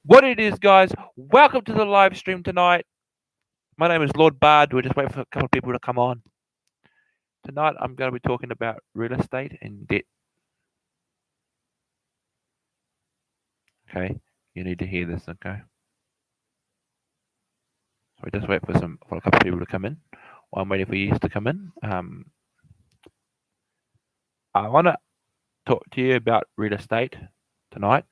What it is, guys? Welcome to the live stream tonight. My name is Lordbard. We're just waiting for a couple of people to come on. Tonight, I'm going to be talking about real estate and debt. Okay, you need to hear this. Okay, so we just wait for a couple of people to come in. While I'm waiting for you to come in, I want to talk to you about real estate tonight.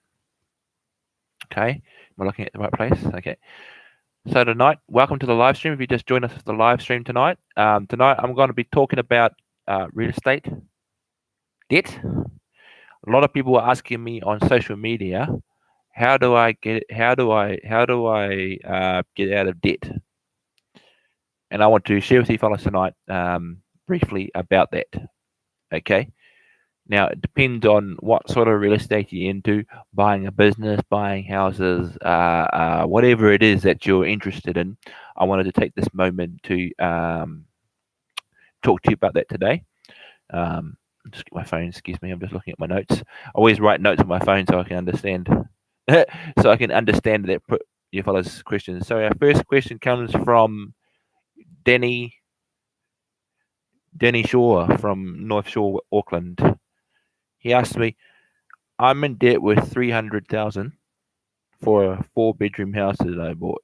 Okay, we're looking at the right place. Okay. So tonight, welcome to the live stream. If you just joined us for the live stream tonight, tonight I'm going to be talking about real estate debt. A lot of people are asking me on social media, how do I get get out of debt? And I want to share with you fellas tonight briefly about that. Okay. Now it depends on what sort of real estate you're into, buying a business, buying houses, whatever it is that you're interested in. I wanted to take this moment to talk to you about that today. Just get my phone. Excuse me. I'm just looking at my notes. I always write notes on my phone so I can understand. So I can understand that you fellas' questions. So our first question comes from Denny Shaw from North Shore, Auckland. He asked me, "I'm in debt with 300,000 for a 4-bedroom house that I bought."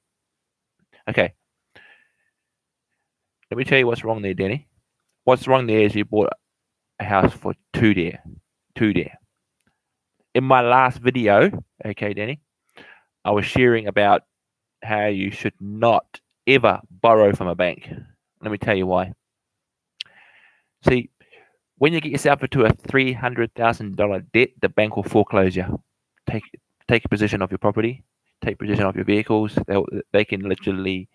Okay, let me tell you what's wrong there, Denny. What's wrong there is you bought a house for two there. In my last video, okay, Danny, I was sharing about how you should not ever borrow from a bank. Let me tell you why. See, when you get yourself into a $300,000 debt, the bank will foreclose you. Take possession of your property, take possession of your vehicles. They can literally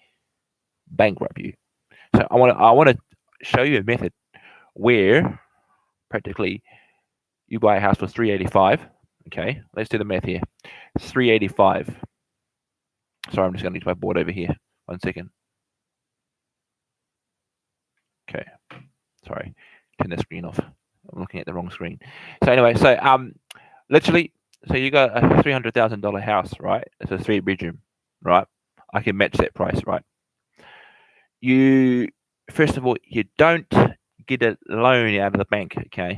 bankrupt you. So I want to show you a method where practically you buy a house for 385. Okay, let's do the math here. 385. Sorry, I'm just going to use my board over here. 1 second. Okay, sorry, turn the screen off. I'm looking at the wrong screen. So anyway, literally, so you got a $300,000 house, right? It's a 3-bedroom, right? I can match that price, right? You first of all, you don't get a loan out of the bank, okay?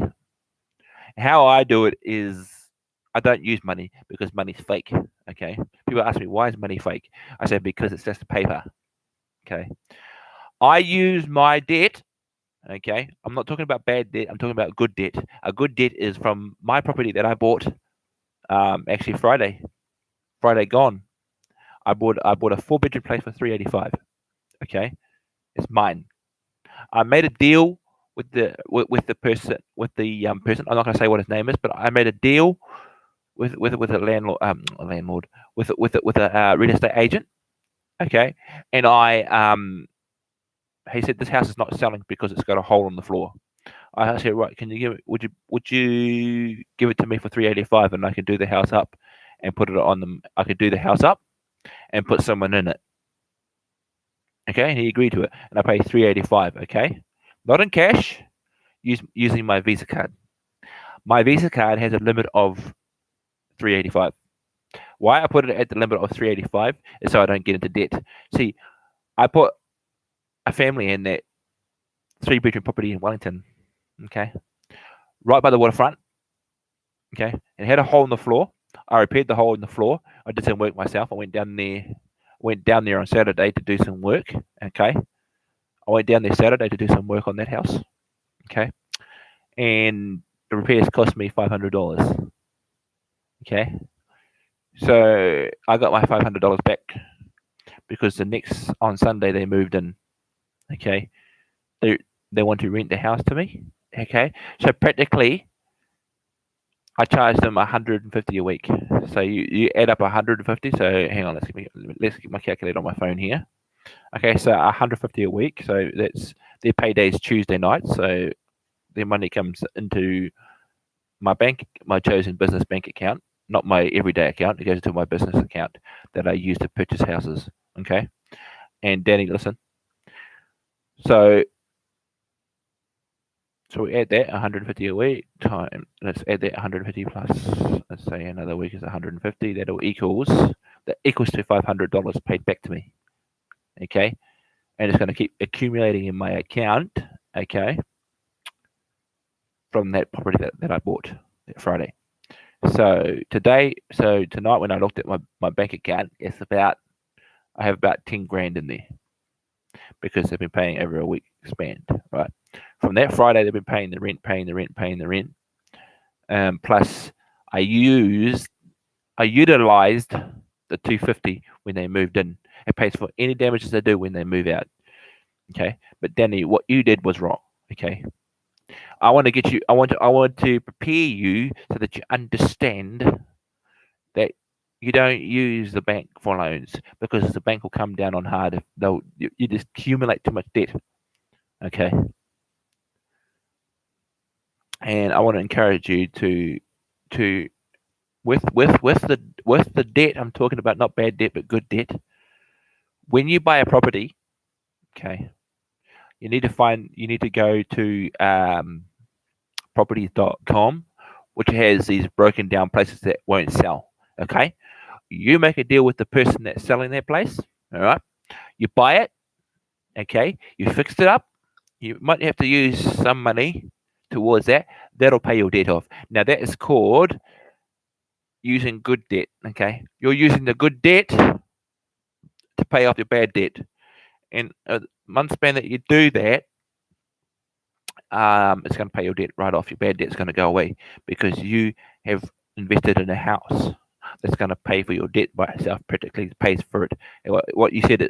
How I do it is I don't use money because money's fake, okay? People ask me, why is money fake? I say, because it's just a paper, okay? I use my debt, okay? I'm not talking about bad debt. I'm talking about good debt. A good debt is from my property that I bought actually Friday gone. I bought a 4-bedroom place for 385. Okay, it's mine. I made a deal with the person I'm not going to say what his name is, but I made a deal with a landlord with a real estate agent. Okay, and he said this house is not selling because it's got a hole in the floor. I said, right, can you give it? Would you give it to me for 385, and I could do the house up and put it on them? I could do the house up and put someone in it. Okay, and he agreed to it, and I paid 385. Okay, not in cash, using my Visa card. My Visa card has a limit of 385. Why I put it at the limit of 385 is so I don't get into debt. See, I put a family in that 3-bedroom property in Wellington. Okay, right by the waterfront. Okay, and it had a hole in the floor. I repaired the hole in the floor. I did some work myself. I went down there on Saturday to do some work. Okay, I went down there Saturday to do some work on that house. Okay, and the repairs cost me $500. Okay, so I got my $500 back because the next on Sunday they moved in. Okay, they want to rent the house to me. Okay, so practically I charge them 150 a week. So you add up 150. So hang on, let's get my calculator on my phone here. Okay, so 150 a week. So that's their payday's Tuesday night. So their money comes into my chosen business bank account, not my everyday account. It goes to my business account that I use to purchase houses. Okay, and Danny, listen. So we add that 150 a week time. Let's add that 150 plus. Let's say another week is 150. That'll equals that equals to $500 paid back to me. Okay, and it's going to keep accumulating in my account. Okay, from that property that I bought that Friday. So tonight when I looked at my bank account, I have about 10 grand in there because they've been paying over a week span, right? From that Friday, they've been paying the rent. Plus, I utilized the 250 when they moved in. It pays for any damages they do when they move out. Okay, but Danny, what you did was wrong. Okay, I want to prepare you so that you understand that you don't use the bank for loans because the bank will come down on hard if you just accumulate too much debt. Okay, and I want to encourage you to with the debt I'm talking about, not bad debt but good debt. When you buy a property, okay, you need to go to properties.com, which has these broken down places that won't sell. Okay, you make a deal with the person that's selling their place. All right, you buy it. Okay, you fixed it up. You might have to use some money towards that. That'll pay your debt off. Now that is called using good debt. Okay, you're using the good debt to pay off your bad debt. And a month span that you do that, it's going to pay your debt right off. Your bad debt's going to go away because you have invested in a house that's going to pay for your debt by itself. Practically pays for it. What you said is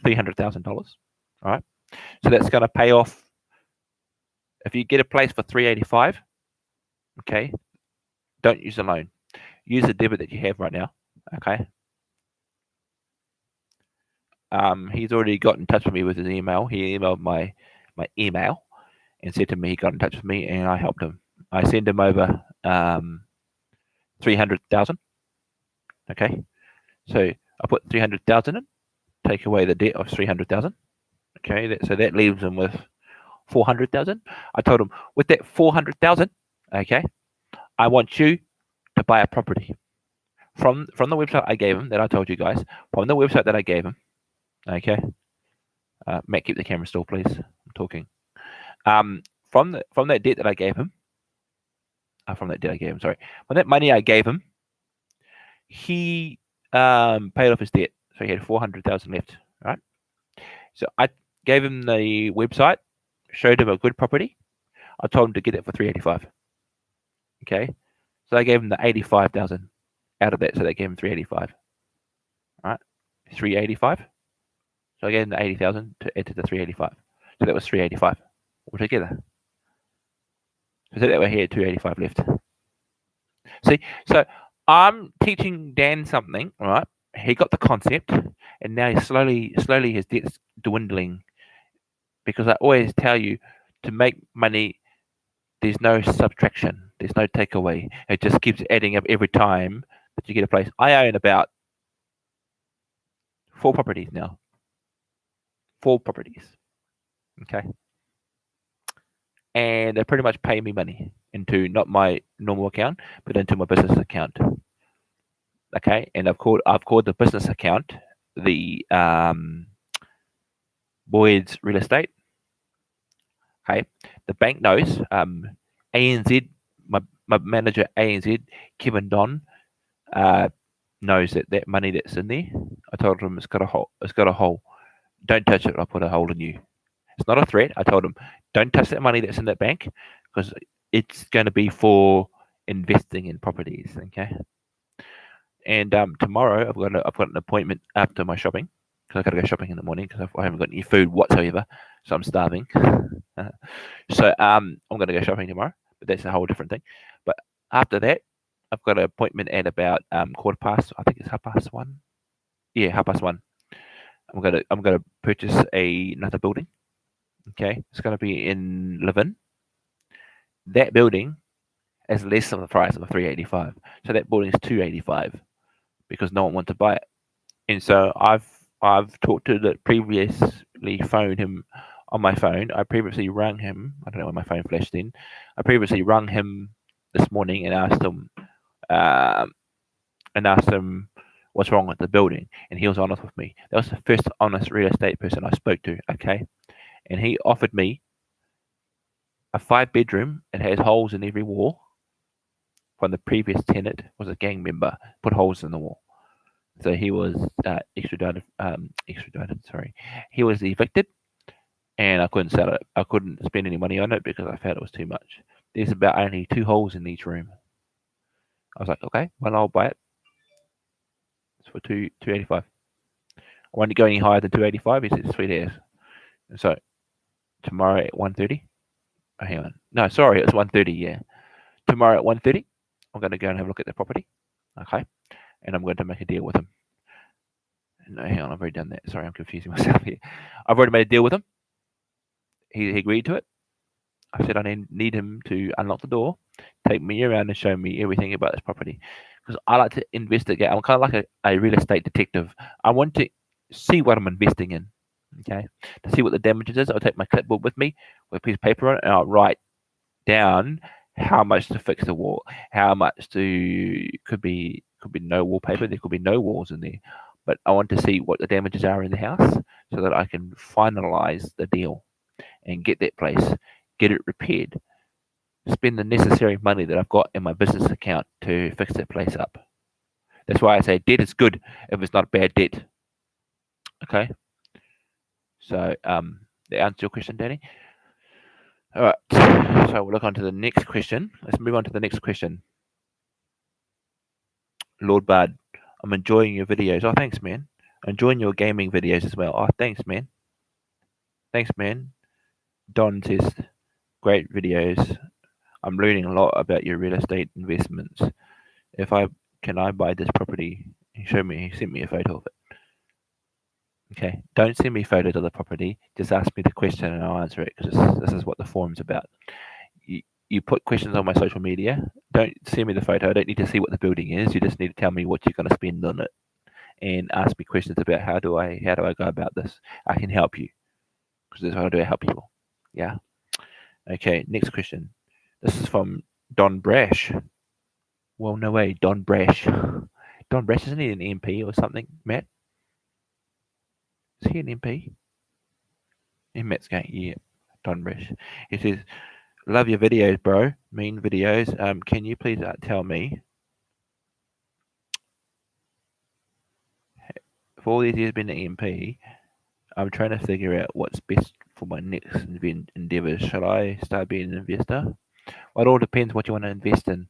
$300,000. All right, so that's going to pay off. If you get a place for $385,000, okay, don't use a loan. Use the debit that you have right now. Okay. He's already got in touch with me with his email. He emailed my email and said to me he got in touch with me and I helped him. I sent him over 300,000. Okay, so I put 300,000 in, take away the debt of 300,000. Okay, so that leaves him with 400,000. I told him with that 400,000, okay, I want you to buy a property from the website I gave him that I told you guys. From the website that I gave him, okay. Matt, keep the camera still, please. I'm talking. From that debt that I gave him, from that money I gave him, he paid off his debt, so he had 400,000 left. Right. So I gave him the website, showed him a good property. I told him to get it for 385. Okay, so I gave him the 85,000 out of that, so they gave him 385. Right, 385. So I gave him the 80,000 to add to the 385. So that was 385 altogether. So that way he had 285 left. See, so I'm teaching Dan something, right? He got the concept, and now he's slowly his debt's dwindling. Because I always tell you, to make money, there's no subtraction, there's no takeaway. It just keeps adding up every time that you get a place. I own about 4 properties now. 4 properties. Okay. And they pretty much pay me money into not my normal account, but into my business account. Okay, and I've called the business account the Boyd's Real Estate. Okay, the bank knows. ANZ, my manager ANZ, Kevin Don, knows that money that's in there. I told him it's got a hole. Don't touch it. I'll put a hole in you. It's not a threat. I told him, don't touch that money that's in that bank because it's going to be for investing in properties. Okay. And tomorrow I've got an appointment after my shopping because I've got to go shopping in the morning because I haven't got any food whatsoever, so I'm starving. So I'm going to go shopping tomorrow, but that's a whole different thing. But after that, I've got an appointment at about 1:15. I think it's 1:30. Yeah, 1:30. I'm gonna purchase another building. Okay, it's going to be in Levin. That building is less than the price of a 385. So that building is 285 because no one wants to buy it. And so I've talked to previously phoned him on my phone. I previously rang him. I don't know when my phone flashed in. I previously rang him this morning and asked him what's wrong with the building, and he was honest with me. That was the first honest real estate person I spoke to. Okay, and he offered me a 5-bedroom. It has holes in every wall. From the previous tenant was a gang member, put holes in the wall. So he was extradited. Sorry, he was evicted, and I couldn't sell it. I couldn't spend any money on it because I felt it was too much. There's about only 2 holes in each room. I was like, okay, well, I'll buy it. It's for 285. I won't go any higher than 285. He said, sweet ass. And so tomorrow at 1:30. Oh, hang on. No, sorry, it's 1:30. Yeah, tomorrow at 1:30, I'm going to go and have a look at the property. Okay, and I'm going to make a deal with him. No, hang on, I've already done that. Sorry, I'm confusing myself here. I've already made a deal with him. He agreed to it. I said I need him to unlock the door, take me around and show me everything about this property. Because I like to investigate. I'm kind of like a real estate detective. I want to see what I'm investing in. Okay. To see what the damages is, I'll take my clipboard with me with a piece of paper on it, and I'll write down how much to fix the wall, how much could be no wallpaper, there could be no walls in there. But I want to see what the damages are in the house so that I can finalize the deal and get that place, get it repaired, spend the necessary money that I've got in my business account to fix that place up. That's why I say debt is good if it's not bad debt. Okay. So that answers your question, Danny. All right. So we'll look on to the next question. Let's move on to the next question. Lordbard, I'm enjoying your videos. Oh, thanks, man. Enjoying your gaming videos as well. Oh, thanks, man. Thanks, man. Don says, great videos. I'm learning a lot about your real estate investments. Can I buy this property? He sent me a photo of it. Okay, don't send me photos of the property. Just ask me the question and I'll answer it because this is what the forum's about. You put questions on my social media. Don't send me the photo. I don't need to see what the building is. You just need to tell me what you're going to spend on it, and ask me questions about how do I go about this. I can help you because that's what I do. I help people. Yeah. Okay. Next question. This is from Don Brash. Well, no way, Don Brash. Don Brash, isn't he an MP or something, Matt? Is he an MP? And Matt's going, yeah, Don Brash. He says, love your videos, bro. Mean videos. Can you please tell me, for all these years being an MP, I'm trying to figure out what's best for my next endeavors. Should I start being an investor? Well, it all depends what you want to invest in.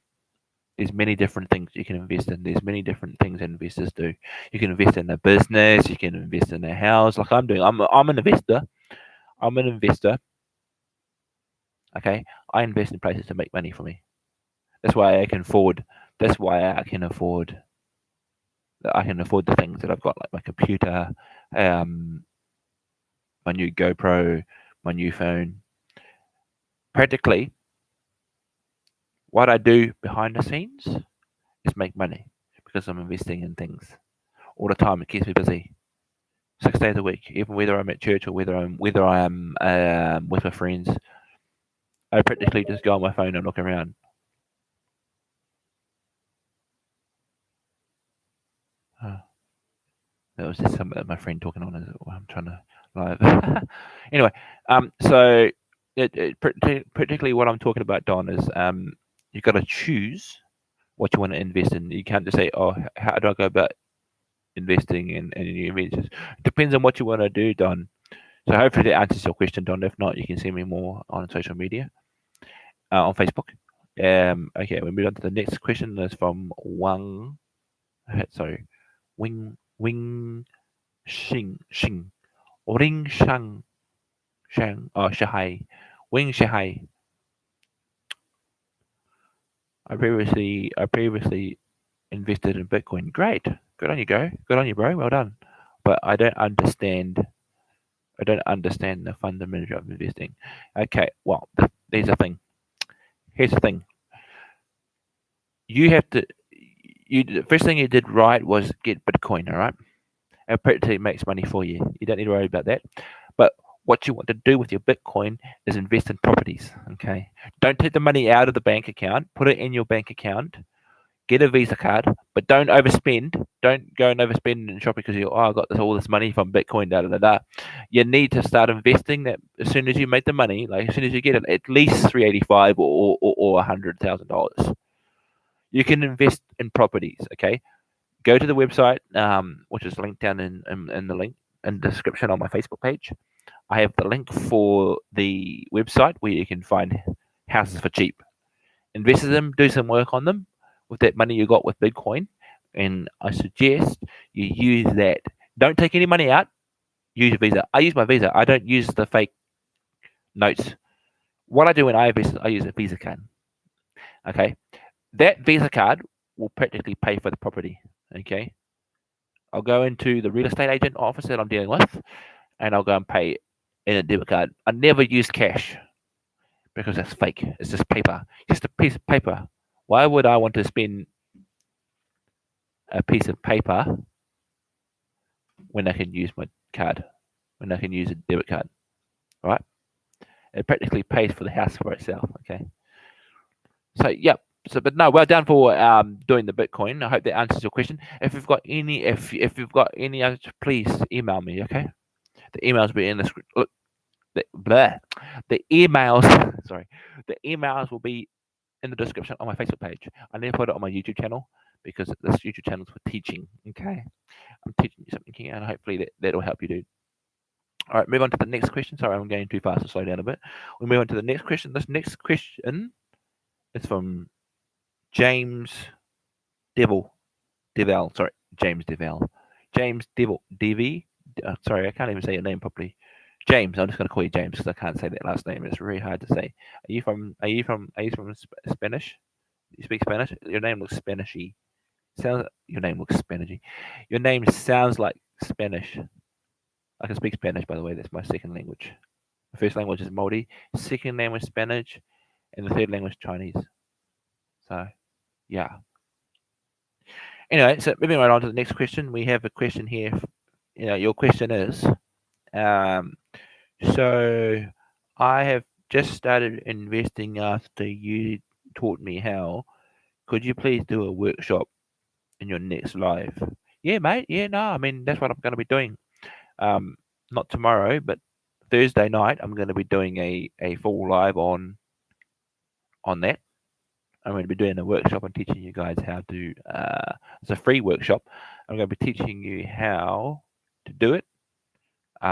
There's many different things you can invest in. There's many different things investors do. You can invest in a business. You can invest in a house, like I'm doing. I'm an investor. I'm an investor. Okay, I invest in places to make money for me. That's why I can afford. That's why I can afford. I can afford the things that I've got, like my computer, my new GoPro, my new phone. Practically, what I do behind the scenes is make money because I'm investing in things all the time. It keeps me busy, 6 days a week, even whether I'm at church or whether I'm with my friends. I practically just go on my phone and look around. That was just my friend talking on as well. I'm trying to live. Anyway, so particularly what I'm talking about, Don, is you've got to choose what you want to invest in. You can't just say, oh, how do I go about investing in new ventures? It depends on what you want to do, Don. So hopefully that answers your question, Don. If not, you can see me more on social media, on Facebook. Okay, we move on to the next question. That's from Wing Xing Ring Shang Shahai Wing Shahai. I previously invested in Bitcoin. Great, good on you, bro. Well done. But I don't understand the fundamental of investing. Okay, well, here's the thing. You have to. The first thing you did right was get Bitcoin. All right, it practically makes money for you. You don't need to worry about that. But what you want to do with your Bitcoin is invest in properties. Okay, don't take the money out of the bank account. Put it in your bank account. get a Visa card, but don't overspend. Don't go and overspend in shopping because I got all this money from Bitcoin. Da da da da. You need to start investing that as soon as you make the money, like as soon as you get it, at least $385 or $100,000. You can invest in properties. Okay, go to the website, which is linked down in the link in the description on my Facebook page. I have the link for the website where you can find houses for cheap. Invest in them, do some work on them with that money you got with Bitcoin. And I suggest you use that. Don't take any money out. Use your Visa. I use my Visa. I don't use the fake notes. What I do when I invest is I use a Visa card. Okay. That Visa card will practically pay for the property. Okay. I'll go into the real estate agent office that I'm dealing with and I'll go and pay in a debit card. I never use cash because that's fake. It's just paper, just a piece of paper. Why would I want to spend a piece of paper when I can use my card, when I can use a debit card, right? It practically pays for the house for itself. Okay. So yep. So, but no, well done for doing the Bitcoin. I hope that answers your question. If you've got any, if you've got any others, please email me. Okay. The emails will be in the script. Look, the emails. Sorry, the emails will be in the description on my Facebook page. I need to put it on my YouTube channel because this YouTube channel is for teaching. Okay, I'm teaching you something, and hopefully that'll help you, dude. All right, move on to the next question. Sorry, I'm going too fast to slow down a bit. We'll move on to the next question. This next question is from James Devell. Sorry, James Devell. James Devil. Devi. Sorry, I can't even say your name properly. James. I'm just going to call you James because I can't say that last name. It's really hard to say. Are you from Spanish? You speak Spanish? Your name looks Spanishy. Your name looks Spanishy. Your name sounds like Spanish. I can speak Spanish, by the way. That's my second language. My first language is Māori, second language Spanish, and the third language Chinese. So, yeah. Anyway, so moving right on to the next question. We have a question here. Your question is, so I have just started investing after you taught me how. Could you please do a workshop in your next live? Yeah, mate. Yeah, no, I mean that's what I'm going to be doing. Not tomorrow, but Thursday night. I'm going to be doing a full live on that. I'm going to be doing a workshop and teaching you guys how to. It's a free workshop. I'm going to be teaching you how to do it. See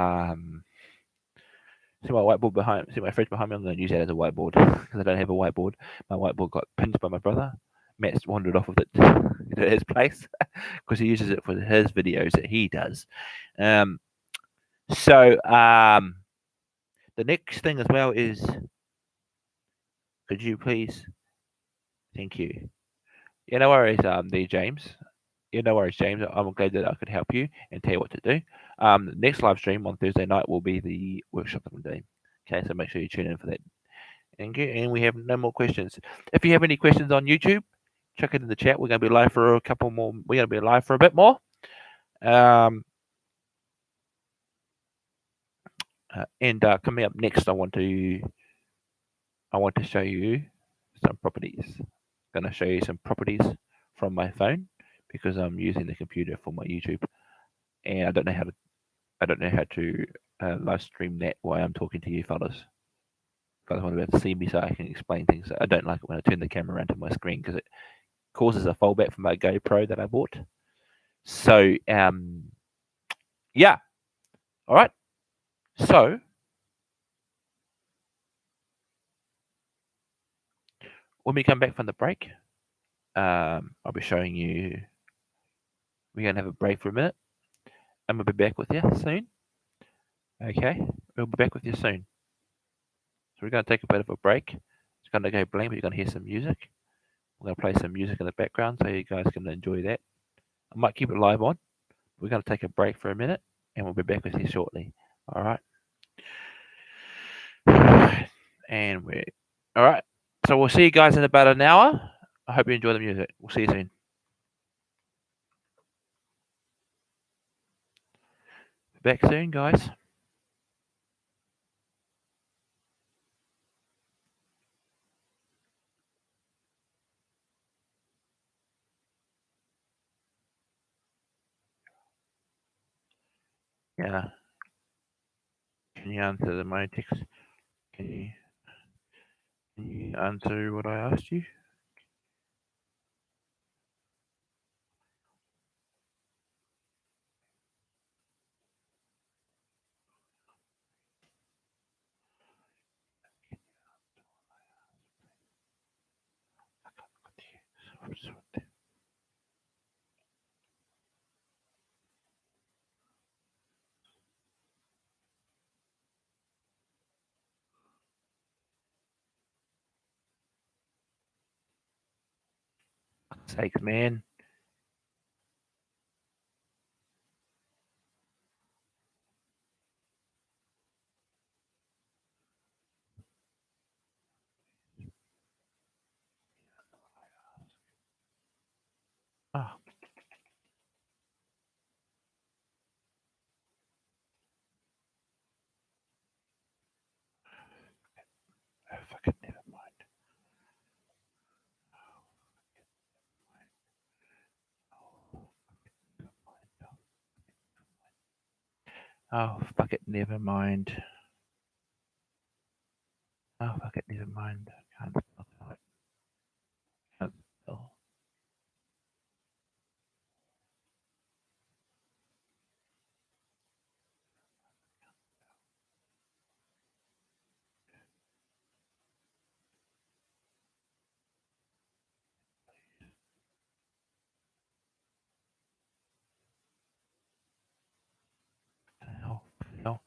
my whiteboard behind. See my fridge behind me. I'm going to use that as a whiteboard because I don't have a whiteboard. My whiteboard got pinched by my brother. Matt's wandered off with it to his place because he uses it for his videos that he does. So the next thing as well is, could you please? Thank you. Yeah, no worries, there, James. Yeah, no worries, James. I'm glad that I could help you and tell you what to do. The next live stream on Thursday night will be the workshop that I'm doing. Okay, so make sure you tune in for that. Thank you. And we have no more questions. If you have any questions on YouTube, chuck it in the chat. We're going to be live for a couple more. We're going to be live for a bit more. And coming up next, I want to show you some properties. I'm going to show you some properties from my phone because I'm using the computer for my YouTube, and I don't know how to live stream that while I'm talking to you fellas. You guys want to be able to see me so I can explain things. I don't like it when I turn the camera around to my screen because it causes a fallback from my GoPro that I bought. So yeah. All right. So when we come back from the break, I'll be showing you. We're gonna have a break for a minute, and we'll be back with you soon. Okay, we'll be back with you soon. So we're gonna take a bit of a break. It's gonna go blank, but you're gonna hear some music. I'm gonna play some music in the background so you guys can enjoy that. I might keep it live on. We're gonna take a break for a minute, and we'll be back with you shortly. All right. And we're all right. So we'll see you guys in about an hour. I hope you enjoy the music. We'll see you soon. Back soon, guys. Yeah. Can you answer my text? Can you answer what I asked you? Sakes, man. Oh, fuck it, never mind. Oh, fuck it, never mind. Oh, fuck it, never mind. I can't spell it. Can't spell. Oh, hell.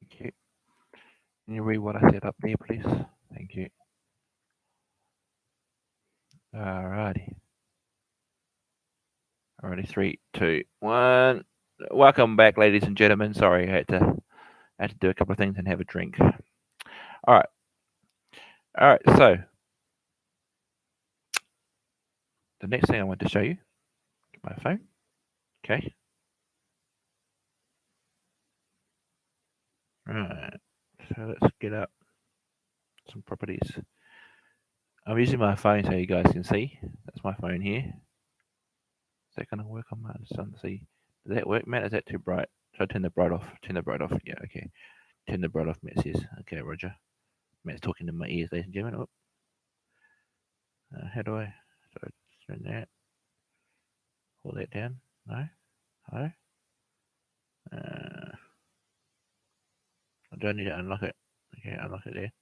Thank you. Can you read what I said up there, please? Thank you. Alrighty. Alrighty, 3, 2, 1. Welcome back, ladies and gentlemen. Sorry, I had to do a couple of things and have a drink. Alright. Alright, so the next thing I want to show you, my phone. Okay. Right. So let's get up some properties. I'm using my phone so you guys can see. That's my phone here. Is that going to work on my sun? See, does that work, Matt? Is that too bright? Should I turn the bright off? Turn the bright off. Yeah, okay. Turn the bright off, Matt says. Okay, Roger. Matt's talking to my ears, ladies and gentlemen. How do I? So turn that. Pull that down. No. Hello. I don't need to unlock it. Okay, unlock it there.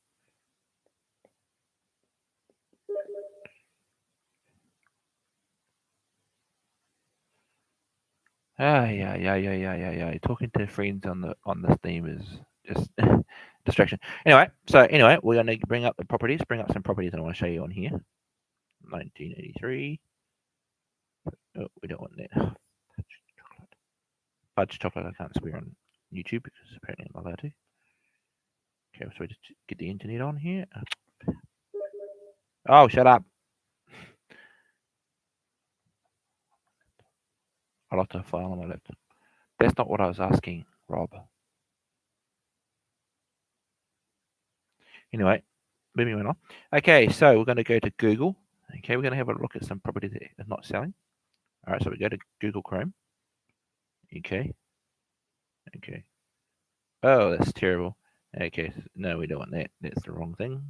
Yeah. Talking to friends on the Steam is just distraction. Anyway, we're gonna bring up the properties. Bring up some properties I want to show you on here. 1983. Oh, we don't want that. Fudge chocolate. I can't swear on YouTube because apparently I'm not allowed to. Okay, so we just get the internet on here. Oh, shut up! I lost a file on my laptop. That's not what I was asking, Rob. Anyway, moving on. Okay, so we're going to go to Google. Okay, we're going to have a look at some properties that are not selling. All right, so we go to Google Chrome. Okay. Oh, that's terrible. Okay, no, we don't want that. That's the wrong thing.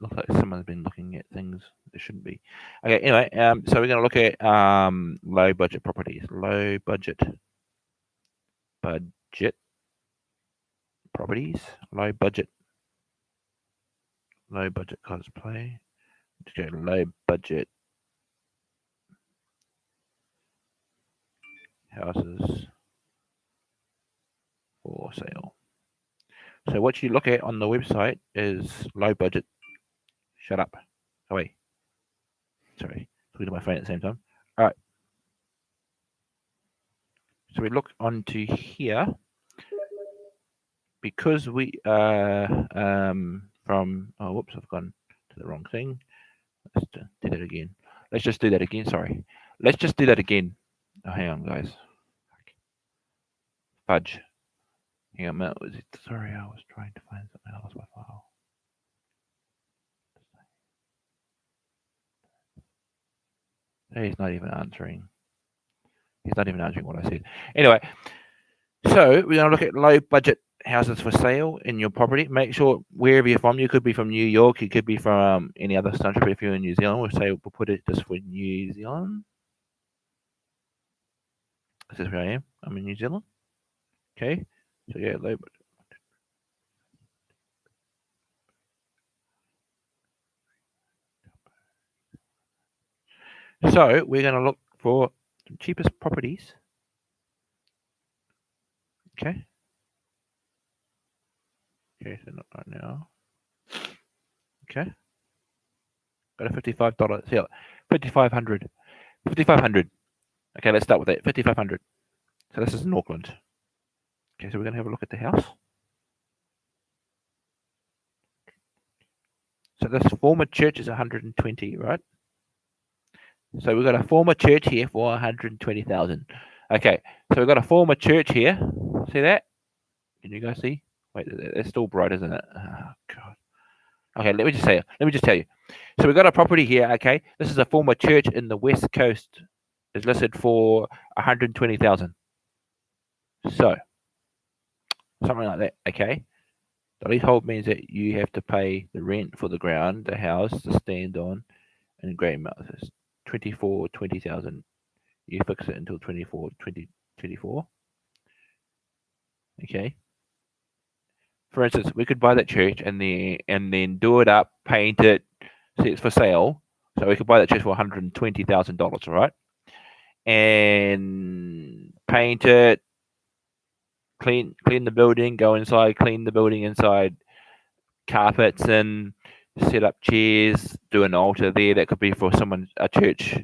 Looks like someone's been looking at things they shouldn't be. Okay, anyway, so we're going to look at low budget properties. Low budget properties. Low budget cosplay. Let's go low budget houses for sale. So what you look at on the website is low budget. Shut up. Away. Sorry, talking to my phone at the same time. All right. So we look onto here because we from whoops, I've gone to the wrong thing. Let's do that again. Let's just do that again. Sorry. Let's just do that again. Oh, hang on, guys. Fudge. Hang on, Matt. Was it? Sorry, I was trying to find something. I lost my file. He's not even answering. He's not even answering what I said. Anyway, so we're going to look at low budget houses for sale in your property. Make sure wherever you're from, you could be from New York, you could be from any other country, but if you're in New Zealand, we'll put it just for New Zealand. This is where I am. I'm in New Zealand. Okay. So yeah, low budget. So we're going to look for the cheapest properties. Okay. Okay, so not right now. Okay. Got a $55. Yeah, 5,500. 5,500. Okay, let's start with that. 5,500. So this is in Auckland. Okay, so we're going to have a look at the house. So this former church is 120, right? So we've got a former church here for 120,000. Okay, so we've got a former church here. See that? Can you guys see? Wait, it's still bright, isn't it? Oh, God. Okay, let me just tell you. So we've got a property here. Okay, this is a former church in the West Coast. It's listed for 120,000. So something like that. Okay. The leasehold means that you have to pay the rent for the ground, the house to stand on, and great amount. It's 20,000. You fix it until 2024. Okay. For instance, we could buy that church and then do it up, paint it, see it's for sale. So we could buy that church for $120,000, right? And paint it, clean the building, go inside, clean the building inside, carpets and set up chairs, do an altar there. That could be for a church.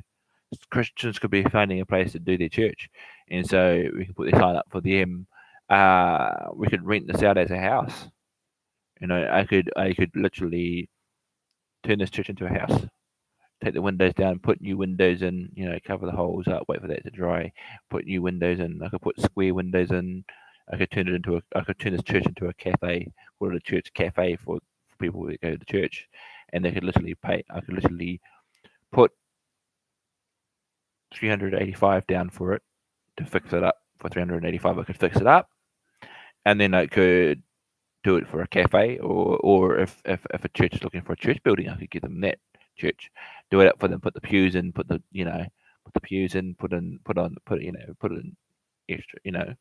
Christians could be finding a place to do their church, and so we could put the sign up for them. We could rent this out as a house. I could literally turn this church into a house. Take the windows down, put new windows in. Cover the holes up, wait for that to dry. Put new windows in. I could put square windows in. I could turn this church into a cafe, call it a church cafe for people that go to the church, and they could literally pay. I could literally put 385 down for it to fix it up. For 385, I could fix it up, and then I could do it for a cafe, or if a church is looking for a church building, I could give them that church, do it up for them, put the pews in, put the pews in, put in extra,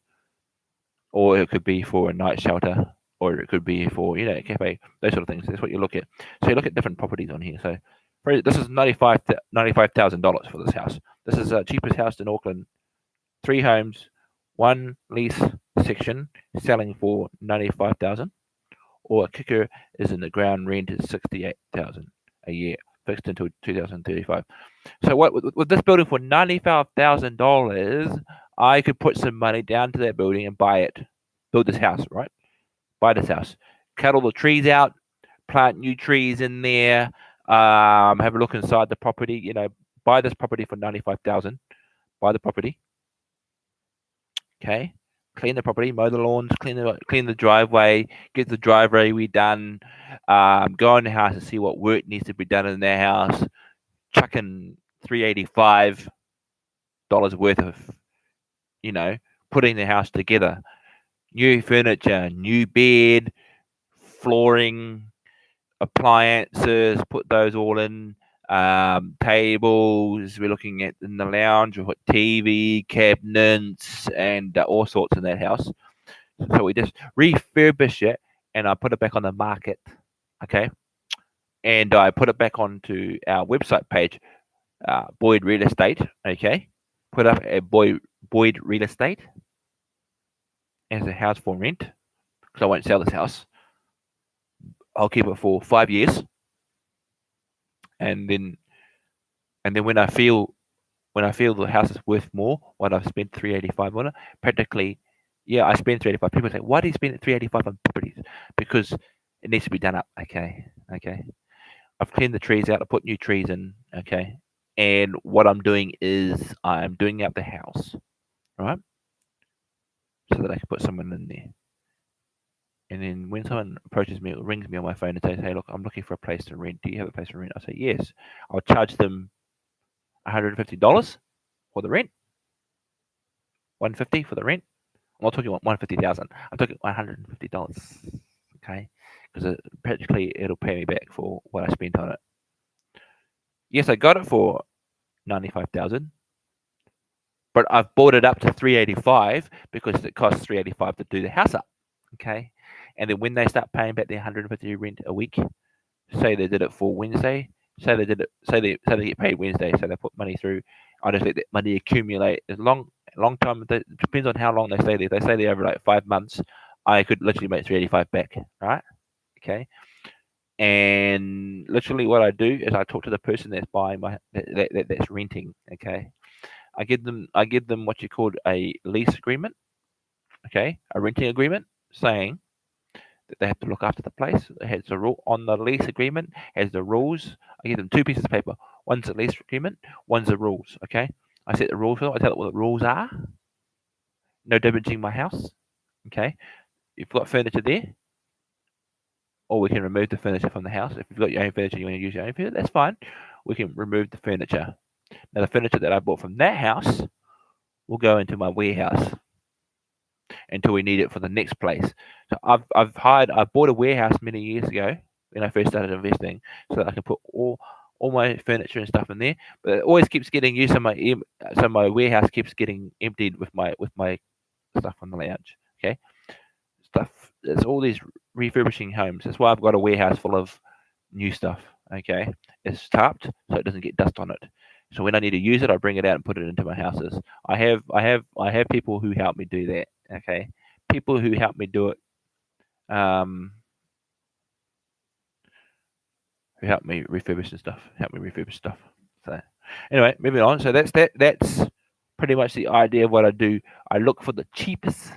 or it could be for a night shelter, or it could be for a cafe, those sort of things. That's what you look at. So you look at different properties on here. So this is $95,000 for this house. This is the cheapest house in Auckland. 3 homes, 1 lease section, selling for 95,000. Or a kicker is in the ground rent is 68,000 a year, fixed until 2035. So what with this building for $95,000, I could put some money down to that building and buy it, build this house, right? Buy this house, cut all the trees out, plant new trees in there, have a look inside the property. Buy this property for 95,000. Buy the property, okay. Clean the property, mow the lawns, clean the driveway, get the driveway redone, go in the house and see what work needs to be done in their house, chuck in $385 worth of, putting the house together. New furniture, new bed, flooring, appliances, put those all in. Tables, we're looking at in the lounge, we've got TV, cabinets, and all sorts in that house. So we just refurbish it, and I put it back on the market, okay? And I put it back onto our website page, Boyd Real Estate, okay? Put up a Boyd Real Estate as a house for rent, because I won't sell this house. I'll keep it for 5 years, and then when I feel the house is worth more, what I've spent 385 on it, practically, yeah, I spent 385. People say, why do you spend 385 on properties? Because it needs to be done up. Okay. I've cleaned the trees out. I put new trees in. Okay, and what I'm doing is I'm doing up the house, right, so that I can put someone in there. And then when someone approaches me or rings me on my phone and says, hey, look, I'm looking for a place to rent. Do you have a place to rent? I say, yes. I'll charge them $150 for the rent. 150 for the rent. I'm not talking about 150,000. I'm talking $150. Okay, because practically it'll pay me back for what I spent on it. Yes, I got it for 95,000, but I've bought it up to 385 because it costs 385 to do the house up. Okay, and then when they start paying back their 150 rent a week, say they did it for Wednesday, say they did it, say they get paid Wednesday, so they put money through. I just let that money accumulate as long time. It depends on how long they stay there. If they stay there over like 5 months, I could literally make 385 back. Right? Okay. And literally, what I do is I talk to the person that's buying that's renting. Okay. I give them what you call a lease agreement. Okay, a renting agreement saying that they have to look after the place. It has a rule on the lease agreement, has the rules. I give them two pieces of paper. One's the lease agreement, one's the rules. Okay. I set the rules for them. I tell them what the rules are. No damaging my house. Okay. You've got furniture there, or we can remove the furniture from the house. If you've got your own furniture, you want to use your own furniture, that's fine. We can remove the furniture. Now, the furniture that I bought from that house will go into my warehouse until we need it for the next place. So I bought a warehouse many years ago when I first started investing, so that I can put all my furniture and stuff in there. But it always keeps getting used, so my warehouse keeps getting emptied with my stuff on the lounge. Okay, stuff. There's all these refurbishing homes. That's why I've got a warehouse full of new stuff. Okay, it's tarped so it doesn't get dust on it. So when I need to use it, I bring it out and put it into my houses. I have people who help me do that. Okay, people who help me do it. Um, who help me refurbish and stuff. Help me refurbish stuff. So anyway, moving on. So that's pretty much the idea of what I do. I look for the cheapest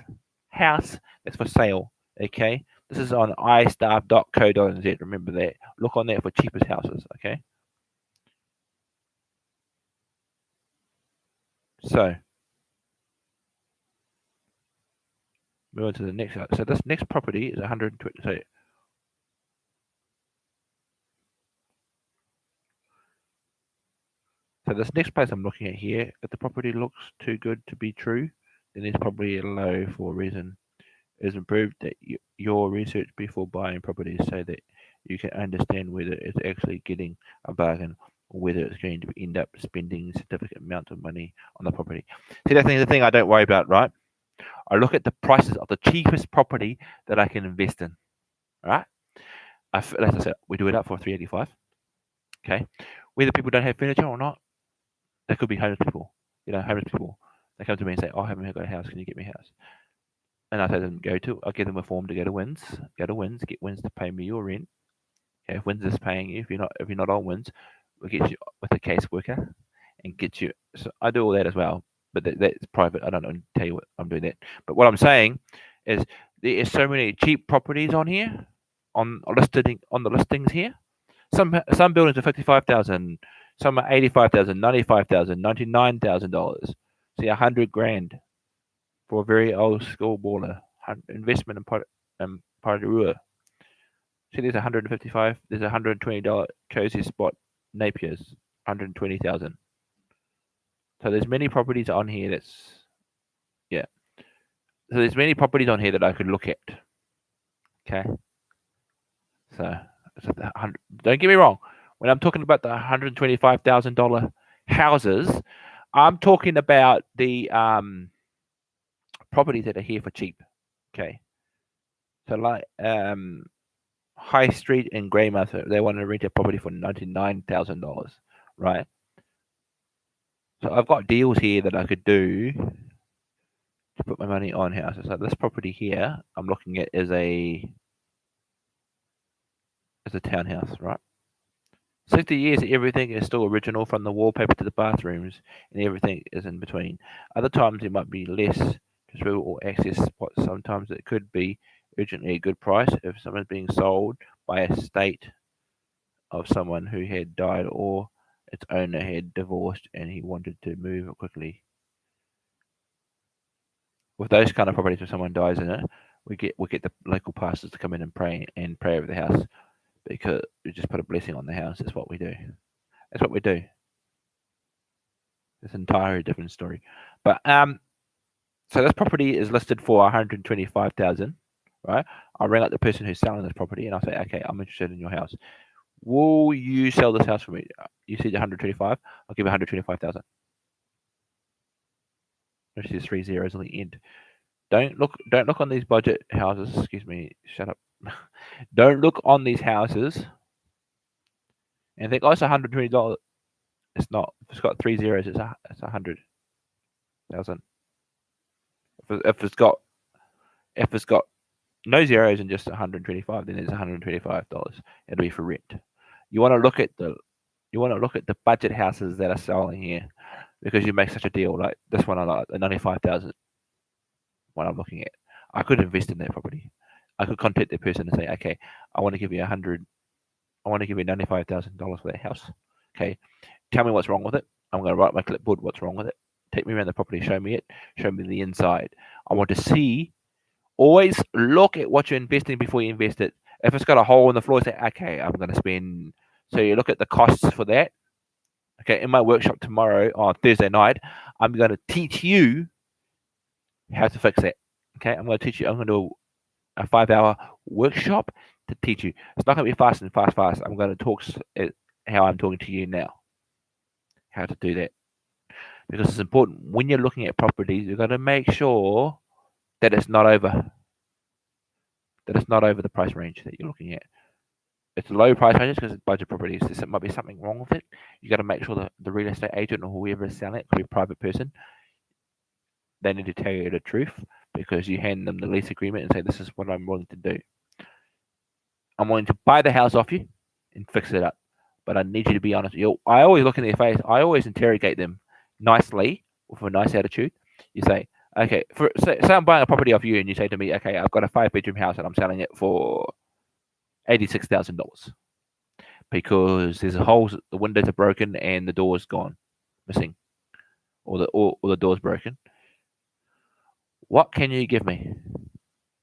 house that's for sale. Okay, this is on istaff.co.nz. Remember that. Look on there for cheapest houses. Okay. So move on to the next. So this next property is 120. So this next place I'm looking at here, if the property looks too good to be true, then it's probably a low for a reason. It is improved that your research before buying properties so that you can understand whether it's actually getting a bargain or whether it's going to end up spending significant amounts of money on the property. See, that's the thing I don't worry about, right? I look at the prices of the cheapest property that I can invest in, right? As I said, we do it up for 385. Okay, whether people don't have furniture or not, they could be homeless people. Homeless people. They come to me and say, "Oh, I haven't got a house. Can you get me a house?" And I tell them, I'll give them a form to go to Wins, get Wins to pay me your rent. Okay, if Wins is paying you, if you're not on Wins, we'll get you with a caseworker and get you. So I do all that as well, but that's private. I don't know, tell you what I'm doing that. But what I'm saying is there is so many cheap properties on here, on the listings here. Some buildings are 55,000, some are 85,000, 95,000, $99,000. See, $100,000 for a very old school baller. Investment in Porirua. See, there's 155. There's $120 cozy spot Napier's, 120,000. So there's many properties on here yeah. So there's many properties on here that I could look at. Okay. So don't get me wrong. When I'm talking about the $125,000 houses, I'm talking about the properties that are here for cheap. Okay. So like High Street in Greymouth, they want to rent a property for $99,000, right? So I've got deals here that I could do to put my money on houses. So this property here I'm looking at is a townhouse, right? 60 years, everything is still original from the wallpaper to the bathrooms, and everything is in between. Other times it might be less to through or access spots. Sometimes it could be urgently a good price if someone's being sold by a state of someone who had died or its owner had divorced and he wanted to move quickly. With those kind of properties, when someone dies in it, we get the local pastors to come in and pray over the house because we just put a blessing on the house. That's what we do. That's what we do. It's an entirely different story. But so this property is listed for 125,000, right? I'll ring up the person who's selling this property and I'll say, okay, I'm interested in your house. Will you sell this house for me? You said 125. I'll give you 125,000. Which is 3 zeros on the end. Don't look on these budget houses. Excuse me. Shut up. Don't look on these houses and think, oh, it's $120. It's not. If it's got 3 zeros, it's 100,000. If it's got no zeros and just 125, then it's $125. It'll be for rent. You want to look at the budget houses that are selling here, because you make such a deal. Like this one, I like the 95,000. What I'm looking at, I could invest in that property. I could contact the person and say, okay, I want to give you $95,000 for that house. Okay, tell me what's wrong with it. I'm going to write my clipboard what's wrong with it. Take me around the property, show me it, show me the inside. I want to see. Always look at what you're investing before you invest it. If it's got a hole in the floor, say, okay, I'm going to spend. So you look at the costs for that. Okay, in my workshop tomorrow on Thursday night, I'm going to teach you how to fix that. Okay, I'm going to teach you. I'm going to do a 5-hour workshop to teach you. It's not going to be fast. I'm going to talk how I'm talking to you now. How to do that, because it's important when you're looking at properties. You've got to make sure that it's not over. That it's not over the price range that you're looking at. It's low price ranges because it's budget properties. There might be something wrong with it. You got to make sure that the real estate agent or whoever is selling it, could be a private person, they need to tell you the truth, because you hand them the lease agreement and say, this is what I'm willing to do. I'm willing to buy the house off you and fix it up, but I need you to be honest. I always look in their face. I always interrogate them nicely with a nice attitude. You say, okay, say I'm buying a property off you and you say to me, okay, I've got a 5-bedroom house and I'm selling it for $86,000 because there's holes, the windows are broken and the door's gone missing, or the door's broken. What can you give me?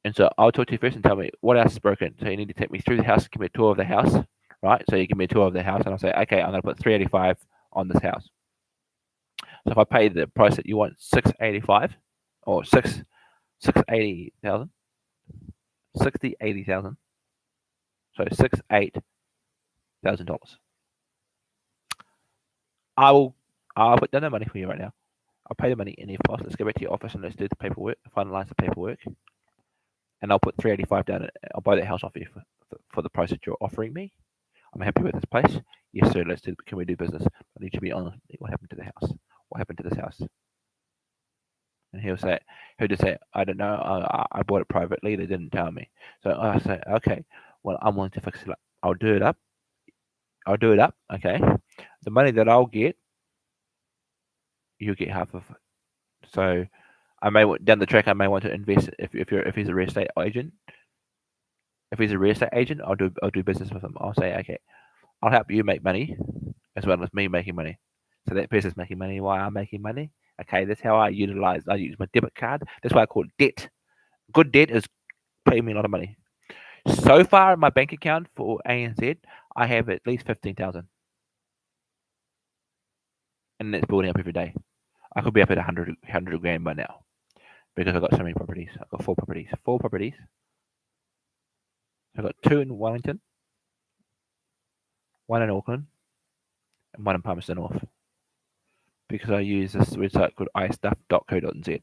And so I'll talk to you first and tell me what else is broken. So you need to take me through the house, give me a tour of the house, right? So you give me a tour of the house, and I'll say, okay, I'm going to put $385 on this house. So if I pay the price that you want, $685 or $680,000, $80,000. So $68,000. I'll put down the money for you right now. I'll pay the money in your post. Let's go back to your office and let's do the paperwork, finalize the paperwork. And I'll put $385 down. I'll buy the house off you for the price that you're offering me. I'm happy with this place. Yes, sir. Can we do business? I need to be honest. What happened to the house? What happened to this house? And he'll just say, I don't know. I bought it privately. They didn't tell me. So I say, okay, well, I'm willing to fix it up. I'll do it up. Okay. The money that I'll get, you'll get half of it. So I may down the track, I may want to invest if he's a real estate agent. If he's a real estate agent, I'll do business with him. I'll say, okay, I'll help you make money as well as me making money. So that person's making money while I'm making money. Okay, that's how I use my debit card. That's why I call it debt. Good debt is paying me a lot of money. So far in my bank account for ANZ, I have at least 15,000. And it's building up every day. I could be up at 100 grand by now, because I've got so many properties. I've got 4 properties. I've got 2 in Wellington, 1 in Auckland, and 1 in Palmerston North. Because I use this website called istuff.co.nz.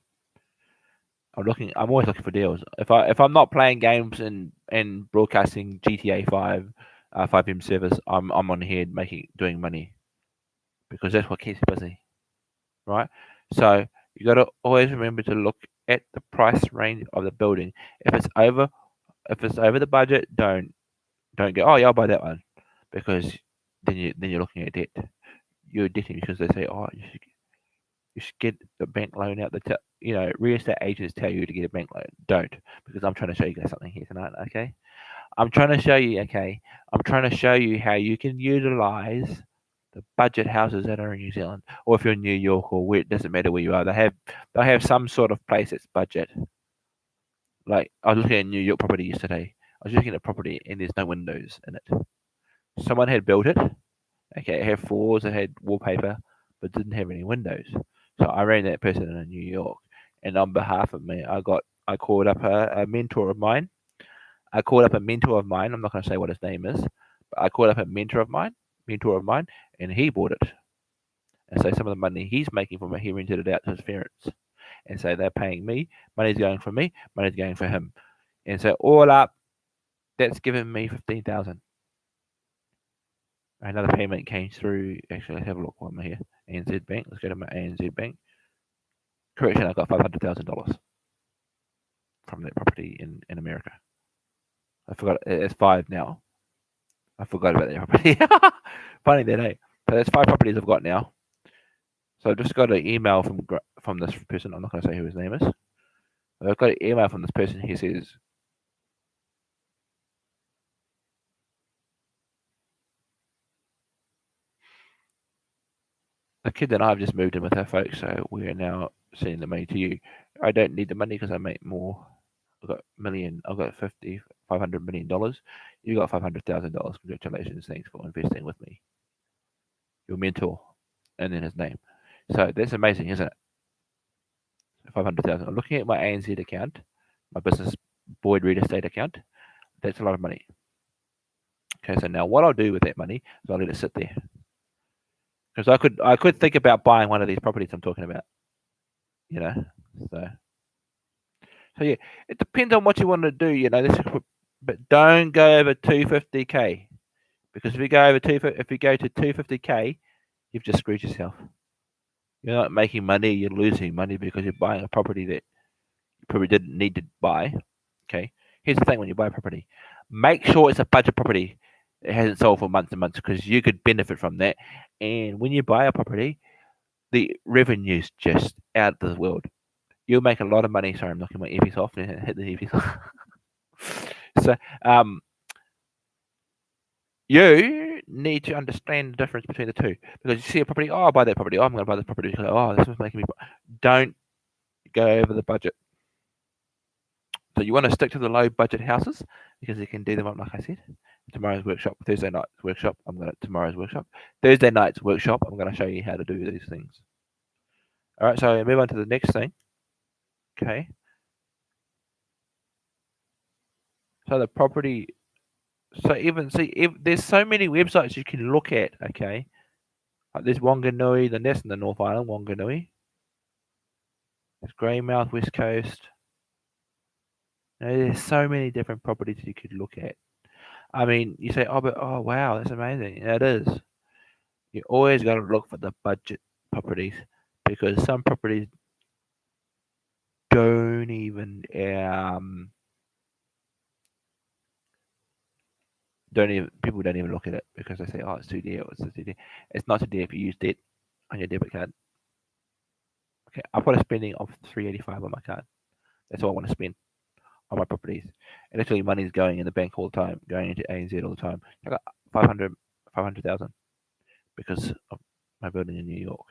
I'm always looking for deals. If I'm not playing games and broadcasting GTA 5, 5M servers, I'm on here doing money, because that's what keeps me busy, right? So you got to always remember to look at the price range of the building. If it's over the budget, don't go, oh yeah, I'll buy that one, because then you're looking at debt. You're debting because they say, oh, you should get the bank loan out. Real estate agents tell you to get a bank loan. Don't, because I'm trying to show you guys something here tonight. Okay, I'm trying to show you. Okay, I'm trying to show you how you can utilize the budget houses that are in New Zealand, or if you're in New York, or where, it doesn't matter where you are. They have some sort of place that's budget. Like, I was looking at a New York property yesterday. I was looking at a property and there's no windows in it. Someone had built it. Okay, it had floors, it had wallpaper, but didn't have any windows. So I rang that person in New York, and on behalf of me, I called up a mentor of mine. I called up a mentor of mine. I'm not going to say what his name is, but I called up a mentor of mine, and he bought it. And so some of the money he's making from it, he rented it out to his parents. And so they're paying me. Money's going for me. Money's going for him. And so all up, that's given me 15,000. Another payment came through. Actually, let's have a look while I'm here. ANZ Bank. Let's go to my ANZ Bank. Correction, I got $500,000 from that property in America. I forgot. It's 5 now. I forgot about that property. Funny that, eh? So that's 5 properties I've got now. So I just got an email from this person. I'm not going to say who his name is. I've got an email from this person. He says, the kid that I've just moved in with her folks, so we're now sending the money to you. I don't need the money because I make more. I've got $500 million. You got $500,000. Congratulations. Thanks for investing with me. Your mentor. And then his name. So that's amazing, isn't it? 500,000. I'm looking at my ANZ account, my business Boyd real estate account. That's a lot of money. Okay, so now what I'll do with that money is I'll let it sit there. Because I could think about buying one of these properties I'm talking about. You know, so yeah, it depends on what you want to do. But don't go over 250k, because if you go to 250k, you've just screwed yourself. You're not making money; you're losing money because you're buying a property that you probably didn't need to buy. Okay, here's the thing: when you buy a property, make sure it's a budget property. It hasn't sold for months and months, because you could benefit from that. And when you buy a property, the revenue's just out of the world. You'll make a lot of money. Sorry, I'm knocking my earpiece off and hit the earpiece off. So, you need to understand the difference between the two, because you see a property, oh, I'll buy that property. Oh, I'm going to buy this property. Oh, this was making me. Don't go over the budget. So you want to stick to the low budget houses, because you can do them up, like I said. Tomorrow's workshop, Thursday night's workshop. Tomorrow's workshop, Thursday night's workshop. I'm going to show you how to do these things. All right, so move on to the next thing. Okay. So the property. So there's so many websites you can look at. Okay. Like there's Wanganui, then that's in the North Island, Wanganui. There's Greymouth, West Coast. There's so many different properties you could look at. I mean, you say, oh wow, that's amazing. Yeah, it is. You always got to look for the budget properties, because some properties don't even people don't even look at it, because they say, oh, it's too dear. It's not too dear if you use debt on your debit card. Okay, I put a spending of $385 on my card. That's all I want to spend on my properties. And actually, money's going in the bank all the time, going into ANZ all the time. I got 500,000 because of my building in New York.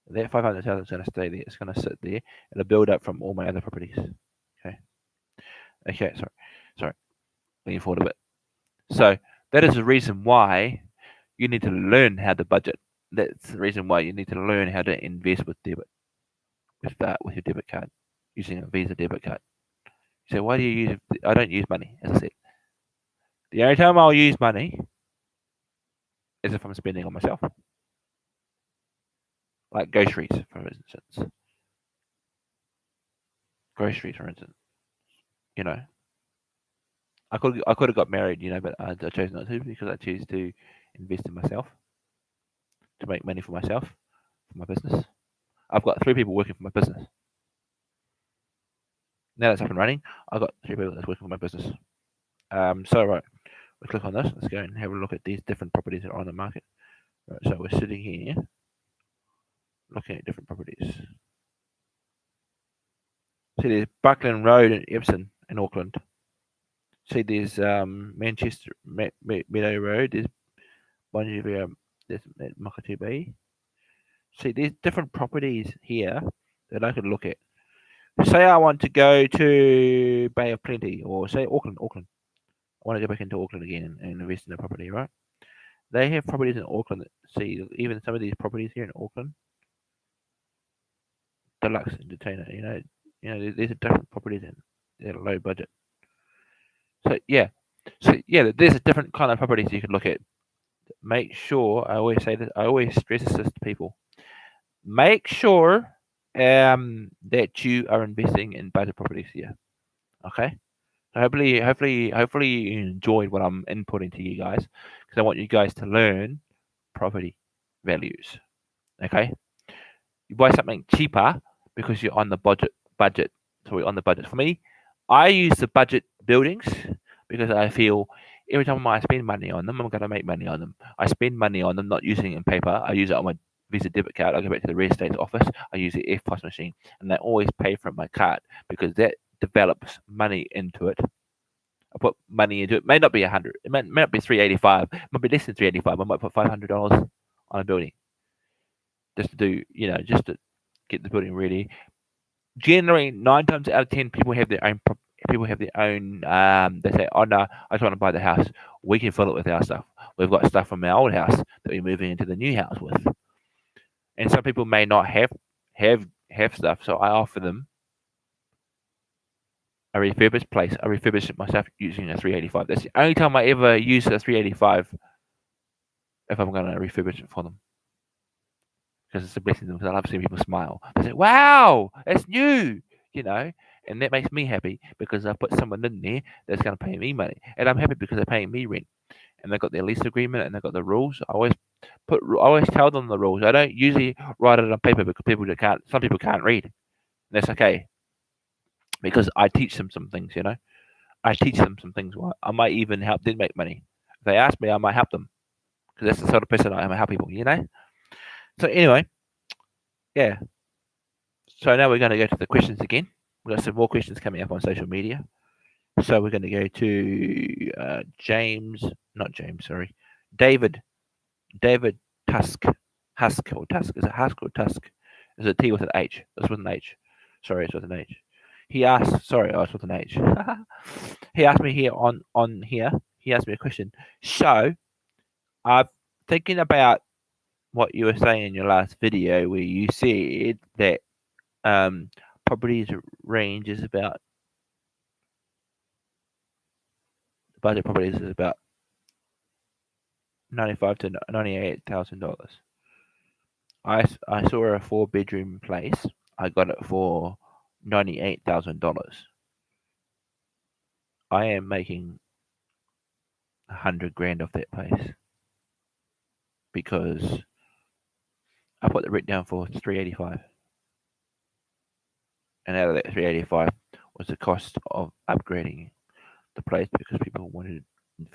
That 500,000 is going to stay there. It's going to sit there. It'll build up from all my other properties. Okay. Sorry. Leaning forward a bit. So that is the reason why you need to learn how to budget. That's the reason why you need to learn how to invest with debit, with your debit card, using a Visa debit card. You say, why do you use? I don't use money, as I said. The only time I'll use money is if I'm spending on myself, like groceries, for instance. Groceries, for instance. I could have got married, but I chose not to, because I choose to invest in myself, to make money for myself, for my business. I've got 3 people working for my business. Now that's up and running, I've got 3 people that's working for my business. So right, we click on this. Let's go and have a look at these different properties that are on the market. Right, so we're sitting here looking at different properties. See, there's Buckland Road in Epsom in Auckland. See, there's Manchester Meadow Road. There's Bonjivia. There's Makati Bay. See, there's different properties here that I could look at. Say I want to go to Bay of Plenty, or say Auckland. I want to go back into Auckland again and invest in a property, right? They have properties in Auckland that see even some of these properties here in Auckland, deluxe entertainer. There's different properties in they're low budget. So yeah, there's a different kind of properties you can look at. Make sure I always say this. I always stress this to people. Make sure that you are investing in budget properties here. Okay. Hopefully you enjoyed what I'm inputting to you guys because I want you guys to learn property values. Okay. You buy something cheaper because you're on the budget. So we're on the budget. For me, I use the budget buildings because I feel every time I spend money on them, I'm going to make money on them. I spend money on them, not using it in paper. I use it on my Visa debit card. I go back to the real estate office. I use the EFTPOS machine, and they always pay for my card because that develops money into it. I put money into it. It may not be 100. It may not be 385. It might be less than 385. I might put $500 on a building just to do, just to get the building ready. Generally, 9 times out of 10, people have their own. They say, "Oh no, I just want to buy the house. We can fill it with our stuff. We've got stuff from our old house that we're moving into the new house with." And some people may not have stuff, so I offer them a refurbished place. I refurbish it myself using a 385. That's the only time I ever use a 385 if I'm going to refurbish it for them. Because it's a blessing to them, because I love seeing people smile. They say, "Wow, it's new," and that makes me happy because I put someone in there that's going to pay me money. And I'm happy because they're paying me rent. And they've got their lease agreement and they've got the rules. I always tell them the rules. I don't usually write it on paper because some people can't read. And that's okay. Because I teach them some things, I teach them some things. I might even help them make money. If they ask me, I might help them. Because that's the sort of person I am. I help people, So anyway, yeah. So now we're going to go to the questions again. We've got some more questions coming up on social media. So we're going to go to David Tusk. Husk or Tusk. Is it Husk or Tusk? Is it T with an H? It's with an H. Sorry, it's with an H. He asked, it's with an H. He asked me here on here. He asked me a question. So I'm thinking about what you were saying in your last video where you said that properties range is about budget properties is about $95,000 to $98,000. I saw a 4-bedroom place. I got it for $98,000. I am making $100,000 off that place because I put the rent down for $385, and out of that $385 was the cost of upgrading the place because people wanted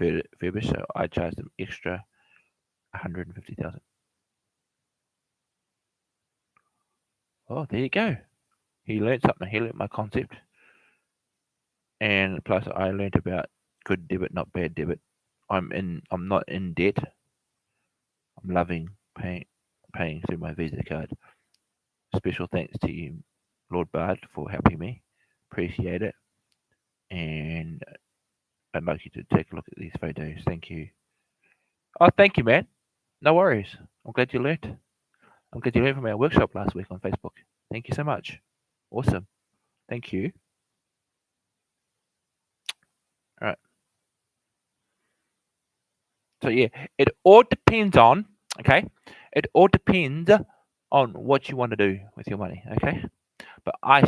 it refurbished, so I charged them extra $150,000. Oh, there you go. He learned something. He learned my concept, and plus I learned about good debit, not bad debit. I'm not in debt. I'm loving paying through my Visa card. Special thanks to you, lordbard, for helping me. Appreciate it. And I'd like you to take a look at these photos. Thank you. Oh, thank you, man. No worries. I'm glad you learned. I'm glad you learned from our workshop last week on Facebook. Thank you so much. Awesome. Thank you. All right. So yeah, it all depends on, it all depends on what you want to do with your money, okay? But I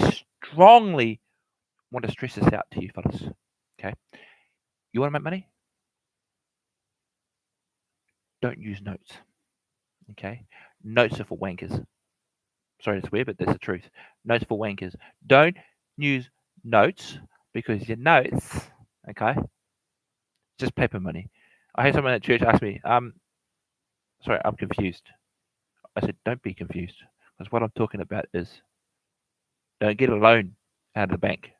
strongly want to stress this out to you fellas, okay? You want to make money? Don't use notes, okay? Notes are for wankers. Sorry to swear, but that's the truth. Notes for wankers. Don't use notes because your notes, okay, just paper money. I had someone at church ask me, sorry, I'm confused. I said, don't be confused because what I'm talking about is don't get a loan out of the bank.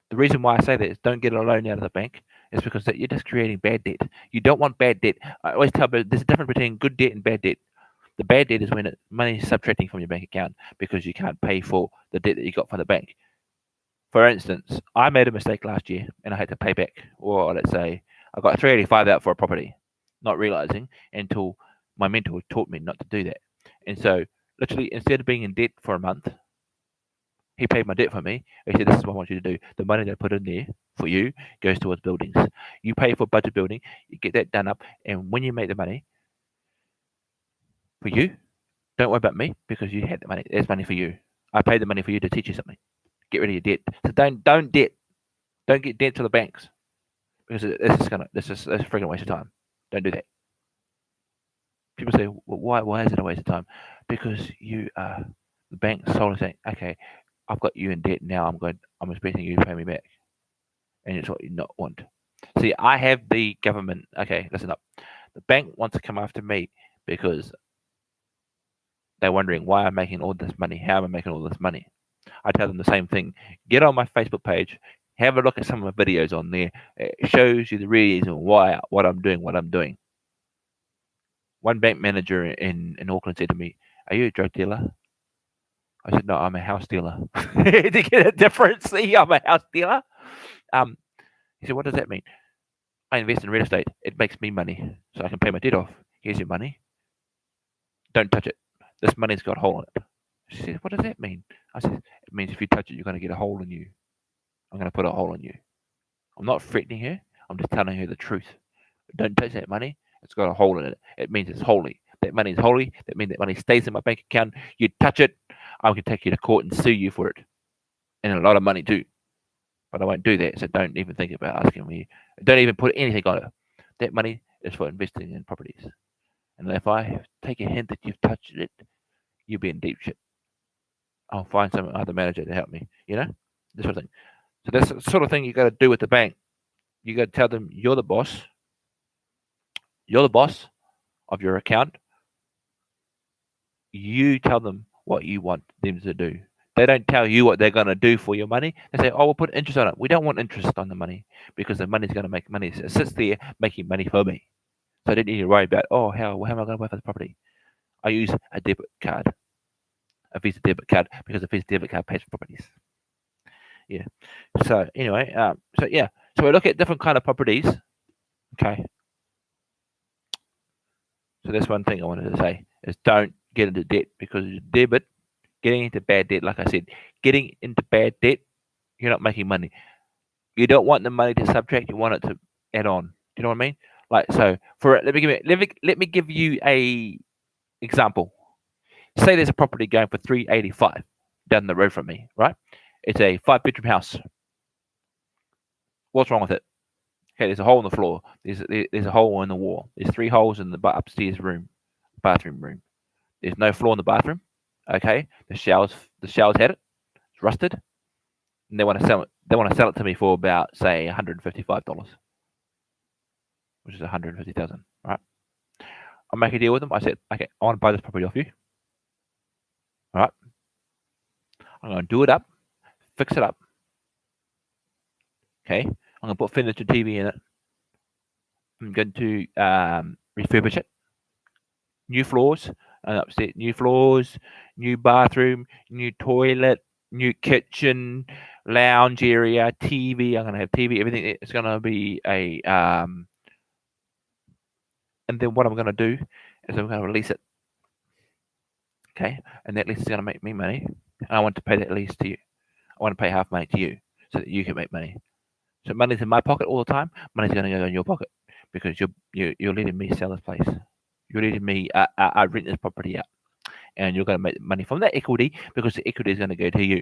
The reason why I say that is don't get a loan out of the bank is because that you're just creating bad debt. You don't want bad debt. I always tell people there's a difference between good debt and bad debt. The bad debt is when money is subtracting from your bank account because you can't pay for the debt that you got from the bank. For instance, I made a mistake last year and I had to pay back, or let's say I got $385 out for a property. not realizing until my mentor taught me not to do that. And so, literally, instead of being in debt for a month, he paid my debt for me. He said, "This is what I want you to do. The money that I put in there for you goes towards buildings. You pay for budget building, you get that done up, and when you make the money for you, don't worry about me because you had the money. There's money for you. I paid the money for you to teach you something. Get rid of your debt. So don't debt. Don't get debt to the banks because this is a freaking waste of time. Don't do that." People say, well, why is it a waste of time? Because the bank solely saying, okay, I've got you in debt now. I'm expecting you to pay me back, and it's what you not want. See, I have the government. Okay, listen up. The bank wants to come after me because they're wondering why I'm making all this money. How am I making all this money? I tell them the same thing. Get on my Facebook page. Have a look at some of my videos on there. It shows you the reason why what I'm doing. One bank manager in Auckland said to me, "Are you a drug dealer?" I said, "No, I'm a house dealer." To get a difference, see, I'm a house dealer. Um, he said, "What does that mean?" "I invest in real estate. It makes me money, so I can pay my debt off. Here's your money. Don't touch it. This money's got a hole in it." She said, "What does that mean?" I said, "It means if you touch it, you're going to get a hole in you. I'm going to put a hole in you." I'm not threatening her. I'm just telling her the truth. Don't touch that money. It's got a hole in it. It means it's holy. That money is holy. That means that money stays in my bank account. You touch it, I can take you to court and sue you for it. And a lot of money too. But I won't do that. So don't even think about asking me. Don't even put anything on it. That money is for investing in properties. And if I take a hint that you've touched it, you'll be in deep shit. I'll find some other manager to help me. This sort of thing. So that's the sort of thing you got to do with the bank. You got to tell them you're the boss. You're the boss of your account. You tell them what you want them to do. They don't tell you what they're going to do for your money. They say, "Oh, we'll put interest on it." We don't want interest on the money because the money's going to make money. It sits there making money for me. So I don't need to worry about, how am I going to pay for the property? I use a debit card, a Visa debit card, because a Visa debit card pays for properties. Yeah. So anyway, so we look at different kind of properties. Okay. So that's one thing I wanted to say is don't get into debt because debit, getting into bad debt, like I said, getting into bad debt, you're not making money. You don't want the money to subtract, you want it to add on. Do you know what I mean? Like, so for it, let me give you a example. Say there's a property going for 385 down the road from me, right? It's a 5-bedroom house. What's wrong with it? Okay, there's a hole in the floor. There's a hole in the wall. There's 3 holes in the upstairs bathroom room. There's no floor in the bathroom. Okay, the shower's had it. It's rusted, and they want to sell it. They want to sell it to me for about, say, $155, which is 150,000. Right? I'll make a deal with them. I said, okay, I want to buy this property off you. All right, I'm going to do it up, fix it up. Okay, I'm going to put furniture TV in it. I'm going to refurbish it. New floors, upstairs, new floors, new bathroom, new toilet, new kitchen, lounge area, TV. I'm going to have TV. Everything. It's going to be a. And then what I'm going to do is I'm going to release it. Okay, and that lease is going to make me money. And I want to pay that lease to you. I want to pay half money to you so that you can make money. So money's in my pocket all the time. Money's going to go in your pocket because you're letting me sell this place. You're letting me rent this property out, and you're going to make money from that equity because the equity is going to go to you.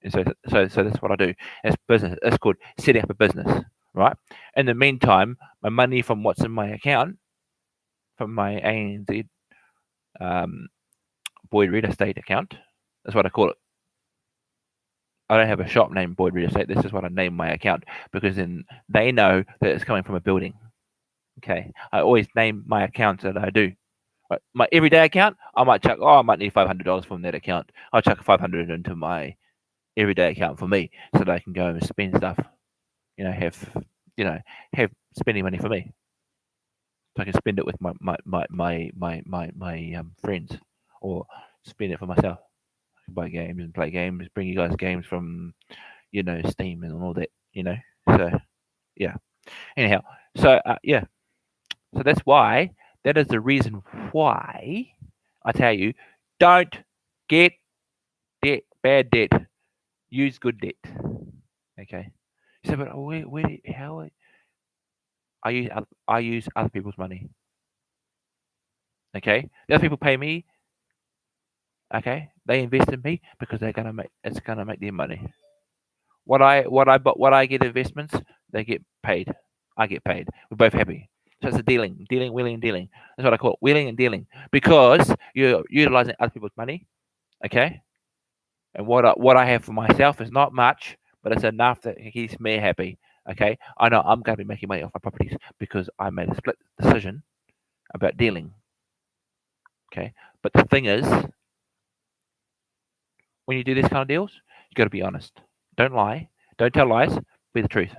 And so that's what I do. It's business. It's called setting up a business, right? In the meantime, my money from what's in my account, from my ANZ Boyd Real Estate account, that's what I call it. I don't have a shop named Boyd Real Estate. This is what I name my account because then they know that it's coming from a building. Okay, I always name my accounts that I do. My everyday account, I might chuck. I might need $500 from that account. I'll chuck $500 into my everyday account for me, so that I can go and spend stuff. Have spending money for me. So I can spend it with my friends, or spend it for myself. I can buy games and play games. Bring you guys games from, Steam and all that. So yeah. Anyhow, so yeah. So that's why, that is the reason why I tell you, don't get debt, bad debt. Use good debt. Okay. So, but how I use other people's money. Okay. The other people pay me. Okay. They invest in me because it's gonna make them money. What I get investments, they get paid. I get paid. We're both happy. So it's a dealing, wheeling, and dealing. That's what I call it, wheeling and dealing, because you're utilizing other people's money. Okay, and what I have for myself is not much, but it's enough that keeps me happy. Okay, I know I'm going to be making money off my properties because I made a split decision about dealing. Okay, but the thing is, when you do these kind of deals, you got to be honest. Don't lie. Don't tell lies. Be the truth.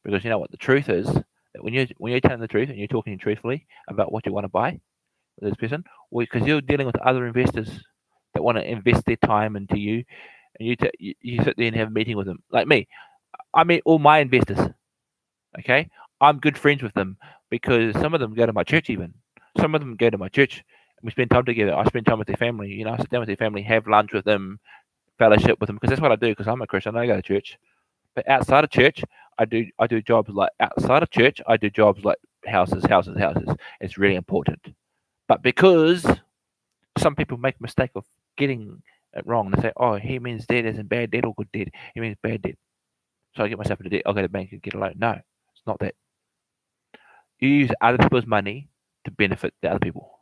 Because you know what the truth is, that when you're telling the truth and you're talking truthfully about what you want to buy with this person, because you're dealing with other investors that want to invest their time into you, and you sit there and have a meeting with them. Like me, I meet all my investors. Okay, I'm good friends with them because some of them go to my church. Even some of them go to my church. We spend time together. I spend time with their family. I sit down with their family, have lunch with them, fellowship with them, because that's what I do. Because I'm a Christian, I go to church. But outside of church, I do jobs like outside of church. I do jobs like houses, houses, houses. It's really important. But because some people make a mistake of getting it wrong, they say, "Oh, he means debt isn't bad debt or good debt. He means bad debt." So I get myself into debt. I'll go to the bank and get a loan. No, it's not that. You use other people's money to benefit the other people.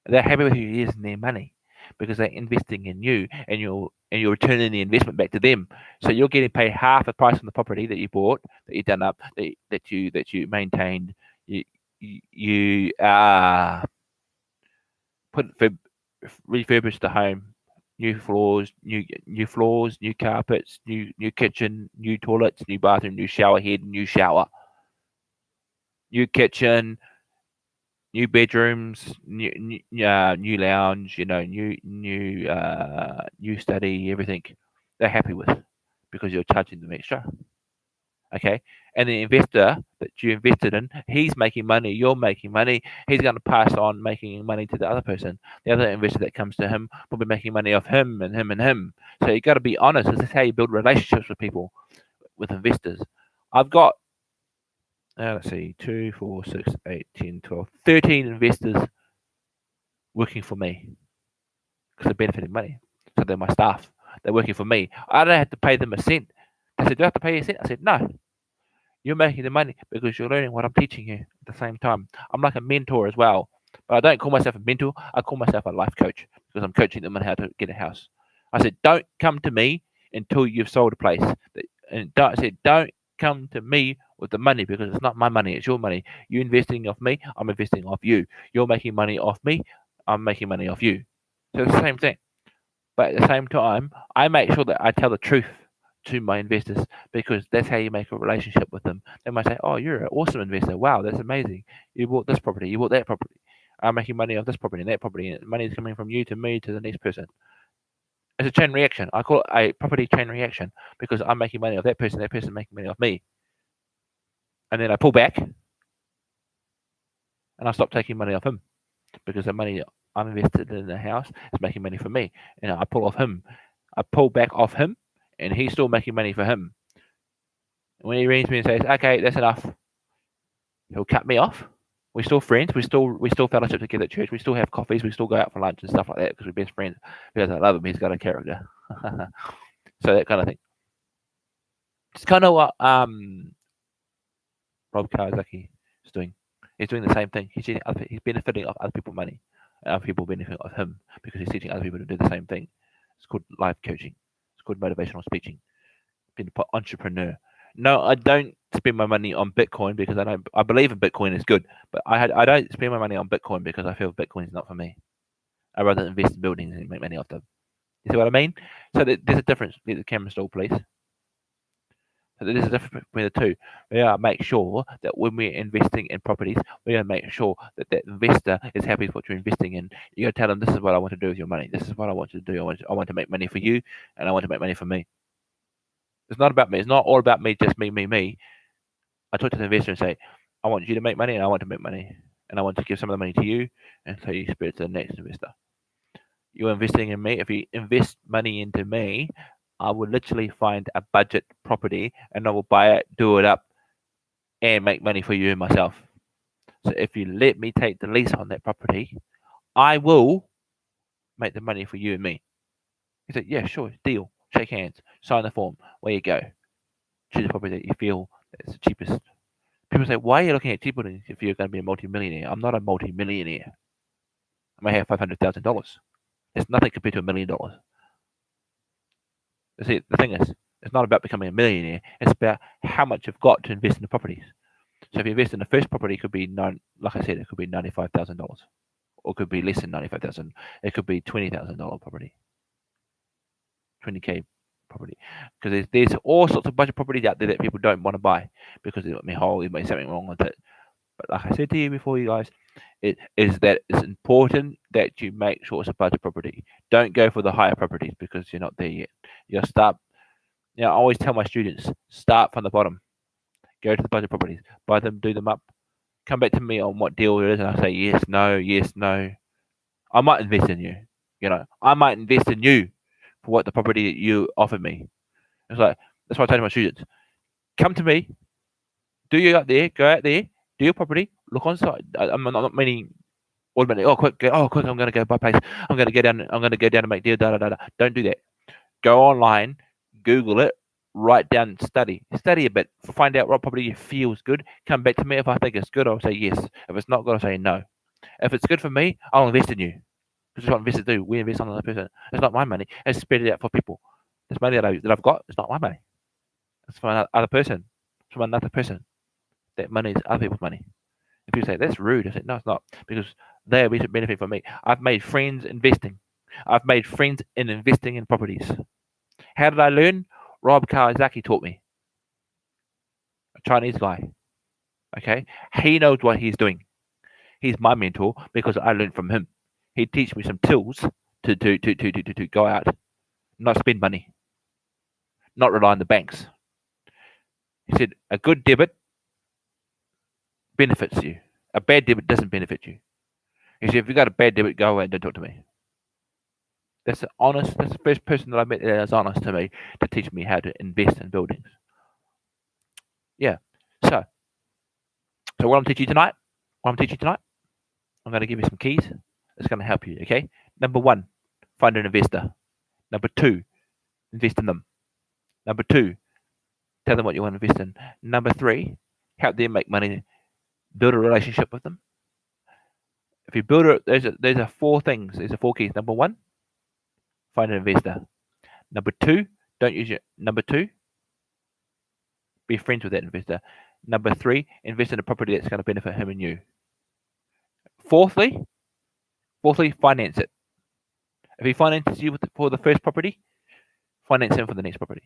They're happy with you using their money because they're investing in you, and you're returning the investment back to them. So you're getting paid half the price on the property that you bought, that you done up, that you maintained. You refurbished the home, new floors, new carpets, new kitchen, new toilets, new bathroom, new shower head, new shower, new kitchen, new bedrooms, new lounge, new study, everything. They're happy with because you're charging them extra. Okay, and the investor that you invested in, he's making money. You're making money. He's going to pass on making money to the other person. The other investor that comes to him will be making money off him and him and him. So you got to be honest. This is how you build relationships with people, with investors. I've got let's see, 2, 4, 6, 8, 10, 12, 13 investors working for me because they're benefiting money. So they're my staff. They're working for me. I don't have to pay them a cent. They said, "Do I have to pay you a cent?" I said, "No. You're making the money because you're learning what I'm teaching you at the same time." I'm like a mentor as well. But I don't call myself a mentor. I call myself a life coach because I'm coaching them on how to get a house. I said, "Don't come to me until you've sold a place." I said, "Don't come to me with the money because it's not my money. It's your money. You're investing off me. I'm investing off you. You're making money off me. I'm making money off you." So it's the same thing. But at the same time, I make sure that I tell the truth to my investors because that's how you make a relationship with them. They might say, "Oh, you're an awesome investor. Wow, that's amazing. You bought this property. You bought that property. I'm making money off this property and that property. And money is coming from you to me to the next person." It's a chain reaction. I call it a property chain reaction because I'm making money off that person making money off me. And then I pull back and I stop taking money off him because the money I'm invested in the house is making money for me. And I pull off him. I pull back off him and he's still making money for him. And when he rings me and says, "Okay, that's enough," he'll cut me off. We're still friends. We still fellowship together at church. We still have coffees. We still go out for lunch and stuff like that because we're best friends. Because I love him. He's got a character. So that kind of thing. It's kind of what Rob Kawasaki is doing. He's doing the same thing. He's benefiting off other people's money, and other people benefiting off him because he's teaching other people to do the same thing. It's called life coaching. It's called motivational speaking. Being an entrepreneur. No, I don't spend my money on Bitcoin because I believe in Bitcoin is good, but I don't spend my money on Bitcoin because I feel Bitcoin is not for me. I rather invest in buildings and make money off them. You see what I mean? So there's a difference. Get the camera stall, please. So there's a difference between the two. We gotta make sure that when we're investing in properties, we gotta make sure that that investor is happy with what you're investing in. You gotta tell them, "This is what I want to do with your money. This is what I want you to do. I want to make money for you, and I want to make money for me." It's not about me. It's not all about me, just me, me, me. I talk to the investor and say, I want you to make money, and I want to make money, and I want to give some of the money to you, and so you spread it to the next investor. You're investing in me. If you invest money into me, I will literally find a budget property, and I will buy it, do it up, and make money for you and myself. So if you let me take the lease on that property, I will make the money for you and me. He said, yeah, sure, deal. Shake hands, sign the form. Where you go. Choose the property that you feel is the cheapest. People say, why are you looking at cheaper if you're going to be a multi-millionaire? I'm not a multi-millionaire. I may have $500,000. It's nothing compared to $1 million. See, the thing is, it's not about becoming a millionaire. It's about how much you've got to invest in the properties. So if you invest in the first property, it could be like I said, it could be $95,000, or it could be less than $95,000. It could be $20,000 property, 20K property, because there's all sorts of budget properties out there that people don't want to buy because it may be something wrong with it. But like I said to you before, you guys, it is that it's important that you make sure it's a budget property. Don't go for the higher properties because you're not there yet. You gotta start. I always tell my students, start from the bottom. Go to the budget properties, buy them, do them up. Come back to me on what deal it is, and I say yes, no, yes, no. I might invest in you. I might invest in you for what the property that you offer me. It's like that's why I tell my students, come to me, do you out there, go out there, do your property, look on site. I'm not meaning automatically. Oh, quick! I'm going to go buy place. I'm going to go down. I'm going to go down and make deal. Da da da da. Don't do that. Go online, Google it, write down, study a bit, find out what property feels good. Come back to me if I think it's good. I'll say yes. If it's not good, I'll say no. If it's good for me, I'll invest in you. This is what investors do. We invest on another person. It's not my money. It's spread it out for people. This money that I've got, it's not my money. It's for another person. It's from another person. That money is other people's money. If you say that's rude, I say no, it's not, because they are benefiting from me. I've made friends investing. I've made friends in investing in properties. How did I learn? Rob Kawasaki taught me. A Chinese guy. Okay, he knows what he's doing. He's my mentor because I learned from him. He teach me some tools to go out, not spend money, not rely on the banks. He said a good debit benefits you. A bad debit doesn't benefit you. He said if you got a bad debit, go away and don't talk to me. That's the first person that I met that was honest to me to teach me how to invest in buildings. Yeah. So what I'm teaching you tonight, I'm going to give you some keys. It's going to help you. Okay. Number 1, find an investor. Number 2, invest in them. Number 2, tell them what you want to invest in. Number 3, help them make money. Build a relationship with them. If you build it, there's a 4 things. There's a 4 keys. Number 1, find an investor. Number 2, don't use your number 2. Be friends with that investor. Number 3, invest in a property that's going to benefit him and you. Fourthly, finance it. If he finances you for the first property, finance him for the next property.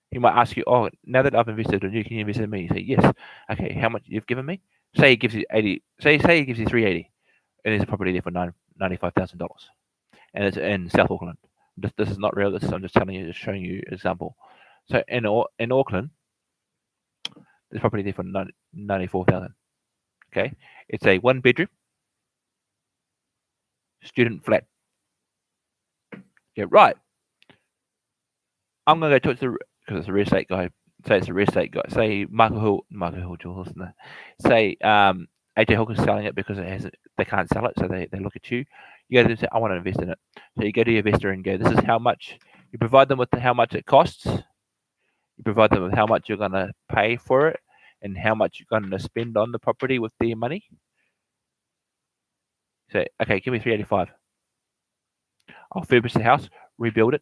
He might ask you, oh, now that I've invested in you, can you invest in me? You say, yes. Okay, how much you've given me? Say he gives you 80. Say he gives you 380, and there's a property there for $95,000, and it's in South Auckland. This is not real. I'm just telling you, just showing you an example. So in Auckland, there's property there for $94,000. Okay, it's a 1-bedroom student flat. Yeah, right. I'm gonna go talk to because it's a real estate guy. Say it's a real estate guy. Say Michael Hill Jules. Say AJ Hawkins selling it because they can't sell it, so they look at you. You go to say, I want to invest in it. So you go to your investor and go, this is how much. You provide them with how much it costs. You provide them with how much you're gonna pay for it and how much you're gonna spend on the property with their money. Say, okay, give me $385. I'll furbish the house, rebuild it.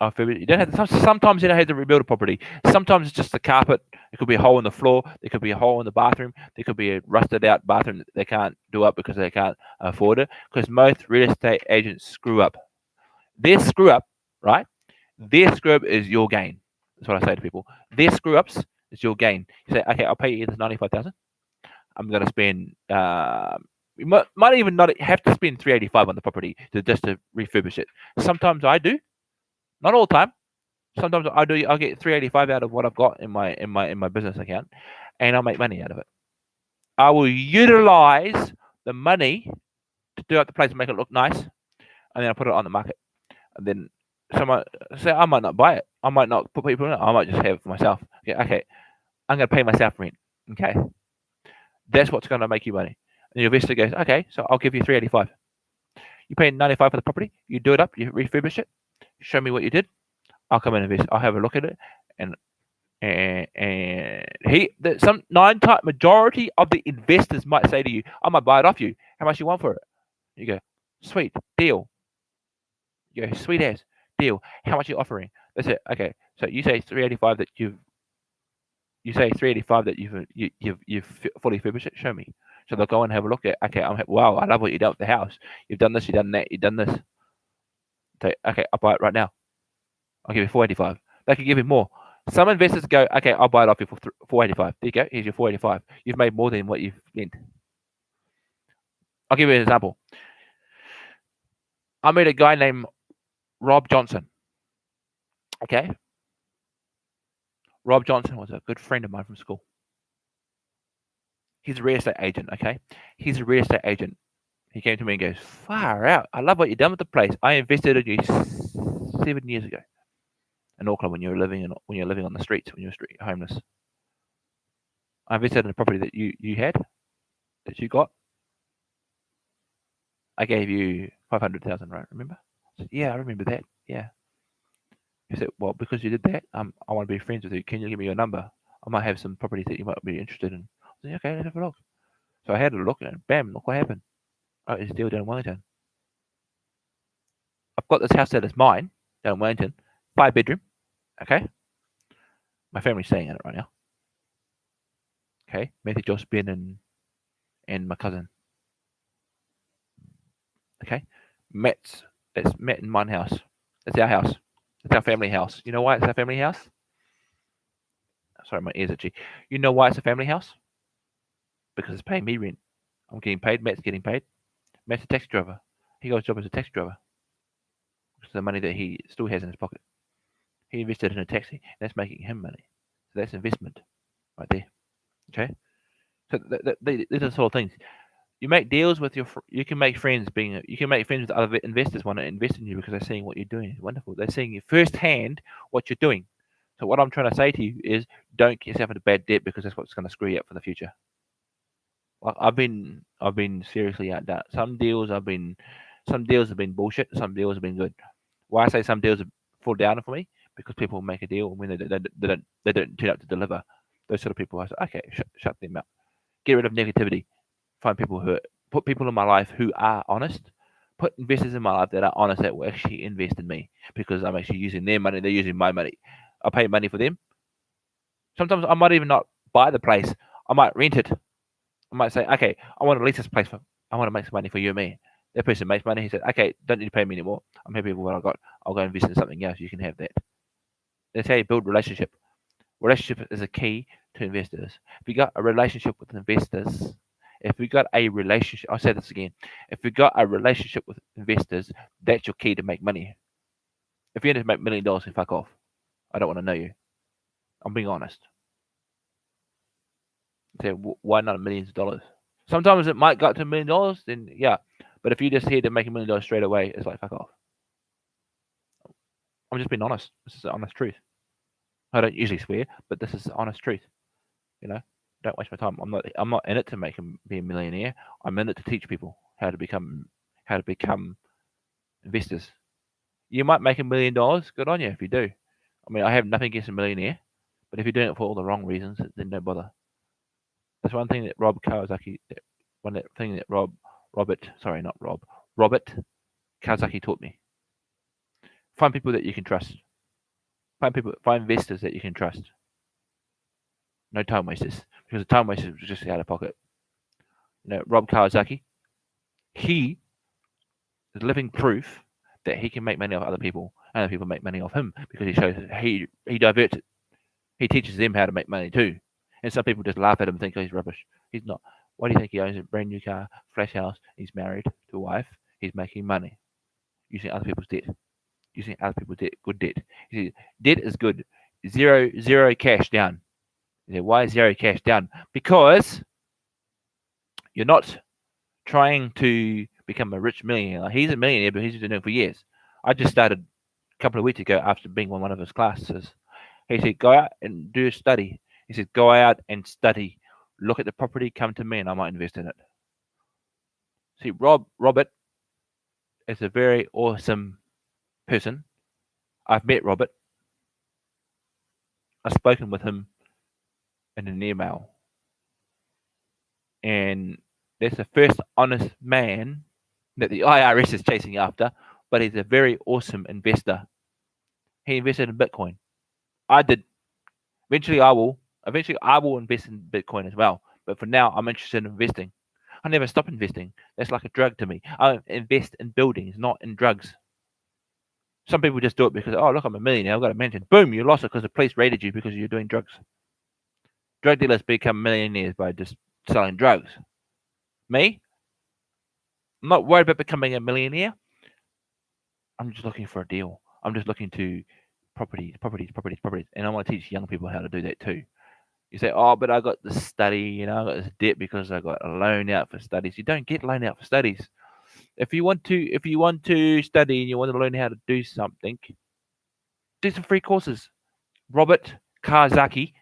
You don't have to, sometimes you don't have to rebuild a property. Sometimes it's just the carpet. It could be a hole in the floor. There could be a hole in the bathroom. There could be a rusted out bathroom that they can't do up because they can't afford it. Because most real estate agents screw up. Their screw up, right? Their screw up is your gain. That's what I say to people. Their screw ups is your gain. You say, okay, I'll pay you this $95,000. I'm going to spend. You might even not have to spend $385 on the property to refurbish it. Sometimes I do. Not all the time. Sometimes I do. I'll get $385 out of what I've got in my business account, and I'll make money out of it. I will utilize the money to do up the place and make it look nice, and then I put it on the market. And then someone say I might not buy it. I might not put people in it. I might just have it for myself. Okay. I'm going to pay myself rent. Okay. That's what's going to make you money. And the investor goes, okay, so I'll give you 385. You pay 95 for the property. You do it up. You refurbish it. Show me what you did. I'll come and invest. I'll have a look at it, and some majority of the investors might say to you, I might buy it off you. How much you want for it? You go, sweet deal. You go, sweet as deal. How much are you offering? That's it. Okay, so you say 385 that you've fully finished it. Show me. So they'll go and have a look at. Okay, wow, I love what you've done with the house. You've done this, you've done that, you've done this. So, okay, I'll buy it right now. I'll give you 485. They could give you more. Some investors go, okay, I'll buy it off you for 485. There you go. Here's your 485. You've made more than what you've spent. I'll give you an example. I met a guy named Rob Johnson. Okay. Rob Johnson was a good friend of mine from school. He's a real estate agent. Okay. He's a real estate agent. He came to me and goes, far out. I love what you've done with the place. I invested in you 7 years ago in Auckland when you were living on the streets, when you were homeless. I invested in a property that you had, that you got. I gave you 500,000, right? Remember? I said, yeah, I remember that. Yeah. He said, well, because you did that, I want to be friends with you. Can you give me your number? I might have some properties that you might be interested in. I said, okay, let's have a look. So I had a look, and bam, look what happened. Oh, it's a deal down in Wellington. I've got this house that is mine down in Wellington, 5-bedroom. Okay. My family's staying in it right now. Okay. Matthew, Josh, Ben, and my cousin. Okay. It's Matt and mine house. It's our house. It's our family house. You know why it's our family house? Sorry, my ears itchy. You know why it's a family house? Because it's paying me rent. I'm getting paid. Matt's getting paid. Matt's a taxi driver. He got a job as a taxi driver. It's the money that he still has in his pocket. He invested in a taxi. That's making him money. So that's investment right there. Okay. So these are the sort of things. You make deals with you can make friends with other investors want to invest in you because they're seeing what you're doing. It's wonderful. They're seeing you firsthand what you're doing. So what I'm trying to say to you is don't get yourself into bad debt because that's what's going to screw you up for the future. Like I've been seriously outdone. Some deals have been bullshit. Some deals have been good. Why I say some deals have fall down for me because people make a deal and when they don't turn up to deliver. Those sort of people, I say, okay, shut them out. Get rid of negativity. Find people put people in my life who are honest. Put investors in my life that are honest that will actually invest in me because I'm actually using their money. They're using my money. I pay money for them. Sometimes I might even not buy the place. I might rent it. I might say, okay, I want to lease this place I want to make some money for you and me. That person makes money. He said, okay, don't need to pay me anymore. I'm happy with what I got. I'll go invest in something else. You can have that. That's how you build relationship. Relationship is a key to investors. If you got a relationship with investors, I'll say this again. If you got a relationship with investors, that's your key to make money. If you need to make $1 million, then fuck off. I don't want to know you. I'm being honest. So why not millions of dollars? Sometimes it might go up to $1 million, then yeah. But if you're just here to make $1 million straight away, it's like fuck off. I'm just being honest. This is the honest truth. I don't usually swear, but this is the honest truth. Don't waste my time. I'm not in it to be a millionaire. I'm in it to teach people how to become investors. You might make $1 million. Good on you if you do. I mean, I have nothing against a millionaire, but if you're doing it for all the wrong reasons, then don't bother. That's one thing that Robert Kawasaki taught me. Find people that you can trust. Find investors that you can trust. No time wasters, because the time wasters are just out of pocket. Rob Kawasaki, he is living proof that he can make money off other people, and other people make money off him because he shows he diverts it. He teaches them how to make money too. And some people just laugh at him and think, oh, he's rubbish. He's not. Why do you think he owns a brand new car, flash house? He's married to a wife. He's making money using other people's debt. Using other people's debt, good debt. Debt is good. Zero cash down. Why is zero cash down? Because You're not trying to become a rich millionaire. Like, he's a millionaire, but he's been doing it for years. I just started a couple of weeks ago after being on one of his classes. He said, go out and do a study. He said, go out and study. Look at the property, come to me, and I might invest in it. See, Robert is a very awesome person. I've met Robert. I've spoken with him in an email. And that's the first honest man that the IRS is chasing after, but he's a very awesome investor. He invested in Bitcoin. I did. Eventually I will invest in Bitcoin as well. But for now, I'm interested in investing. I never stop investing. That's like a drug to me. I invest in buildings, not in drugs. Some people just do it because, oh, look, I'm a millionaire. I've got a mansion. Boom, you lost it because the police raided you because you're doing drugs. Drug dealers become millionaires by just selling drugs. Me? I'm not worried about becoming a millionaire. I'm just looking for a deal. I'm just looking to properties. And I want to teach young people how to do that too. You say, oh, but I got this study, I got this debt because I got a loan out for studies. You don't get loan out for studies. If you want to study and you want to learn how to do something, do some free courses. Robert Kiyosaki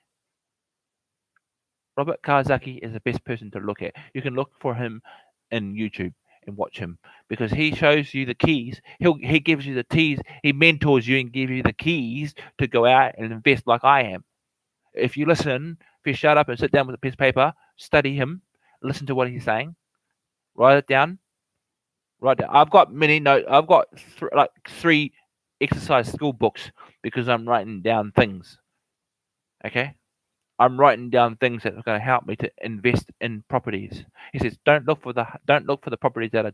is the best person to look at. You can look for him in YouTube and watch him because he shows you the keys. He gives you the keys. He mentors you and gives you the keys to go out and invest like I am. If you listen, if you shut up and sit down with a piece of paper, study him, listen to what he's saying, write it down. I've got many notes. I've got three exercise school books because I'm writing down things. Okay, I'm writing down things that are going to help me to invest in properties. He says, don't look for the properties that are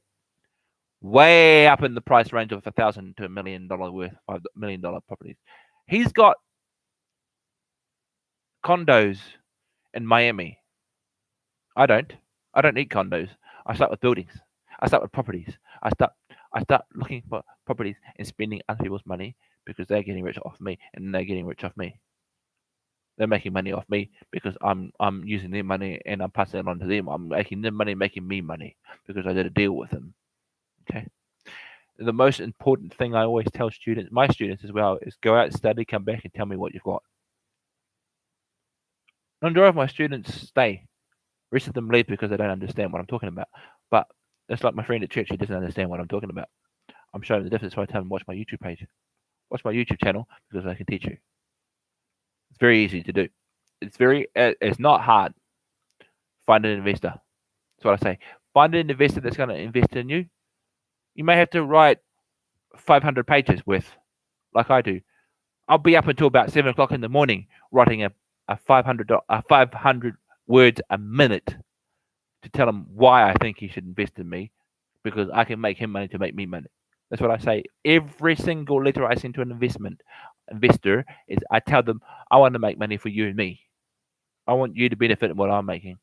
way up in the price range of $1,000 to $1 million worth, $5 million properties. He's got condos in Miami. I don't need condos. I start with buildings. I start with properties. I start looking for properties and spending other people's money because they're getting rich off me and they're getting rich off me. They're making money off me because I'm using their money and I'm passing it on to them. I'm making them money, making me money because I did a deal with them. Okay. The most important thing I always tell my students as well, is go out and study, come back and tell me what you've got. The majority of my students stay. The rest of them leave because they don't understand what I'm talking about. But it's like my friend at church, he doesn't understand what I'm talking about. I'm showing the difference, so I tell him, watch my YouTube page. Watch my YouTube channel because I can teach you. It's very easy to do. It's not hard. Find an investor. That's what I say. Find an investor that's going to invest in you. You may have to write 500 pages worth, like I do. I'll be up until about 7 o'clock in the morning writing a 500 words a minute to tell him why I think he should invest in me, because I can make him money to make me money. That's what I say. Every single letter I send to an investor is I tell them, I want to make money for you and me. I want you to benefit in what I'm making.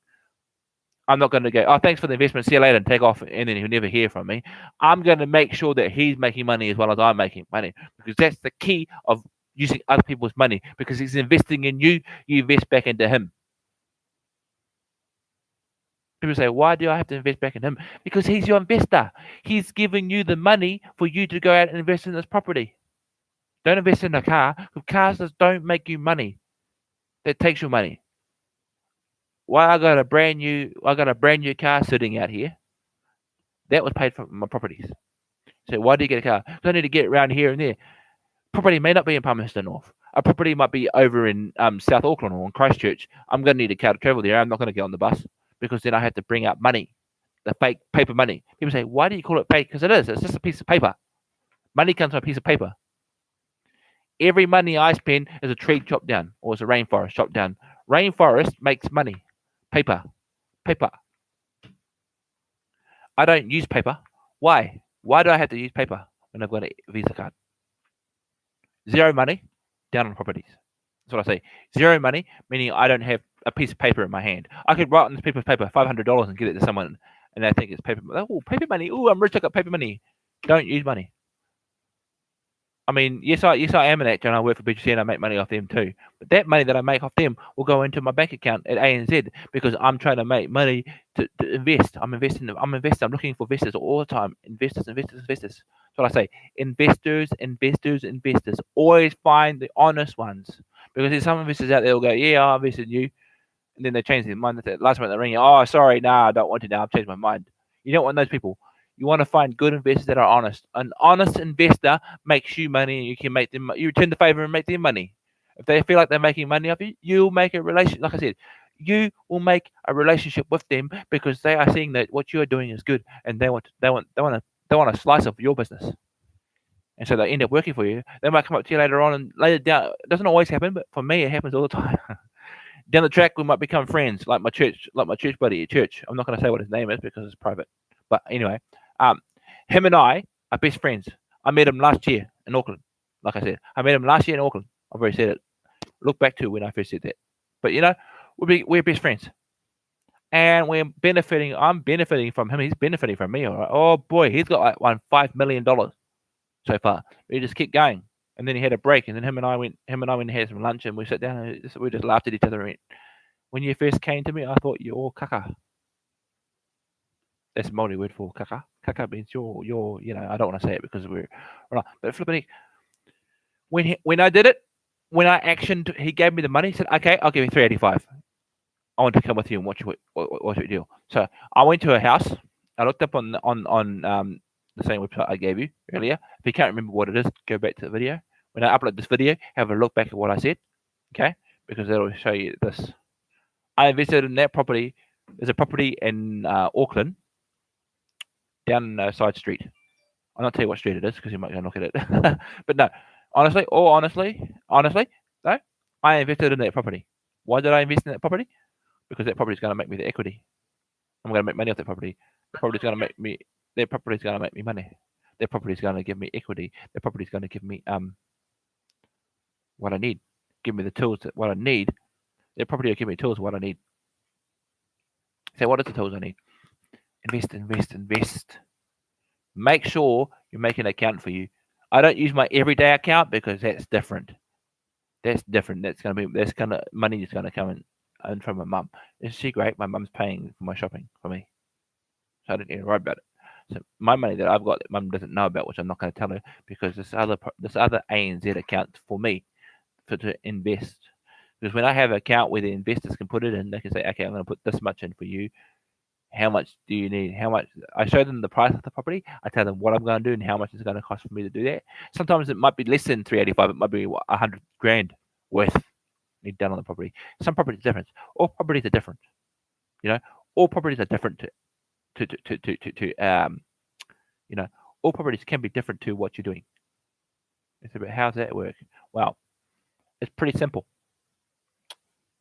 I'm not going to go, oh, thanks for the investment, see you later, and take off, and then he'll never hear from me. I'm going to make sure that he's making money as well as I'm making money, because that's the key of using other people's money, because he's investing in you, you invest back into him. People say, why do I have to invest back in him? Because he's your investor. He's giving you the money for you to go out and invest in this property. Don't invest in a car, because cars don't make you money. That takes your money. Why I got a brand new car sitting out here. That was paid from my properties. So why do you get a car? Because I need to get around here and there. Property may not be in Palmerston North. A property might be over in South Auckland or in Christchurch. I'm going to need a car to travel there. I'm not going to get on the bus because then I have to bring out money, the fake paper money. People say, why do you call it fake? Because it is. It's just a piece of paper. Money comes from a piece of paper. Every money I spend is a tree chopped down or is a rainforest chopped down. Rainforest makes money. Paper. I don't use paper. Why? Why do I have to use paper when I've got a Visa card? Zero money, down on properties. That's what I say. Zero money, meaning I don't have a piece of paper in my hand. I could write on this piece of paper $500 and give it to someone, and they think it's paper. Oh, paper money. Oh, I'm rich. I got paper money. Don't use money. I mean, yes, I am an actor and I work for BGC and I make money off them too. But that money that I make off them will go into my bank account at ANZ because I'm trying to make money to invest. I'm investing. I'm investing. I'm looking for investors all the time. Investors, investors, investors. That's what I say. Investors, investors, investors. Always find the honest ones because there's some investors out there who go, yeah, I invested in you, and then they change their mind. Last minute they ring you, oh, sorry, nah, I don't want to now. I've changed my mind. You don't want those people. You want to find good investors that are honest. An honest investor makes you money, and you can make them. You return the favor and make them money. If they feel like they're making money off you, you'll make a relation. Like I said, you will make a relationship with them because they are seeing that what you are doing is good, and they want a slice of your business. And so they end up working for you. They might come up to you later on and later down. It doesn't always happen, but for me, it happens all the time. Down the track, we might become friends, like my church buddy at church. I'm not going to say what his name is because it's private. But anyway, him and I are best friends. I met him last year in Auckland. Like I said, I met him last year in Auckland. I've already said it. Look back to when I first said that. But we're best friends, and we're benefiting. I'm benefiting from him. He's benefiting from me. All right. Oh boy, he's got like $5 million so far. We just keep going. And then he had a break, and then him and I went and had some lunch, and we sat down and we just laughed at each other. And when you first came to me, I thought you're all kaka. That's Māori word for kaka. Kaka means you're. I don't want to say it because we're not. But flipping, when I did it, when I actioned, he gave me the money. He said, "Okay, I'll give you 385. I want to come with you and watch your deal." So I went to a house. I looked up on the same website I gave you earlier. If you can't remember what it is, go back to the video. When I upload this video, have a look back at what I said, okay? Because that'll show you this. I invested in that property. There's a property in Auckland, down a side street. I'll not tell you what street it is because you might go and look at it. But no, honestly, no, I invested in that property. Why did I invest in that property? Because that property is going to make me the equity. I'm going to make money off that property. That property is going to make me money. That property is going to give me equity. That property is going to give me what I need. Give me the tools what I need. That property will give me tools what I need. So what are the tools I need? Invest. Make sure you make an account for you. I don't use my everyday account because that's different. That's money is gonna come in from my mum. Is she great? My mum's paying for my shopping for me, so I don't need to worry about it. So my money that I've got that mum doesn't know about, which I'm not going to tell her, because this other ANZ account for me to invest. Because when I have an account where the investors can put it in, they can say, okay, I'm going to put this much in for you. How much do you need? How much? I show them the price of the property. I tell them what I'm going to do and how much it's going to cost for me to do that. Sometimes it might be less than 385. It might be 100 grand worth need done on the property. Some properties are different. All properties are different. All properties are different all properties can be different to what you're doing. It's about how's that work? Well, it's pretty simple.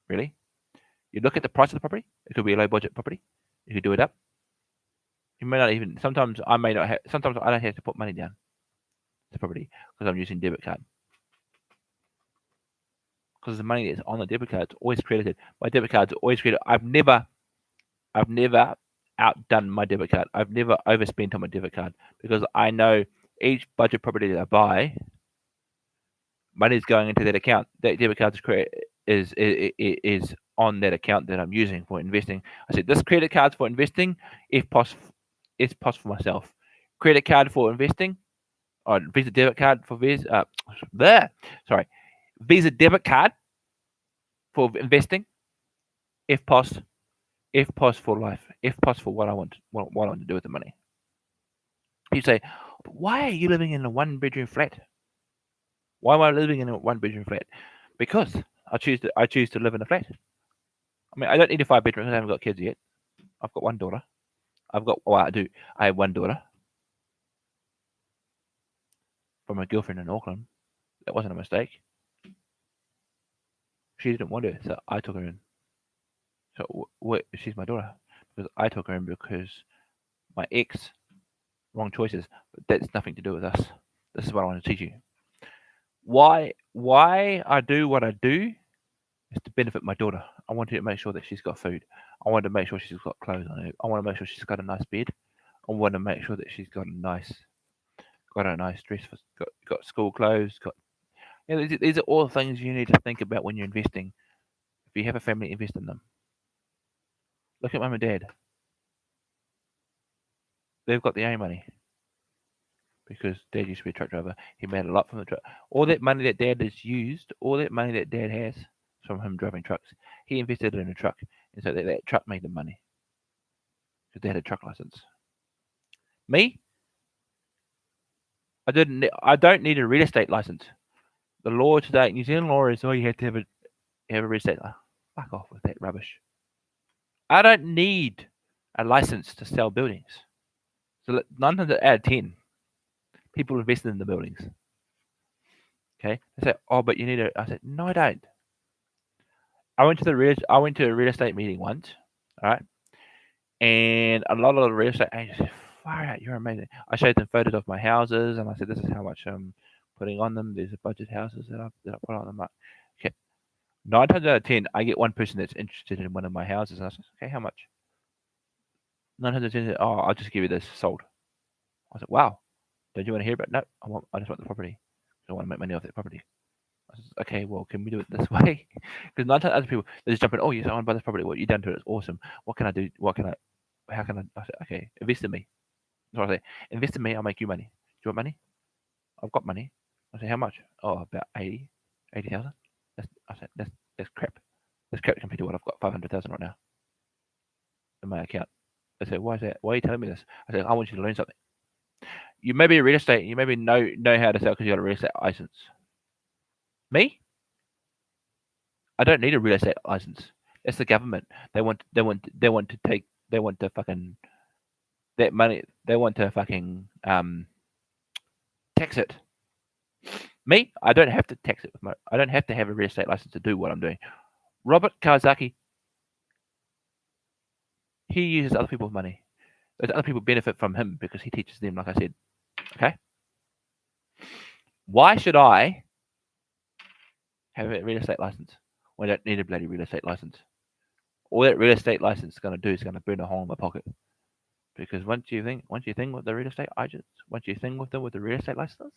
Really, you look at the price of the property. It could be a low budget property. You could do it up. You may not even. Sometimes I may not have. Sometimes I don't have to put money down the property because I'm using debit card. Because the money that's on the debit card is always credited. My debit card's always credited. I've never outdone my debit card. I've never overspent on my debit card because I know each budget property that I buy, money's going into that account. That debit card is on that account that I'm using for investing. I said this credit card's for investing, if possible, it's possible for myself. Credit card for investing, or Visa debit card for Visa. Visa debit card for investing, if possible for life, if possible what I want to do with the money. You say, but why are you living in a 1-bedroom flat? Why am I living in a 1-bedroom flat? Because I choose to live in a flat. I mean, I don't need a 5-bedroom because I haven't got kids yet. I've got one daughter. I do. I have one daughter from a girlfriend in Auckland. That wasn't a mistake. She didn't want her, so I took her in. So she's my daughter because I took her in because my ex, wrong choices. But that's nothing to do with us. This is what I want to teach you. Why I do what I do is to benefit my daughter. I want to make sure that she's got food. I want to make sure she's got clothes on her. I want to make sure she's got a nice bed. I want to make sure that she's got a nice got a nice dress, got school clothes, got these are all things you need to think about when you're investing. If you have a family, invest in them. Look at mum and dad; they've got their own money because dad used to be a truck driver. He made a lot from the truck. All that money that dad has used, all that money that dad has from him driving trucks, he invested in a truck, and so that truck made the money because they had a truck license. Me, I didn't. I don't need a real estate license. The law today, New Zealand law is, you have to have a real estate. Fuck off with that rubbish. I don't need a license to sell buildings. So 9 out of 10 people invested in the buildings. Okay, they say, "Oh, but you need a." I said, "No, I don't." I went to a real estate meeting once, all right, and a lot of the real estate agents said, "Far out, you're amazing." I showed them photos of my houses, and I said, "This is how much I'm putting on them. These are budget houses that I put on them." Okay, 9 times out of 10, I get one person that's interested in one of my houses, and I said, "Okay, how much?" 9 times out of 10 said, "Oh, I'll just give you this sold." I said, "Wow, don't you want to hear about it?" No, I just want the property. I want to make money off that property. I said, "Okay, well, can we do it this way?" Because 9 times other people they just jump in. "Oh yes, I want to buy this property. What you done to it is awesome. What can I do? What can I? How can I?" I said, "Okay, invest in me." So I say, "Invest in me. I'll make you money. Do you want money? I've got money." I say, "How much?" "Oh, about 80,000." I said, "That's crap. That's crap compared to what I've got, 500,000 right now in my account." They say, "Why is that? Why are you telling me this?" I said, "I want you to learn something. You may be a real estate. You maybe know how to sell because you got a real estate license. Me, I don't need a real estate license. That's the government. They want to take. They want to fucking that money. They want to fucking tax it. Me, I don't have to tax it with my. I don't have to have a real estate license to do what I'm doing. Robert Kiyosaki, he uses other people's money. Those other people benefit from him because he teaches them, like I said. Okay. Why should I have a real estate license when I don't need a bloody real estate license? All that real estate license is going to do is going to burn a hole in my pocket. Because once you think with the real estate agents, once you think with them with the real estate license,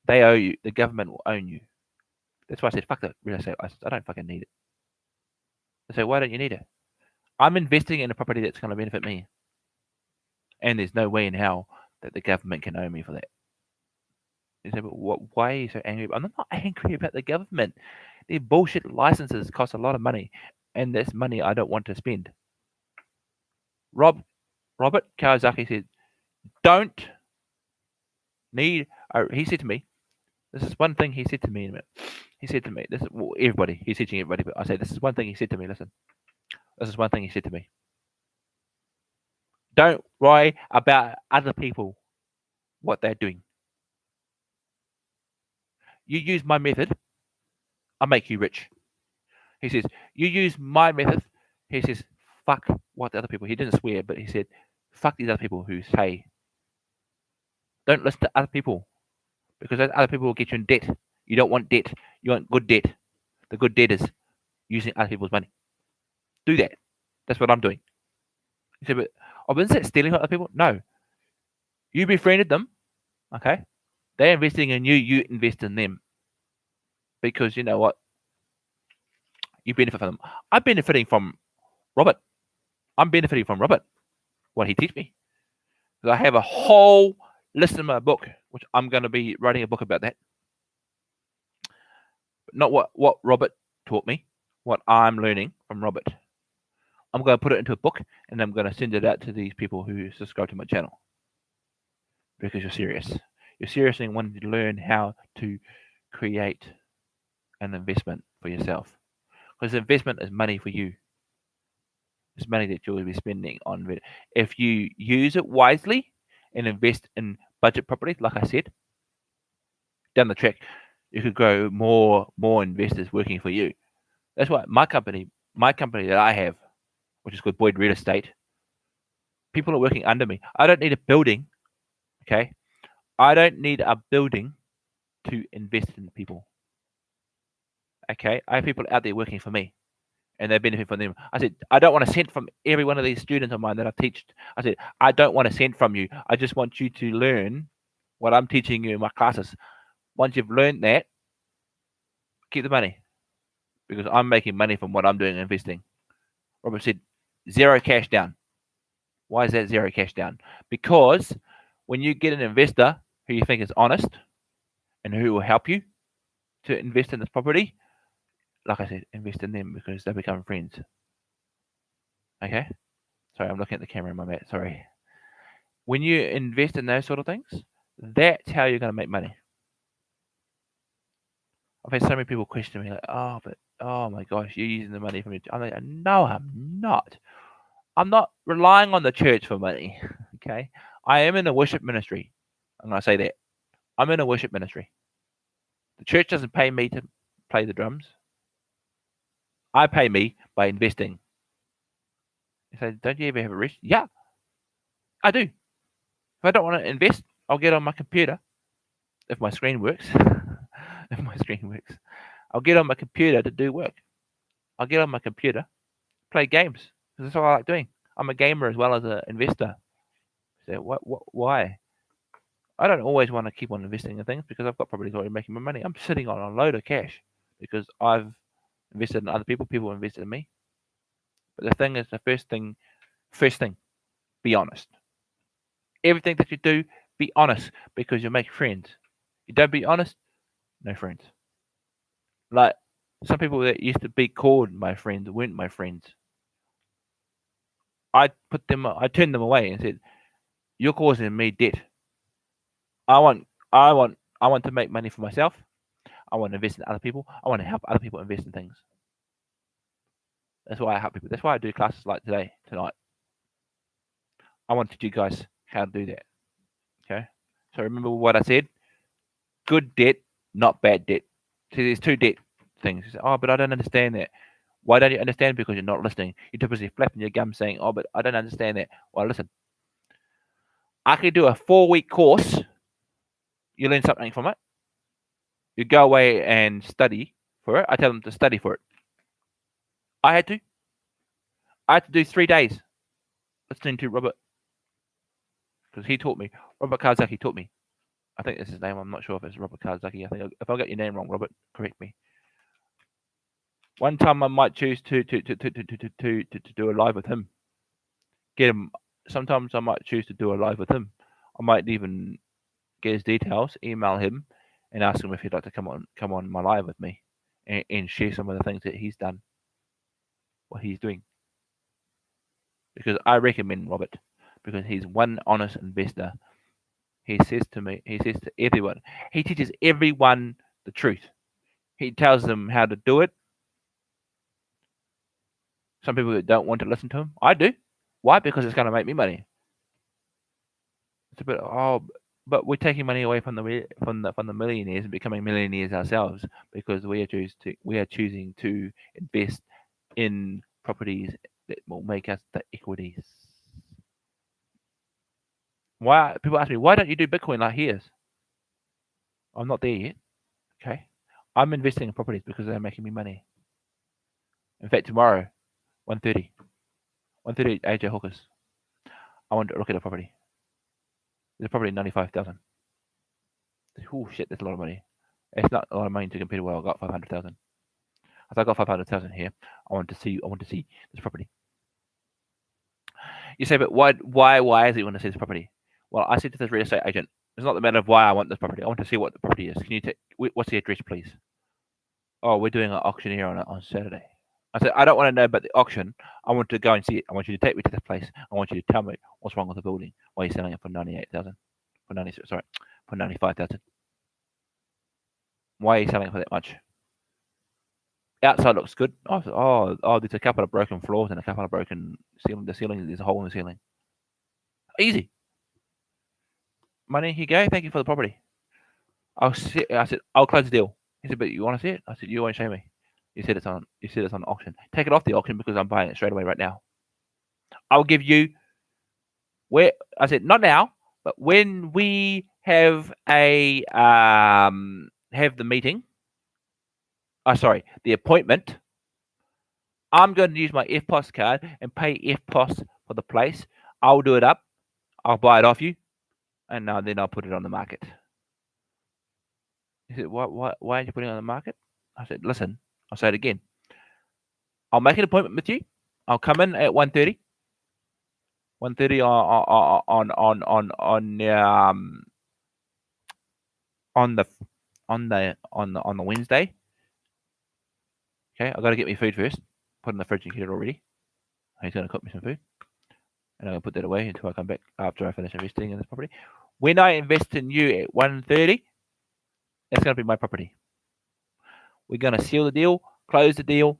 they owe you. The government will own you. That's why I said fuck the real estate license. I don't fucking need it. They say, why don't you need it? I'm investing in a property that's going to benefit me, and there's no way in hell that the government can own me for that. They say, but why are you so angry? I'm not angry about the government. Their bullshit licenses cost a lot of money, and that's money I don't want to spend. Robert Kiyosaki said, don't need. He said to me, this is one thing he said to me in a minute. He said to me, this is everybody. He's teaching everybody, but I say this is one thing he said to me. Listen, this is one thing he said to me. Don't worry about other people, what they're doing. You use my method, I'll make you rich. He says, you use my method. He says, fuck what the other people. He didn't swear, but he said, fuck these other people who say, don't listen to other people because those other people will get you in debt. You don't want debt. You want good debt. The good debt is using other people's money. Do that. That's what I'm doing. He said, but isn't that stealing from other people? No. You befriended them, okay? They're investing in you. You invest in them because you know what? You benefit from them. I'm benefiting from Robert. I'm benefiting from Robert. What he teach me. I have a whole list in my book, which I'm going to be writing a book about that. But not what Robert taught me, what I'm learning from Robert. I'm going to put it into a book and I'm going to send it out to these people who subscribe to my channel because you're serious. You're seriously wanting to learn how to create an investment for yourself because investment is money for you. It's money that you'll be spending on it. If you use it wisely and invest in budget properties, like I said, down the track, you could grow more investors working for you. That's why my company that I have, which is called Boyd Real Estate, people are working under me. I don't need a building, okay? I don't need a building to invest in people, okay? I have people out there working for me, and they benefit from them. I said, I don't want a cent from every one of these students of mine that I've taught. I said, I don't want a cent from you. I just want you to learn what I'm teaching you in my classes. Once you've learned that, keep the money because I'm making money from what I'm doing investing. Robert said, zero cash down. Why is that zero cash down? Because when you get an investor who you think is honest and who will help you to invest in this property, like I said, invest in them because they become friends. Okay? Sorry, I'm looking at the camera, my mate. Sorry. When you invest in those sort of things, that's how you're going to make money. I've had so many people question me, like, oh, but, oh my gosh, you're using the money from your. I'm like, no, I'm not. I'm not relying on the church for money. Okay? I am in a worship ministry. I'm going to say that. I'm in a worship ministry. The church doesn't pay me to play the drums. I pay me by investing. You say, don't you ever have a risk? Yeah, I do. If I don't want to invest, I'll get on my computer. If my screen works, if my screen works, I'll get on my computer to do work. I'll get on my computer, play games. Because that's what I like doing. I'm a gamer as well as an investor. So why? I don't always want to keep on investing in things because I've got properties already making my money. I'm sitting on a load of cash because I've invested in other people. People invested in me. But the thing is, first thing, be honest. Everything that you do, be honest because you'll make friends. You don't be honest, no friends. Like some people that used to be called my friends weren't my friends. I turned them away and said, "You're causing me debt. I want to make money for myself. I want to invest in other people. I want to help other people invest in things. That's why I help people. That's why I do classes like tonight. I want to teach you guys how to do that. Okay. So remember what I said. Good debt, not bad debt. See, there's two debt things. You say, oh, but I don't understand that. Why don't you understand? Because you're not listening. You're too busy flapping your gum saying, oh, but I don't understand that. Well, listen. I could do a 4-week course. You learn something from it. You go away and study for it. I tell them to study for it. I had to. I had to do 3 days listening to Robert because he taught me. Robert Kiyosaki taught me. I think that's his name. I'm not sure if it's Robert Kiyosaki. I think if I got your name wrong, Robert, correct me. One time I might choose to do a live with him. Get him. Sometimes I might choose to do a live with him. I might even get his details, email him, and ask him if he'd like to come on my live with me, and share some of the things that he's done, what he's doing. Because I recommend Robert, because he's one honest investor. He says to everyone, he teaches everyone the truth. He tells them how to do it. Some people that don't want to listen to him, I do. Why? Because it's going to make me money. It's a bit but we're taking money away from the millionaires and becoming millionaires ourselves because we are choosing to invest in properties that will make us the equities. Why people ask me why don't you do Bitcoin like he is? I'm not there yet. Okay, I'm investing in properties because they're making me money. In fact, tomorrow, 1:30, 1:30 AJ Hawkers. I want to look at a property. There's a property 95,000. Oh shit, that's a lot of money. It's not a lot of money to compare to what I got 500,000. If I got 500,000 here, I want to see this property. You say, but why is it you want to see this property? Well, I said to this real estate agent, it's not the matter of why I want this property. I want to see what the property is. Can you take what's the address, please? Oh, we're doing an auction here on Saturday. I said, I don't want to know about the auction. I want to go and see it. I want you to take me to this place. I want you to tell me what's wrong with the building. Why are you selling it for 98,000? For 95,000. Why are you selling it for that much? Outside looks good. Oh, there's a couple of broken floors and a couple of broken ceiling. The ceiling, there's a hole in the ceiling. Easy. Money, here you go. Thank you for the property. I said, I'll close the deal. He said, but you want to see it? I said, you won't show me. You said it's on auction. Take it off the auction because I'm buying it straight away right now. I'll give you I said, not now, but when we have the meeting. The appointment. I'm going to use my FPOS card and pay FPOS for the place. I'll do it up. I'll buy it off you. and then I'll put it on the market. He said, why aren't you putting it on the market? I said, listen, I'll say it again. I'll make an appointment with you. I'll come in at 1:30. 1:30 on the Wednesday. Okay, I got to get me food first. Put in the fridge and get it already. He's going to cook me some food, and I'm going to put that away until I come back after I finish investing in this property. When I invest in you at 1:30, that's going to be my property. We're going to seal the deal, close the deal.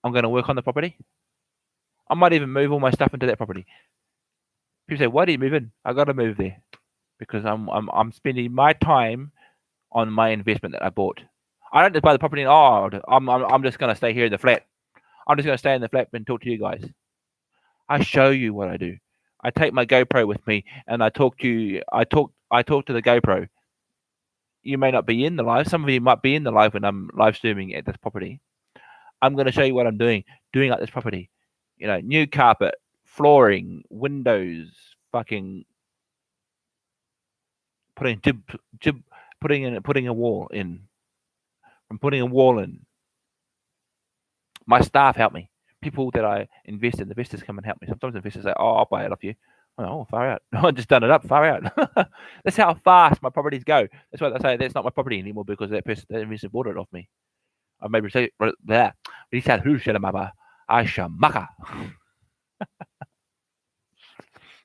I'm going to work on the property. I might even move all my stuff into that property. People say, "Why do you move in?" I got to move there because I'm spending my time on my investment that I bought. I don't just buy the property and I'm just going to stay here in the flat. I'm just going to stay in the flat and talk to you guys. I show you what I do. I take my GoPro with me and I talk to you. I talk to the GoPro. You may not be in the live. Some of you might be in the live when I'm live streaming at this property. I'm going to show you what I'm doing at this property. You know, new carpet, flooring, windows, fucking putting putting a wall in. I'm putting a wall in. My staff help me. People that I invest in, investors come and help me. Sometimes investors say, "Oh, I'll buy it off you." Oh, far out. I've just done it up, far out. That's how fast my properties go. That's why they say that's not my property anymore because that person, that investor bought it off me. I maybe say there. But he said, "Who should I shamaka."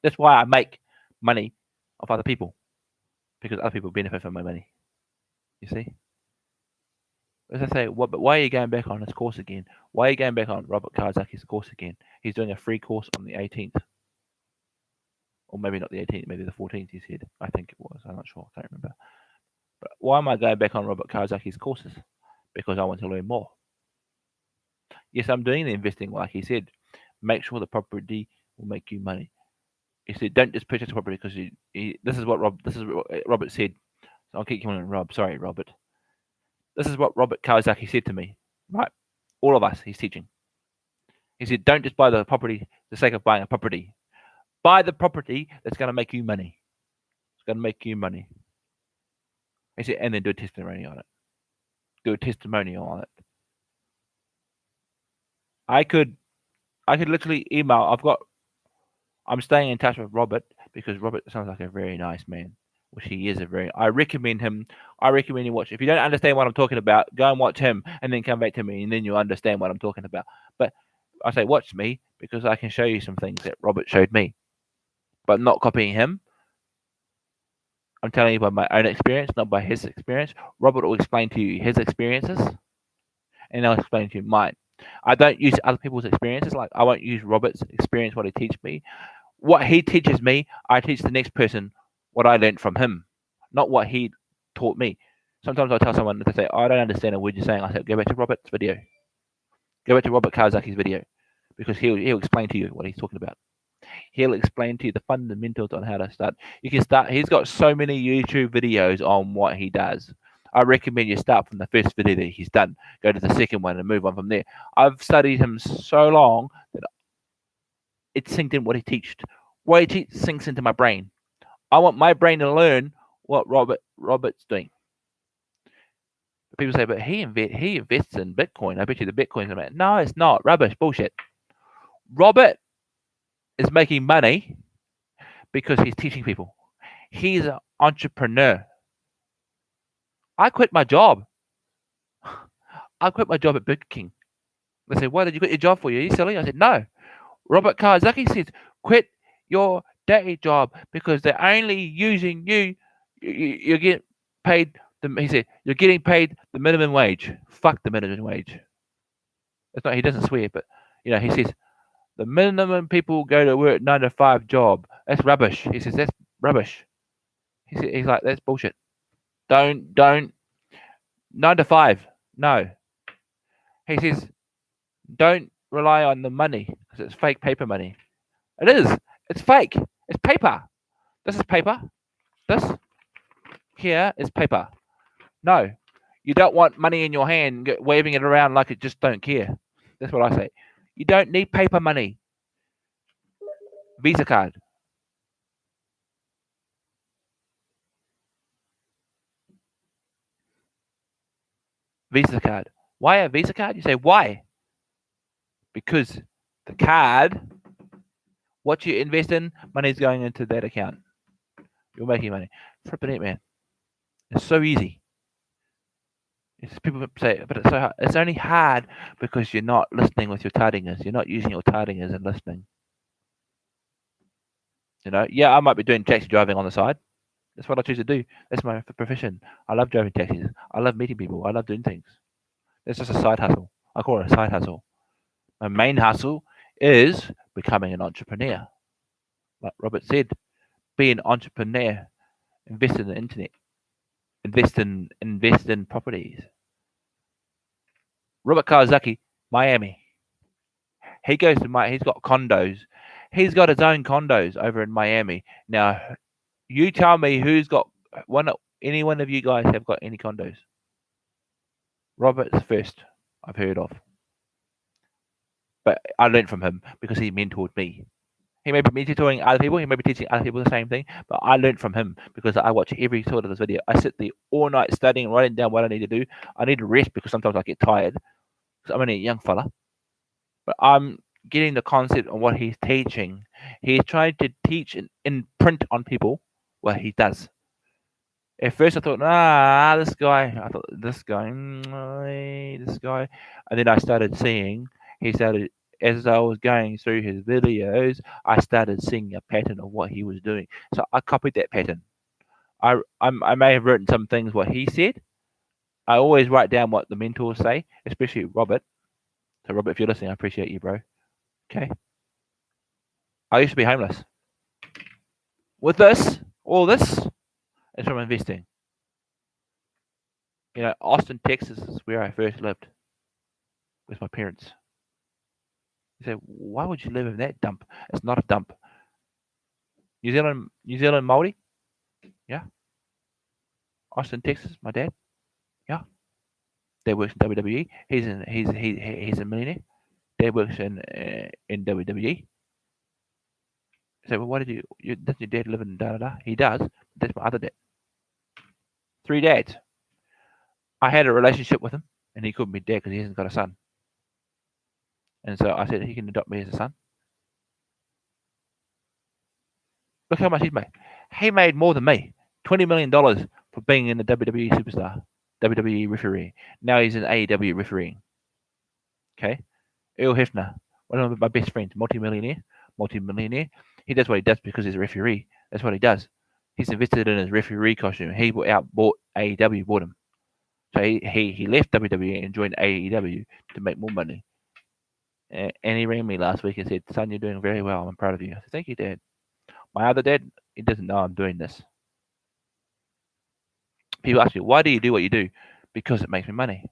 That's why I make money off other people because other people benefit from my money. You see? As I say, but why are you going back on his course again? Why are you going back on Robert Kiyosaki's course again? He's doing a free course on the 18th. Or maybe not the 18th, maybe the 14th, he said. I think it was. I'm not sure. I can't remember. But why am I going back on Robert Kiyosaki's courses? Because I want to learn more. Yes, I'm doing the investing like he said. Make sure the property will make you money. He said, don't just purchase a property because this is what Robert said. So I'll keep calling him Rob. Sorry, Robert. This is what Robert Kiyosaki said to me. Right? All of us, he's teaching. He said, don't just buy the property for the sake of buying a property. Buy the property that's going to make you money. It's going to make you money. He said, and then do a testimonial on it. Do a testimonial on it. I could literally email. I'm staying in touch with Robert because Robert sounds like a very nice man. Which he is I recommend him. I recommend you watch. If you don't understand what I'm talking about, go and watch him and then come back to me and then you'll understand what I'm talking about. But I say watch me because I can show you some things that Robert showed me. But not copying him. I'm telling you by my own experience, not by his experience. Robert will explain to you his experiences and I'll explain to you mine. I don't use other people's experiences. Like I won't use Robert's experience, what he teaches me. What he teaches me, I teach the next person what I learned from him, not what he taught me. Sometimes I tell someone to say, I don't understand a word you're saying. I say, go back to Robert's video. Go back to Robert Kiyosaki's video because he'll explain to you what he's talking about. He'll explain to you the fundamentals on how to start. You can start. He's got so many YouTube videos on what he does. I recommend you start from the first video that he's done. Go to the second one and move on from there. I've studied him so long that it sinks in what he teaches. What he sinks into my brain. I want my brain to learn what Robert's doing. People say, but he invests in Bitcoin. I bet you the Bitcoin's about. No, it's not. Rubbish. Bullshit. Robert is making money because he's teaching people. He's an entrepreneur. I quit my job. I quit my job at Burger King. They say, why did you quit your job for? Are you silly? I said, no. Robert Kiyosaki says, quit your day job because they're only using you. You get paid. He said, you're getting paid the minimum wage. Fuck the minimum wage. It's not. He doesn't swear, but he says the minimum people go to work 9 to 5 job. That's rubbish. He says that's rubbish. He's like that's bullshit. Don't 9 to 5. No. He says don't rely on the money because it's fake paper money. It is. It's fake. It's paper. This is paper. This here is paper. No, you don't want money in your hand, waving it around like it just don't care. That's what I say. You don't need paper money. Visa card. Visa card. Why a Visa card? You say, why? Because the card, what you invest in, money's going into that account. You're making money. Flipping it, man. It's so easy. People say, but it's so hard. It's only hard because you're not listening with your tardingers. You're not using your tardingers and listening. Yeah, I might be doing taxi driving on the side. That's what I choose to do. That's my profession. I love driving taxis. I love meeting people. I love doing things. It's just a side hustle. I call it a side hustle. My main hustle is becoming an entrepreneur. Like Robert said, be an entrepreneur. Invest in the internet. Invest in properties. Robert Kiyosaki, Miami. He's got condos. He's got his own condos over in Miami. Now, you tell me who's got any one of you guys have got any condos? Robert's first I've heard of. But I learned from him because he mentored me. He may be mentoring other people. He may be teaching other people the same thing. But I learned from him because I watch every sort of this video. I sit there all night studying, writing down what I need to do. I need to rest because sometimes I get tired. Because I'm only a young fella. But I'm getting the concept of what he's teaching. He's trying to teach and imprint on people what he does. At first, I thought, this guy. I thought, this guy. And then I started seeing, as I was going through his videos, I started seeing a pattern of what he was doing. So I copied that pattern. I may have written some things what he said. I always write down what the mentors say, especially Robert. So, Robert, if you're listening, I appreciate you, bro. Okay. I used to be homeless. With all this is from investing. Austin, Texas is where I first lived with my parents. You say, why would you live in that dump? It's not a dump. New Zealand, Māori. Yeah. Austin, Texas. My dad. Yeah. Dad works in WWE. He's a millionaire. Dad works in WWE. So, well, why doesn't your dad live in da da da? He does. That's my other dad. 3 dads. I had a relationship with him, and he couldn't be dad because he hasn't got a son. And so I said he can adopt me as a son. Look how much he's made. He made more than me. $20 million for being in the WWE superstar, WWE referee. Now he's in AEW refereeing. Okay. Earl Hefner, one of my best friends, multi-millionaire. He does what he does because he's a referee. That's what he does. He's invested in his referee costume. He bought AEW, bought him. So he left WWE and joined AEW to make more money. And he rang me last week and said, son, you're doing very well. I'm proud of you. I said, thank you, Dad. My other dad, he doesn't know I'm doing this. People ask me, why do you do what you do? Because it makes me money.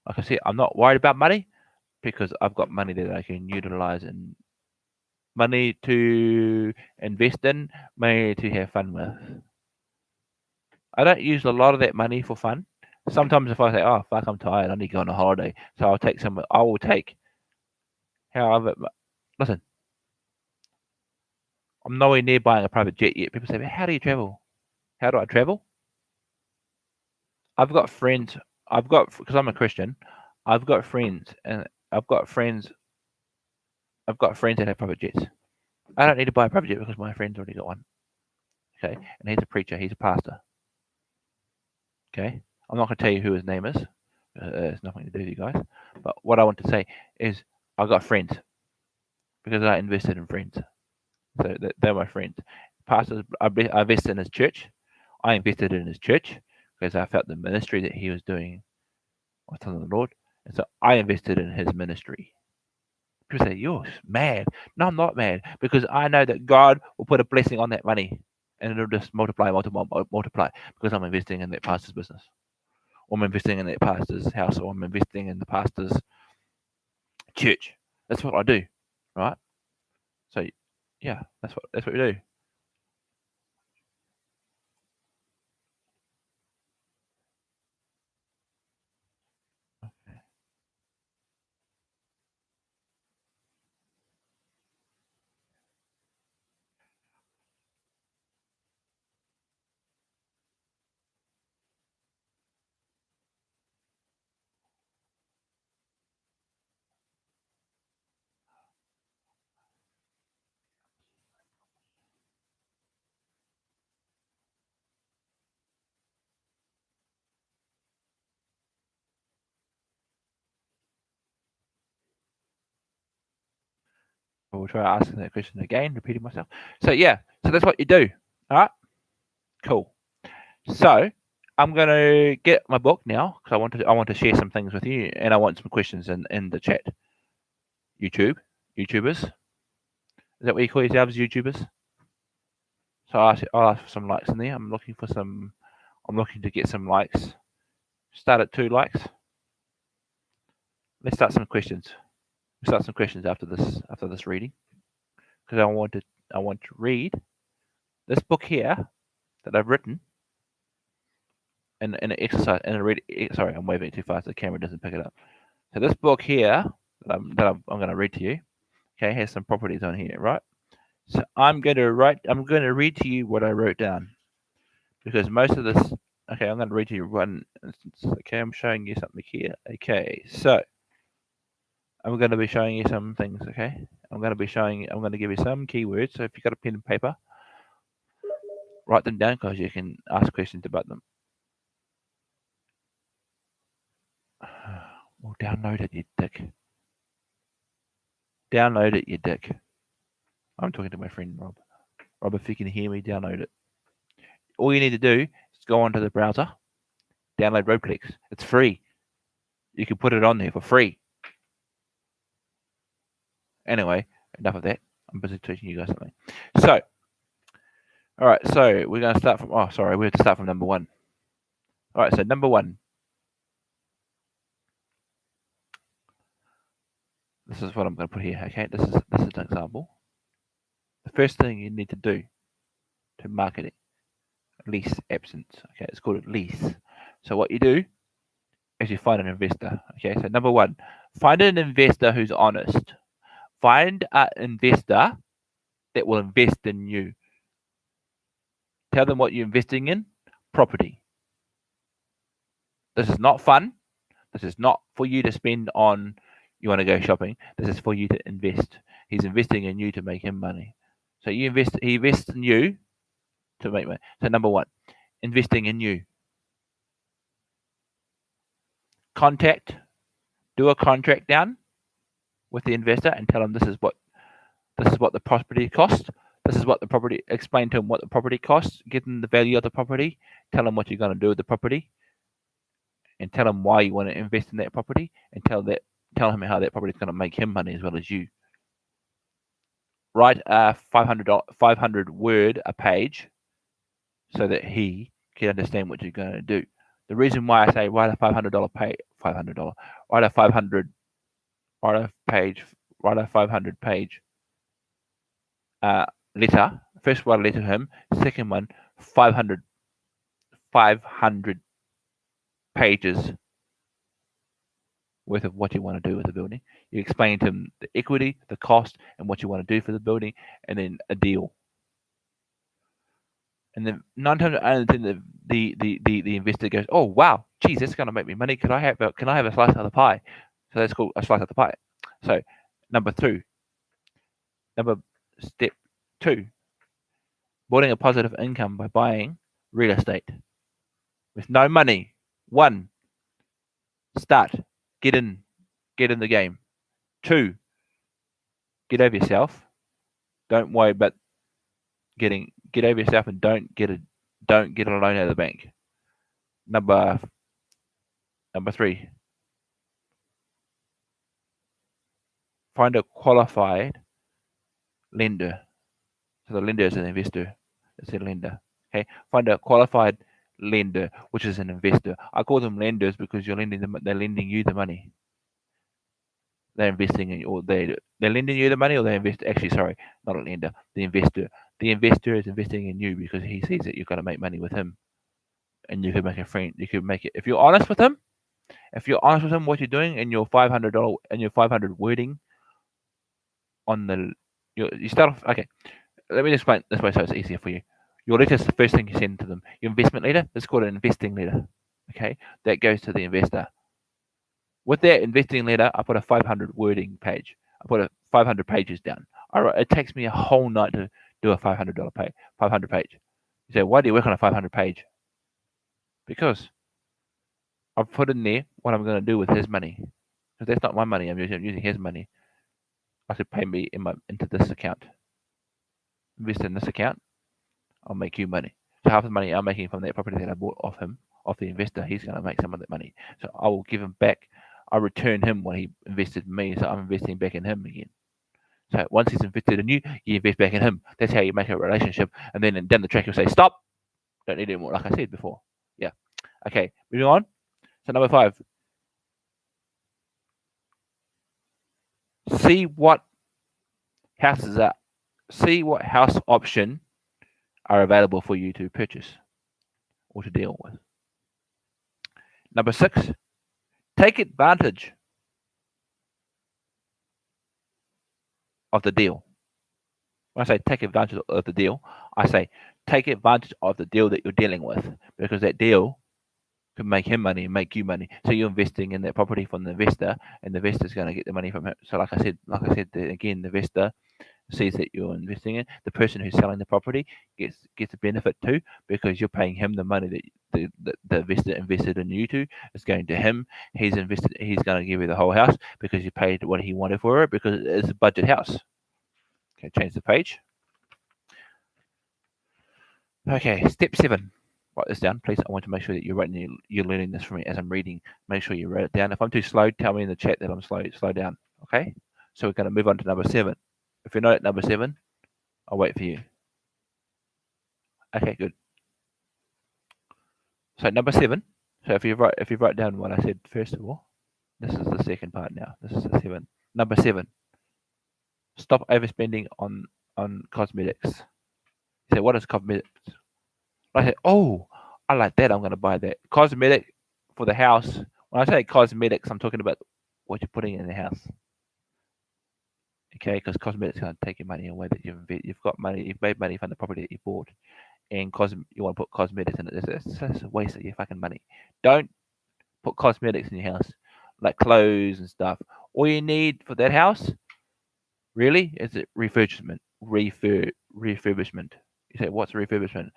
Like I said, I'm not worried about money because I've got money that I can utilize and money to invest in, money to have fun with. I don't use a lot of that money for fun. Sometimes if I say, oh, fuck, I'm tired, I need to go on a holiday. So I will take, however, listen, I'm nowhere near buying a private jet yet. People say, how do you travel? How do I travel? I've got friends. Because I'm a Christian, I've got friends that have private jets. I don't need to buy a private jet because my friend's already got one. Okay, and he's a preacher. He's a pastor. Okay, I'm not going to tell you who his name is. It's nothing to do with you guys. But what I want to say is, I got friends because I invested in friends. So they're my friends. Pastors, I invested in his church. I invested in his church because I felt the ministry that he was doing was on the Lord, and so I invested in his ministry. People say, you're mad. No, I'm not mad because I know that God will put a blessing on that money and it'll just multiply because I'm investing in that pastor's business. Or I'm investing in that pastor's house, or I'm investing in the pastor's church. That's what I do, right? So, yeah, that's what we do. I will try asking that question again, repeating myself. So yeah, so that's what you do. All right, cool. So I'm gonna get my book now because I want to share some things with you, and I want some questions in the chat. YouTubers. Is that what you call yourselves, YouTubers? So I'll ask for some likes in there. I'm looking to get some likes. Start at 2 likes. Let's start some questions. We'll start some questions after this reading, because I want to read this book here that I've written in an exercise and read. Sorry, I'm waving it too fast. The camera doesn't pick it up. So this book here that I'm going to read to you, okay, has some properties on here, right? So I'm going to read to you what I wrote down, because most of this. Okay, I'm going to read to you one instance. Okay, I'm showing you something here. Okay, so I'm going to be showing you some things. Okay, I'm going to give you some keywords. So if you've got a pen and paper, write them down because you can ask questions about them. Well, download it, you dick. Download it, you dick. I'm talking to my friend Rob. Rob, if you can hear me, download it. All you need to do is go onto the browser, download Roblex. It's free. You can put it on there for free. Anyway, enough of that. I'm busy teaching you guys something. So, all right. So we're going to start from. Oh, sorry. We have to start from number 1. All right. So number 1. This is what I'm going to put here. Okay. This is an example. The first thing you need to do to market it, lease absence. Okay. It's called a lease. So what you do is you find an investor. Okay. So number 1, find an investor who's honest. Find an investor that will invest in you. Tell them what you're investing in. Property. This is not fun. This is not for you to spend on. You want to go shopping. This is for you to invest. He's investing in you to make him money. So he invests in you to make money. So number 1, investing in you. Do a contract down with the investor and tell him this is what the property costs. Explain to him what the property costs. Give him the value of the property. Tell him what you're going to do with the property, and tell him why you want to invest in that property, and tell him how that property is going to make him money as well as you. Write a 500 word a page so that he can understand what you're going to do. The reason why I say write a $500 write a 500 page letter. First one, letter to him. Second one, 500 pages worth of what you want to do with the building. You explain to him the equity, the cost, and what you want to do for the building, and then a deal. And then 9 times out of 10, the investor goes, "Oh wow, geez, that's going to make me money. Can I have a slice of the pie?" So that's called a slice of the pie. So step 2, building a positive income by buying real estate with no money. 1, start, get in the game. 2, get over yourself. Don't worry about get over yourself and don't get a loan out of the bank. Number 3, find a qualified lender. So the lender is an investor. It's a lender. Okay, find a qualified lender, which is an investor. I call them lenders because they're lending you the money. They're investing in you, or they're lending you the money, or they invest. Actually, sorry, not a lender. The investor. The investor is investing in you because he sees that you're going to make money with him, and you can make a friend. You can make it if you're honest with him. If you're honest with him, what you're doing, and your $500 and your 500 wording on the you start off. Okay, let me explain this way so it's easier for you. Your letter is the first thing you send to them. Your investment letter is called an investing letter. Okay, that goes to the investor. With that investing letter, I put a 500 wording page. I put a 500 pages down. All right, it takes me a whole night to do a $500 page. 500 page. You say, why do you work on a 500 page? Because I've put in there what I'm going to do with his money. Because that's not my money. I'm using his money. I said, pay me into this account. Invest in this account. I'll make you money. So half the money I'm making from that property that I bought off him, off the investor, he's going to make some of that money. So I will give him back. I return him what he invested in me. So I'm investing back in him again. So once he's invested in you, you invest back in him. That's how you make a relationship. And then down the track, you'll say, stop. Don't need anymore, like I said before. Yeah. Okay, moving on. So number 5. See what house option are available for you to purchase or to deal with. Number 6, take advantage of the deal. When I say take advantage of the deal, I say take advantage of the deal that you're dealing with, because that deal can make him money and make you money. So you're investing in that property from the investor, and the investor's going to get the money from him. So like I said again, the investor sees that you're investing in. The person who's selling the property gets a benefit too, because you're paying him the money that the investor invested in you to. It's going to him. He's going to give you the whole house because you paid what he wanted for it, because it's a budget house. Okay, change the page. Okay, step 7. Write this down, please. I want to make sure that you're learning this from me as I'm reading. Make sure you write it down. If I'm too slow, tell me in the chat that I'm slow. Slow down. Okay. So we're going to move on to number 7. If you're not at number 7, I'll wait for you. Okay, good. So number 7. So if you write down what I said first of all, this is the second part now. This is the 7. Number 7. Stop overspending on cosmetics. You say, what is cosmetics? I say, oh, I like that. I'm going to buy that. Cosmetic for the house. When I say cosmetics, I'm talking about what you're putting in the house. Okay, because cosmetics are going to take your money away that you've got money, you've made money from the property that you bought, and you want to put cosmetics in it. That's a waste of your fucking money. Don't put cosmetics in your house, like clothes and stuff. All you need for that house, really, is a refurbishment. Refurbishment. You say, what's refurbishment?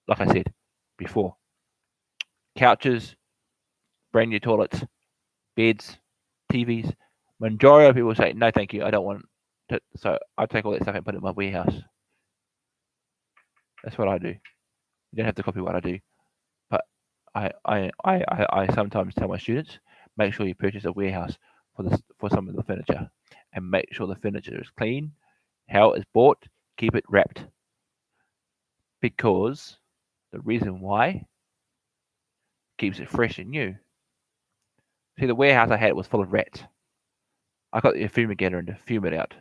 Like I said before, couches, brand new toilets, beds, TVs. Majority of people say, no, thank you, I don't want it. So I take all that stuff and put it in my warehouse. That's what I do. You don't have to copy what I do. But I sometimes tell my students, make sure you purchase a warehouse for some of the furniture, and make sure the furniture is clean, how it is bought, keep it wrapped. Because the reason why keeps it fresh and new. See, the warehouse I had was full of rats. I got the fumigator and to fume it out,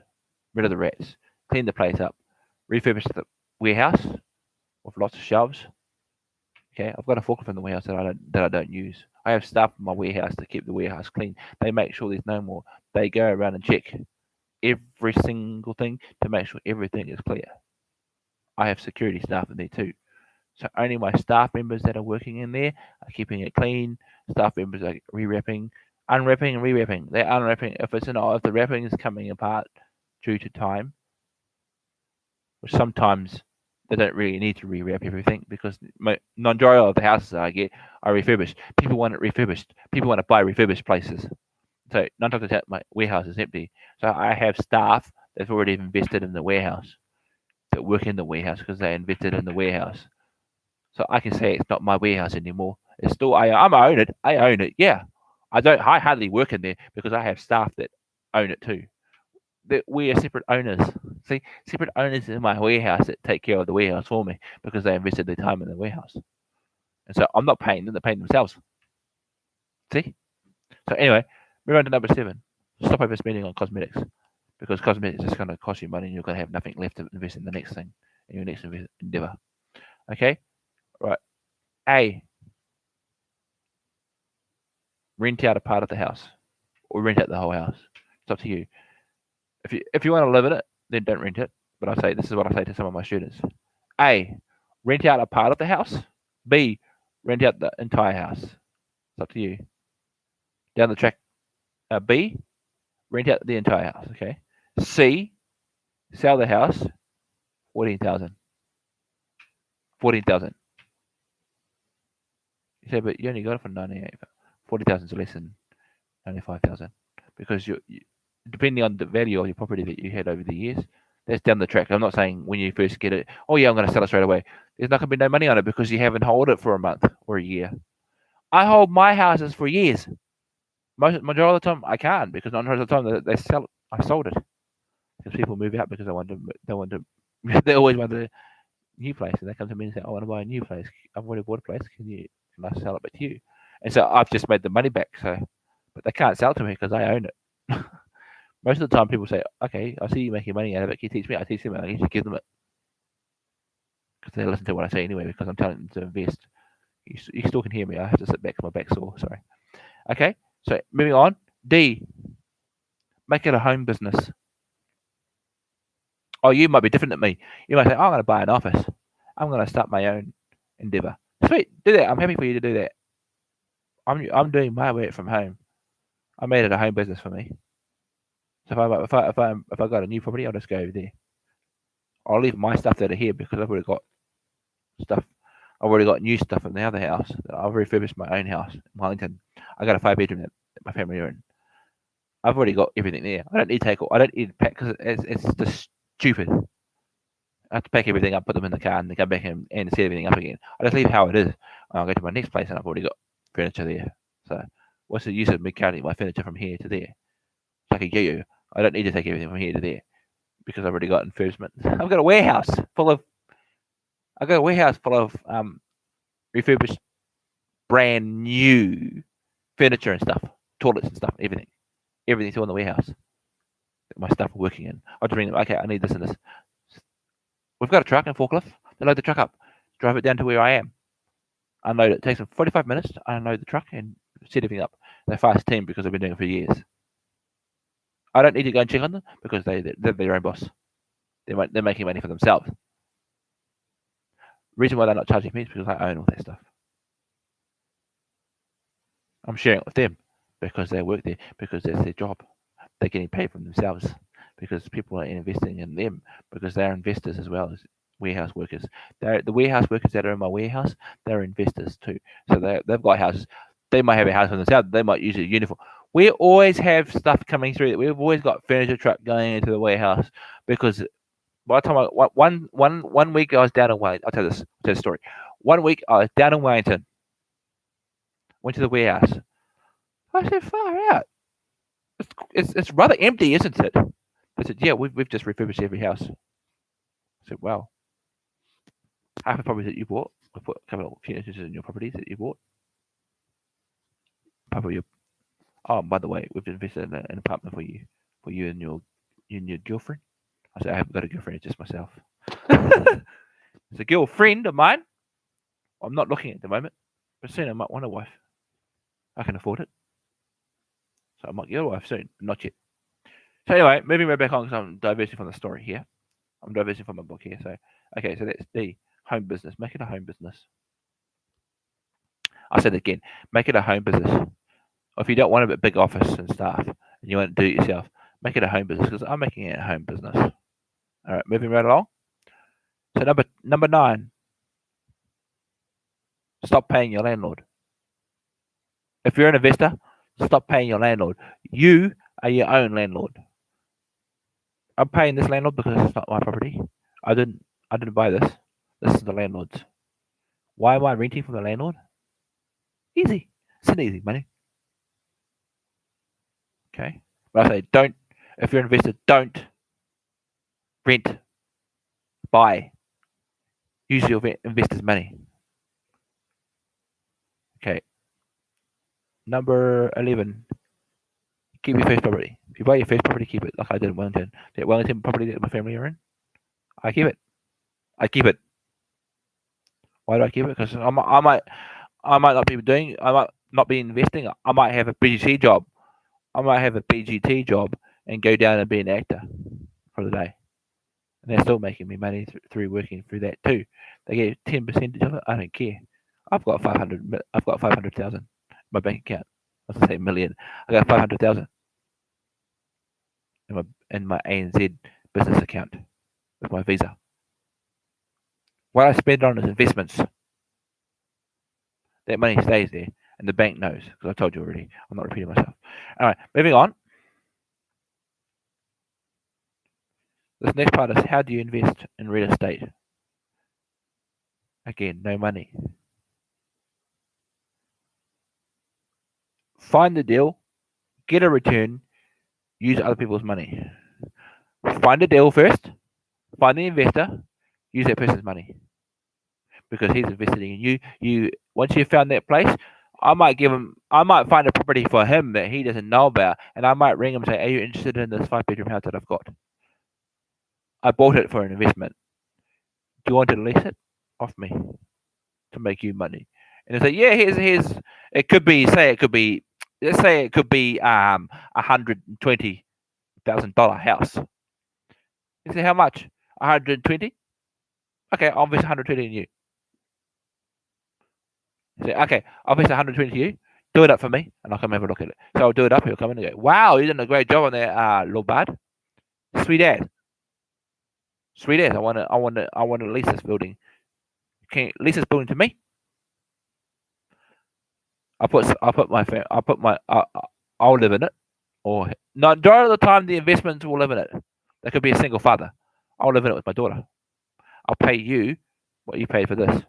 rid of the rats, clean the place up, refurbish the warehouse with lots of shelves. Okay, I've got a forklift in the warehouse that I don't use. I have staff in my warehouse to keep the warehouse clean. They make sure there's no more. They go around and check every single thing to make sure everything is clear. I have security staff in there too. So only my staff members that are working in there are keeping it clean. Staff members are rewrapping, unwrapping, and rewrapping. They're unwrapping if the wrapping is coming apart due to time, which sometimes they don't really need to rewrap everything, because majority of the houses that I get are refurbished. People want it refurbished. People want to buy refurbished places. So 9 times out of 10, my warehouse is empty. So I have staff that's already invested in the warehouse, that work in the warehouse because they invested in the warehouse. So I can say it's not my warehouse anymore. It's still I own it. I own it. Yeah, I hardly work in there because I have staff that own it too. We are separate owners. See, separate owners in my warehouse that take care of the warehouse for me because they invested their time in the warehouse. And so I'm not paying them; they're paying themselves. See. So anyway, move on to number 7. Stop overspending on cosmetics, because cosmetics is going to cost you money, and you're going to have nothing left to invest in the next thing, in your next endeavor. Okay. Right. A. Rent out a part of the house, or rent out the whole house. It's up to you. If you want to live in it, then don't rent it. But this is what I say to some of my students. A. Rent out a part of the house. B. Rent out the entire house. It's up to you. Down the track. B. Rent out the entire house. Okay. C. Sell the house. 14,000. 14,000. You say, but you only got it for 98. 40,000 is less than 95,000 because depending on the value of your property that you had over the years, that's down the track. I'm not saying when you first get it, oh yeah, I'm going to sell it straight away. There's not going to be no money on it because you haven't held it for a month or a year. I hold my houses for years. Majority of the time I can't because 900 of the time they sell it. I sold it because people move out because they want to they always want a new place and they come to me and say, I want to buy a new place. I've already bought a place. Can I sell it back to you? And so I've just made the money back. So, but they can't sell it to me because I own it. Most of the time, people say, "Okay, I see you making money out of it. Can you teach me?" I teach them, and I usually give them it because they listen to what I say anyway. Because I'm telling them to invest. You still can hear me. I have to sit back. My back's sore. Sorry. Okay. So moving on. D. Make it a home business. Oh, you might be different than me. You might say, oh, "I'm going to buy an office. I'm going to start my own endeavor." Sweet. Do that. I'm happy for you to do that. I'm doing my work from home. I made it a home business for me. So if I got a new property, I'll just go over there. I'll leave my stuff that are here because I've already got stuff. I've already got new stuff in the other house. I've refurbished my own house in Wellington. I got a 5-bedroom that my family are in. I've already got everything there. I don't need to take. I don't need to pack because it's just stupid. I have to pack everything up, put them in the car, and then come back and set everything up again. I just leave how it is. And I'll go to my next place, and I've already got furniture there. So what's the use of me carrying my furniture from here to there? It's like a yo-yo. I don't need to take everything from here to there because I've already got refurbishment. I've got a warehouse full of refurbished, brand new furniture and stuff, toilets and stuff, everything. Everything's all in the warehouse. My stuff are working in. I'll just bring them. Okay, I need this and this. We've got a truck and forklift. They load the truck up, drive it down to where I am, unload it. It takes them 45 minutes to unload the truck and set everything up. They're a fast team because they've been doing it for years. I don't need to go and check on them because they're their own boss. They're making money for themselves. Reason why they're not charging me is because I own all that stuff. I'm sharing it with them because they work there, because that's their job. They're getting paid from themselves because people are investing in them because they're investors as well as warehouse workers. The warehouse workers that are in my warehouse, they're investors too. So they've got houses. They might have a house for themselves. They might use a uniform. We always have stuff coming through. We've always got furniture truck going into the warehouse because by the time one week I was down in Wellington. I'll tell the story. 1 week I was down in Wellington. Went to the warehouse. I said, far out. It's rather empty, isn't it? I said, yeah, we've just refurbished every house. I said, wow. Half the properties that you bought, we put a couple of furnitures in your properties that you bought. Probably your. Oh, by the way, we've invested in an apartment for you and your girlfriend. I said, I haven't got a girlfriend, it's just myself. It's a girlfriend of mine. I'm not looking at the moment, but soon I might want a wife. I can afford it. So I might get a wife soon, but not yet. So anyway, moving right back on because I'm diverting from the story here. I'm diverting from my book here. So, okay, so that's D, home business. Make it a home business. I said it again, make it a home business. Or if you don't want a big office and staff and you want to do it yourself, make it a home business because I'm making it a home business. All right, moving right along. So number 9, stop paying your landlord. If you're an investor, stop paying your landlord. You are your own landlord. I'm paying this landlord because it's not my property. I didn't buy this. This is the landlord's. Why am I renting from the landlord? Easy. It's an easy money. Okay. But I say don't. If you're an investor, don't rent. Buy. Use your investor's money. Okay. Number 11. Keep your first property. If you buy your first property, keep it like I did in Wellington. That Wellington property that my family are in, I keep it. I keep it. Why do I keep it? Because I might not be investing. I might have a BGT job. I might have a BGT job and go down and be an actor for the day. And they're still making me money through working through that too. They get 10% of it. I don't care. I've got 500,000 in my bank account. I was gonna say million. I got 500,000 in my ANZ business account with my Visa. What I spend on is investments. That money stays there, and the bank knows because I told you already. I'm not repeating myself. All right, moving on. This next part is how do you invest in real estate? Again, no money. Find the deal, get a return, use other people's money. Find a deal first, find the investor, use that person's money because he's investing in you. Once you've found that place, I might find a property for him that he doesn't know about, and I might ring him and say, "Are you interested in this 5 bedroom house that I've got? I bought it for an investment. Do you want to lease it off me to make you money?" And they say, "Yeah, here's. It could be. Let's say it could be $120,000 house." You say, "How much? 120? Okay, I'll invest 120 in you." You say, "Okay, I'll invest 120 to you. Do it up for me, and I'll come have a look at it." So I'll do it up. He'll come in and go, "Wow, you've done a great job on there, lordbard. Sweet as. Sweet as. I want to lease this building. Can you lease this building to me?" I'll live in it, or not. Majority of the time, the investments will live in it. There could be a single father. I'll live in it with my daughter. I'll pay you what you paid for this.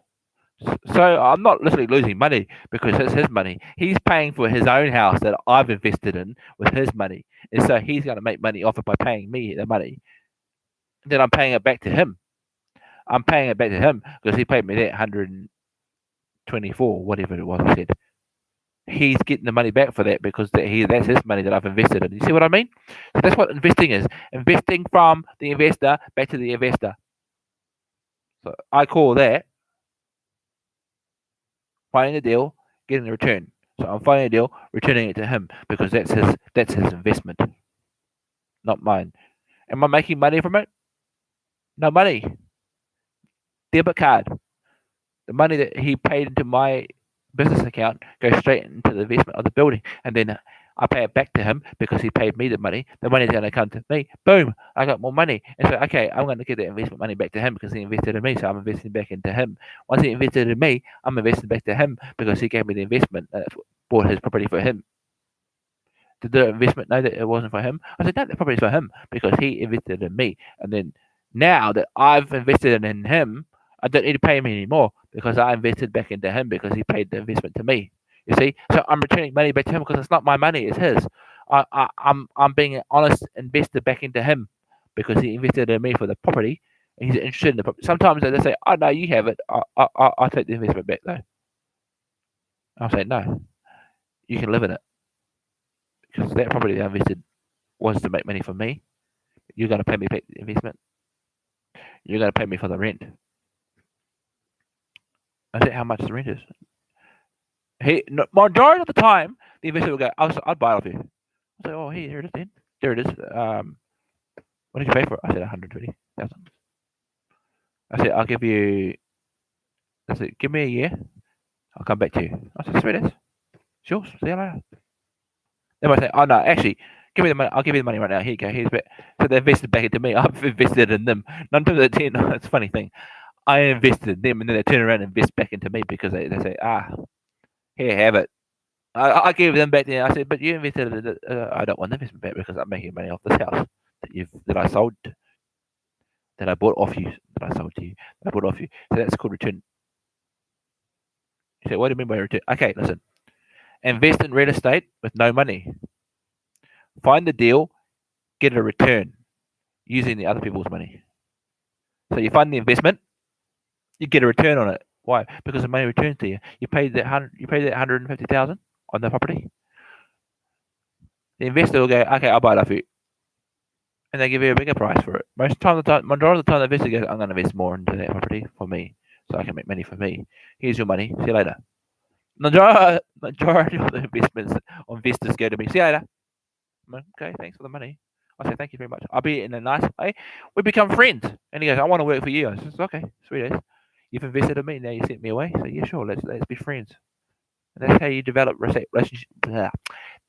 So I'm not literally losing money because it's his money. He's paying for his own house that I've invested in with his money, and so he's going to make money off it by paying me the money. And then I'm paying it back to him. I'm paying it back to him because he paid me that 124, whatever it was. I said he's getting the money back for that because that's his money that I've invested in. You see what I mean? So that's what investing is. Investing from the investor back to the investor. So I call that finding a deal, getting a return. So I'm finding a deal, returning it to him because that's his investment, not mine. Am I making money from it? No money. Debit card. The money that he paid into my business account goes straight into the investment of the building, and then I pay it back to him because he paid me the money. The money's going to come to me. Boom! I got more money, and so okay, I'm going to get that investment money back to him because he invested in me. So I'm investing back into him. Once he invested in me, I'm investing back to him because he gave me the investment. Bought his property for him. Did the investment know that it wasn't for him? I said, no, the property's for him because he invested in me. And then now that I've invested in him, I don't need to pay him anymore because I invested back into him because he paid the investment to me. You see, so I'm returning money back to him because it's not my money; it's his. I'm being an honest investor back into him because he invested in me for the property. And he's interested in the property. Sometimes they say, "Oh no, you have it. I'll take the investment back though." I'll say, "No, you can live in it because that property that I invested was to make money for me. You're going to pay me back the investment. You're going to pay me for the rent." I said, "How much the rent is?" Majority of the time, the investor will go, "I'd buy it off you." I say, "Oh, here it is then. There it is. What did you pay for it?" I said, 120,000. I said, "I'll give you." I said, "Give me a year. I'll come back to you." I said, "Sweet as. Sure. See you later." They might say, "Oh no, actually, give me the money. I'll give you the money right now. Here you go. Here's a bit." So they invested back into me. I've invested in them. None of the 10. It's a funny thing. I invested in them, and then they turn around and invest back into me because they say, "Here, have it." I gave them back then. I said, "But you invested in it. I don't want the investment back because I'm making money off this house that I sold, that I bought off you, that I sold to you, that I bought off you." So that's called return. You say, "What do you mean by return?" Okay, listen. Invest in real estate with no money. Find the deal, get a return using the other people's money. So you find the investment, you get a return on it. Why? Because the money returns to you. You paid that 150,000 on the property. The investor will go, "Okay, I'll buy it off you," and they give you a bigger price for it. Majority of the time, the investor goes, "I'm going to invest more into that property for me, so I can make money for me. Here's your money. See you later." Majority of the investors go to me, "See you later." "Okay, thanks for the money." I say, "Thank you very much. I'll be in a nice way." We become friends. And he goes, "I want to work for you." I says, "Okay, sweet as. You've invested in me, now you sent me away. So yeah, sure, let's be friends." And that's how you develop relationship.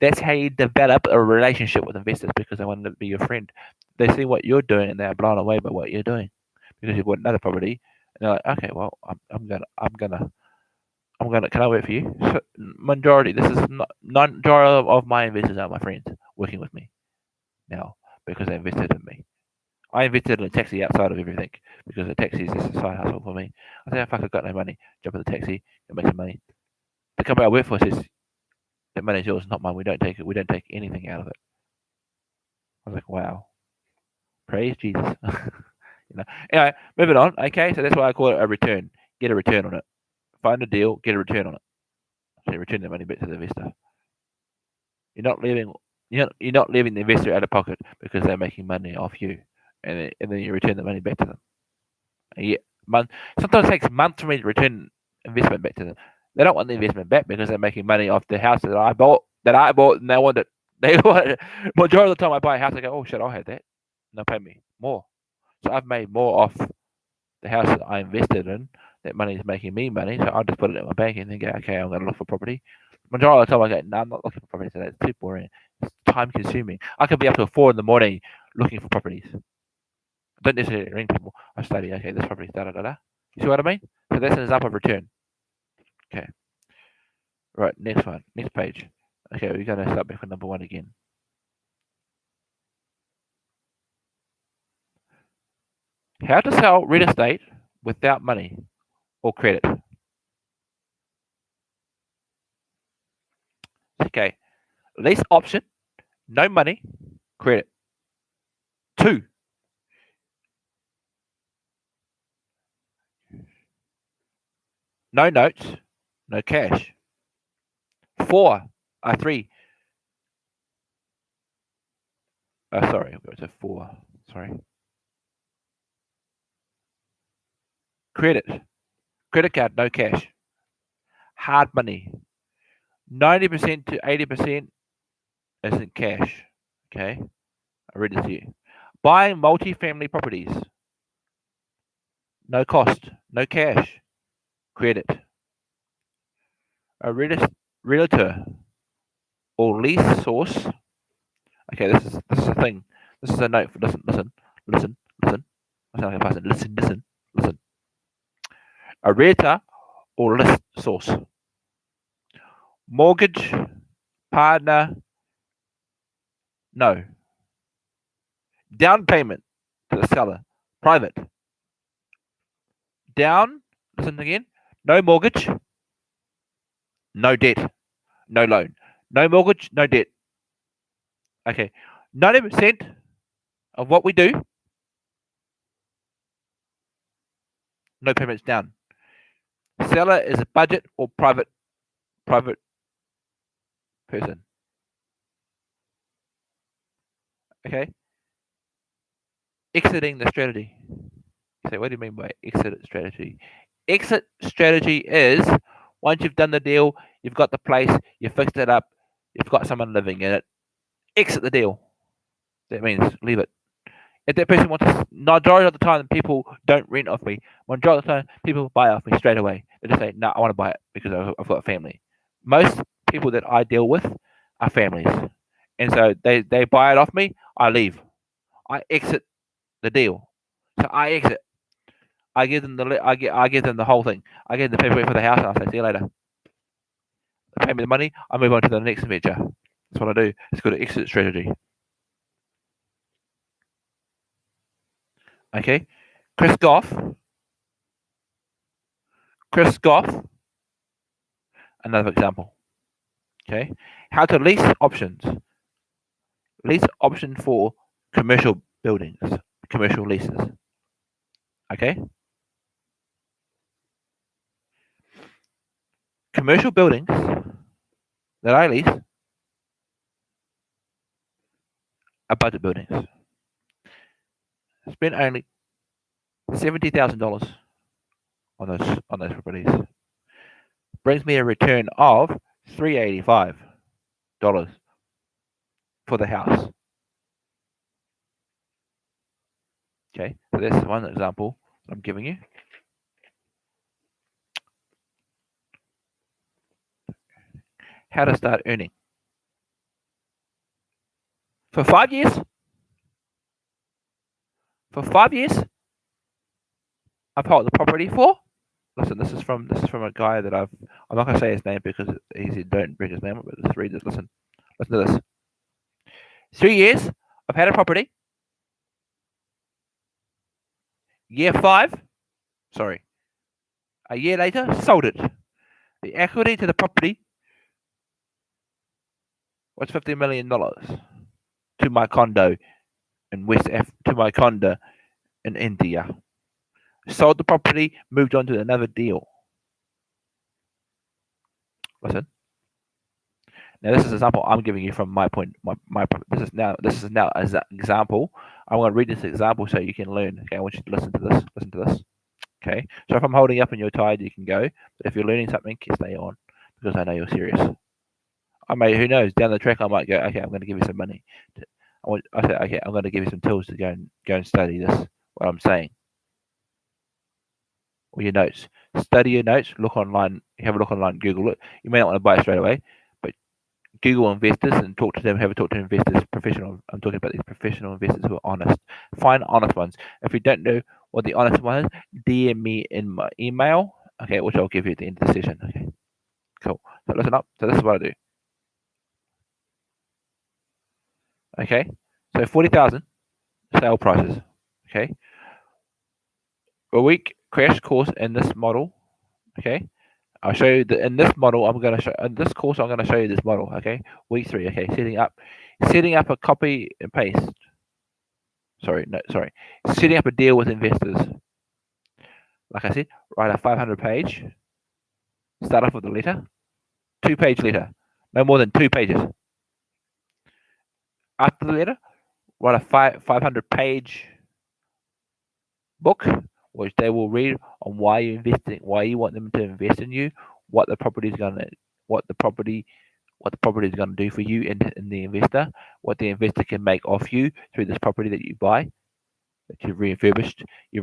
That's how you develop a relationship with investors because they want to be your friend. They see what you're doing and they're blown away by what you're doing because you've got another property. And they're like, "Okay, well, can I work for you?" So majority, this is not majority of my investors are my friends working with me now because they invested in me. I invested in a taxi outside of everything because the taxi is just a side hustle for me. I said, fuck, I've got no money. Jump in the taxi and make some money. The company I work for says that money is yours, not mine. We don't take it. We don't take anything out of it. I was like, wow, praise Jesus. Anyway, moving on. Okay, so that's why I call it a return. Get a return on it. Find a deal, get a return on it. So return the money back to the investor. You're not leaving. You're not leaving the investor out of pocket because they're making money off you, and then you return the money back to them. Yeah, sometimes it takes months for me to return investment back to them. They don't want the investment back because they're making money off the house that I bought. And they want it. They want it. Majority of the time, I buy a house, I go, oh shit, I'll have that. And they'll pay me more. So I've made more off the house that I invested in. That money is making me money, so I'll just put it in my bank and then go, okay, I'm going to look for property. Majority of the time, I go, no, I'm not looking for property today. It's too boring. It's time consuming. I could be up till 4 in the morning looking for properties. I don't necessarily ring people. I study, okay, this property, da da da da. You see what I mean? So that's an example of return. Okay. Right, next one. Next page. Okay, we're going to start back with number 1 again. How to sell real estate without money or credit. Okay. Lease option, no money, credit. 2. No notes, no cash. 3. Sorry, go to 4. Sorry. Credit. Credit card, no cash. Hard money. 90% to 80% isn't cash. Okay. I read it to you. Buying multi-family properties. No cost, no cash. Credit. A realtor or lease source. Okay, this is a thing. This is a note for listen. I sound like a person. Listen. A realtor or list source. Mortgage, partner, no. Down payment to the seller, private. Down, listen again, no mortgage, no debt, no loan. No mortgage, no debt. Okay, 90% of what we do, no payments down. Seller is a budget or private person. Okay. Exiting the strategy. You say, what do you mean by exit strategy? Exit strategy is once you've done the deal, you've got the place, you fixed it up, you've got someone living in it. Exit the deal. That means leave it. If that person wants to, majority of the time, people don't rent off me. Majority of the time, people buy off me straight away. They just say, no, I want to buy it because I've got a family. Most people that I deal with are families. And so they buy it off me, I leave. I exit the deal. So I exit. I give them the whole thing. I give them the paperwork for the house and I say, see you later. They pay me the money, I move on to the next venture. That's what I do. It's called an exit strategy. Okay. Chris Goff, another example. Okay. How to lease options. Lease option for commercial buildings, commercial leases. Okay. Commercial buildings that I lease are budget buildings. Spend only $70,000 on those properties. Brings me a return of $385 for the house. Okay, so that's one example that I'm giving you. How to start earning. For 5 years? For 5 years, I've held the property for. Listen, this is from a guy that I'm not going to say his name because he said don't bring his name up, but just read this. Listen to this. 3 years, I've had a property. Year 5, sorry, a year later, sold it. The equity to the property was $50 million to my condo in to my condo in India. Sold the property, moved on to another deal. Listen. Now this is an example I'm giving you from my point. This is now as an example. I'm going to read this example so you can learn. Okay, I want you to listen to this. Listen to this. Okay. So if I'm holding up and you're tired, you can go. But if you're learning something, stay on because I know you're serious. I may, who knows, down the track I might go. Okay, I'm going to give you some money. I said, okay, I'm going to give you some tools to go and study this. What I'm saying. Or your notes. Study your notes. Look online. Have a look online. Google it. You may not want to buy it straight away, but Google investors and talk to them. Have a talk to investors, professional. I'm talking about these professional investors who are honest. Find honest ones. If you don't know what the honest one is, DM me in my email. Okay, which I'll give you at the end of the session. Okay, cool. So listen up. So this is what I do. Okay, so 40,000 sale prices. Okay, a week crash course in this model. Okay, I'll show you in this model. I'm going to show in this course. I'm going to show you this model. Okay, week 3. Okay, setting up a copy and paste. Sorry. Setting up a deal with investors. Like I said, write a 500 page. Start off with a letter, 2-page letter, no more than 2 pages. After the letter, write a 500 page book, which they will read on why you're investing, why you want them to invest in you, what the property is going to do for you in the investor, what the investor can make off you through this property that you buy, that you've refurbished. You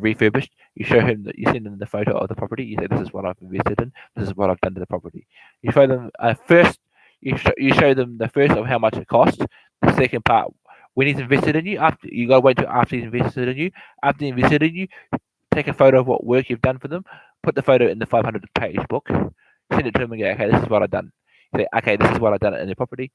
show him that you send them the photo of the property. You say, "This is what I've invested in. This is what I've done to the property." You show them first. You show them the first of how much it costs. The second part, when he's invested in you, after you got to wait till after he's invested in you. After he invested in you, take a photo of what work you've done for them. Put the photo in the 500-page book. Send it to them and go, "Okay, this is what I've done." You say, "Okay, this is what I've done in the property."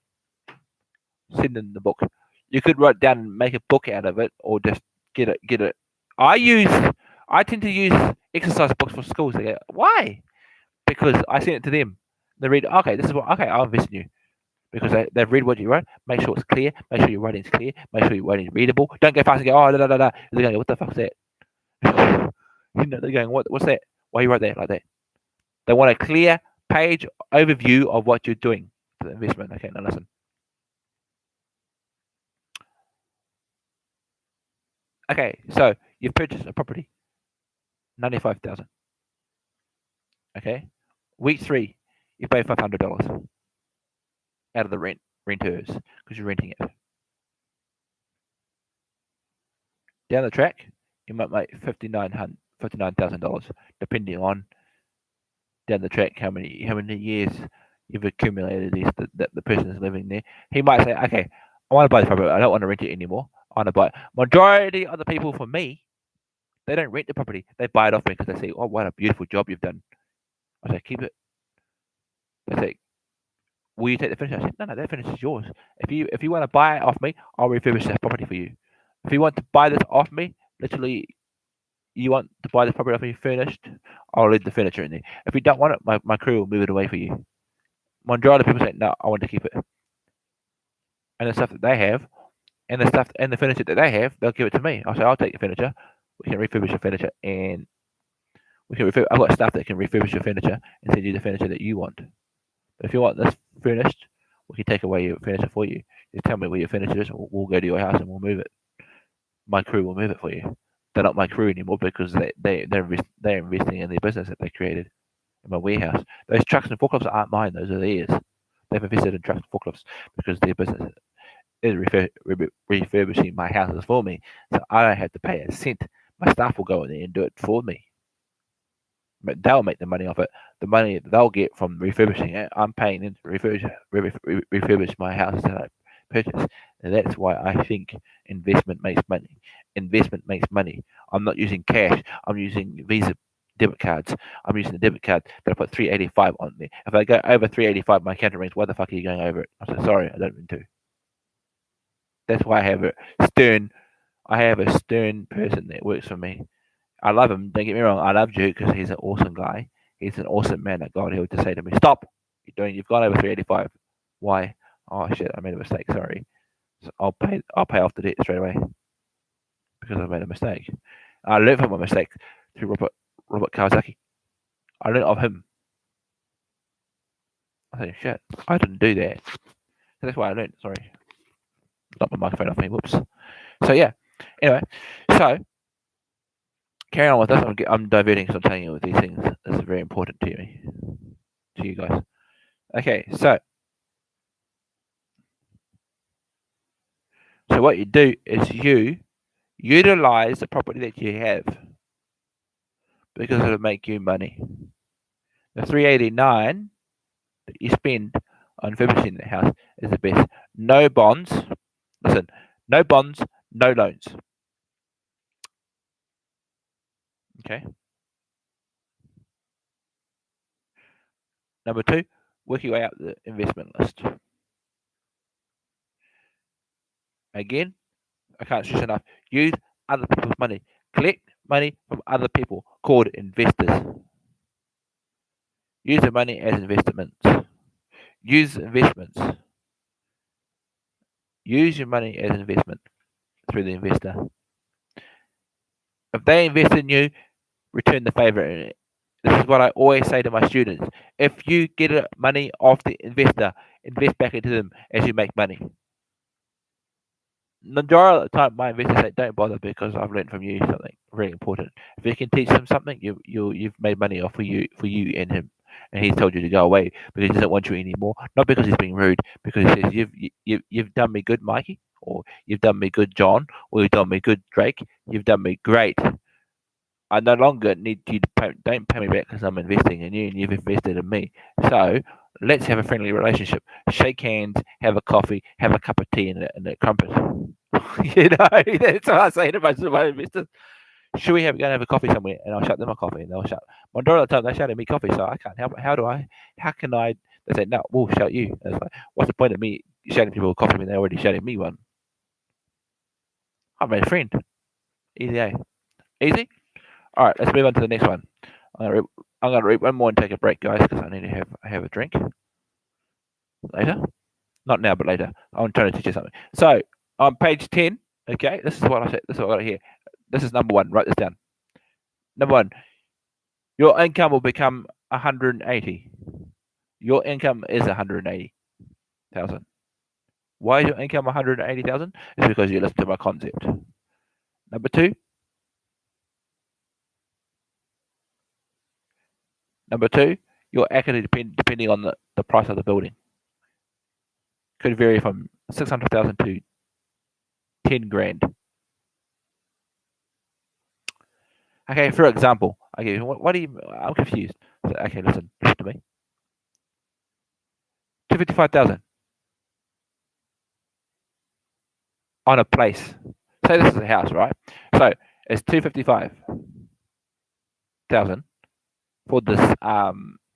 Send them the book. You could write down and make a book out of it, or just get it. I tend to use exercise books for schools. They go, "Why?" Because I send it to them. They read, "Okay, this is what. Okay, I'll invest in you." Because they've read what you wrote. Make sure it's clear. Make sure your writing's clear. Make sure your writing's readable. Don't go fast and go, "Oh, da da da da." They're going, "What the fuck's that?" They're going, "What's that? Why you write that like that?" They want a clear page overview of what you're doing for the investment. Okay, now listen. Okay, so you've purchased a property, 95,000. Okay, week 3, you pay $500 out of the renters because you're renting it. Down the track, you might make $59,000, depending on down the track how many years you've accumulated that the person is living there. He might say, "Okay, I want to buy the property. I don't want to rent it anymore. I want to buy it." Majority of the people, for me, they don't rent the property. They buy it off me because they say, "Oh, what a beautiful job you've done." I say, "Keep it." They say, "Will you take the finish?" I said, "No, that finish is yours. If you want to buy it off me, I'll refurbish that property for you. If you want to buy this off me, literally, you want to buy the property off me furnished, I'll leave the furniture in there. If you don't want it, my crew will move it away for you." Majority of people say, "No, I want to keep it." And the stuff that they have, and the furniture that they have, they'll give it to me. I'll say, "I'll take the furniture. We can refurbish the furniture, and I've got staff that can refurbish your furniture and send you the furniture that you want. But if you want this furnished, we can take away your furniture for you. Just tell me where your furniture is. We'll go to your house and we'll move it. My crew will move it for you." They're not my crew anymore because they're investing in their business that they created in my warehouse. Those trucks and forklifts aren't mine. Those are theirs. They've invested in trucks and forklifts because their business is refurbishing my houses for me. So I don't have to pay a cent. My staff will go in there and do it for me. But they'll make the money off it. The money they'll get from refurbishing it, I'm paying them to refurbish my house that I purchase. And that's why I think investment makes money. Investment makes money. I'm not using cash. I'm using Visa debit cards. I'm using the debit card that I put 385 on there. If I go over 385, my accountant rings, "Why the fuck are you going over it?" I said, "Sorry, I don't mean to." That's why I have a stern person that works for me. I love him. Don't get me wrong. I love Duke because he's an awesome guy. He's an awesome man at God. He'll just say to me, "Stop! You've gone over 385. Why? Oh shit! I made a mistake. Sorry. So I'll pay. I'll pay off the debt straight away because I made a mistake. I learned from my mistake through Robert Kawasaki. I learned of him. I said, shit, I didn't do that. So that's why I learned. Sorry, got my microphone off me. Whoops. So yeah. Anyway, so carrying on with this, I'm diverting because I'm telling you these things. This is very important to me, to you guys. Okay, so what you do is you utilize the property that you have because it'll make you money. The 389 that you spend on refurbishing the house is the best. No bonds. Listen, no bonds, no loans. Okay. Number 2, work your way up the investment list. Again, I can't stress enough. Use other people's money. Collect money from other people called investors. Use the money as investments. Use investments. Use your money as investment through the investor. If they invest in you, return the favor in it. This is what I always say to my students. If you get money off the investor, invest back into them as you make money. Majority of the time, my investors say, "Don't bother because I've learned from you something really important. If you can teach them something, you've made money off for you and him, and he's told you to go away because he doesn't want you anymore. Not because he's being rude, because he says you've done me good, Mikey, or you've done me good, John, or you've done me good, Drake. You've done me great. I no longer need you to pay. Don't pay me back because I'm investing in you and you've invested in me. So let's have a friendly relationship. Shake hands, have a coffee, have a cup of tea and a crumpet." That's what I say to most of my investors. Should we go and have a coffee somewhere? And I'll shut them a coffee and they'll shut. Majority of the time they shouting me coffee, so I can't help it. How can I? They say, "No, we'll shout you." And it's like, what's the point of me shouting people a coffee when they're already shouting me one? I'm a friend. Easy, eh? Easy? All right, let's move on to the next one. I'm gonna read one more and take a break, guys, because I need to have a drink later. Not now, but later. I'm trying to teach you something. So on page 10, okay, this is what I said. This is what I got here. This is number 1. Write this down. Number 1, your income will become 180. Your income is 180,000. Why is your income 180,000? It's because you listen to my concept. Number 2, your equity depending on the price of the building could vary from 600,000 to 10 grand. Okay, for example, okay, what do you? I'm confused. So, okay, listen to me. 255,000 on a place. Say this is a house, right? So it's 255,000 for this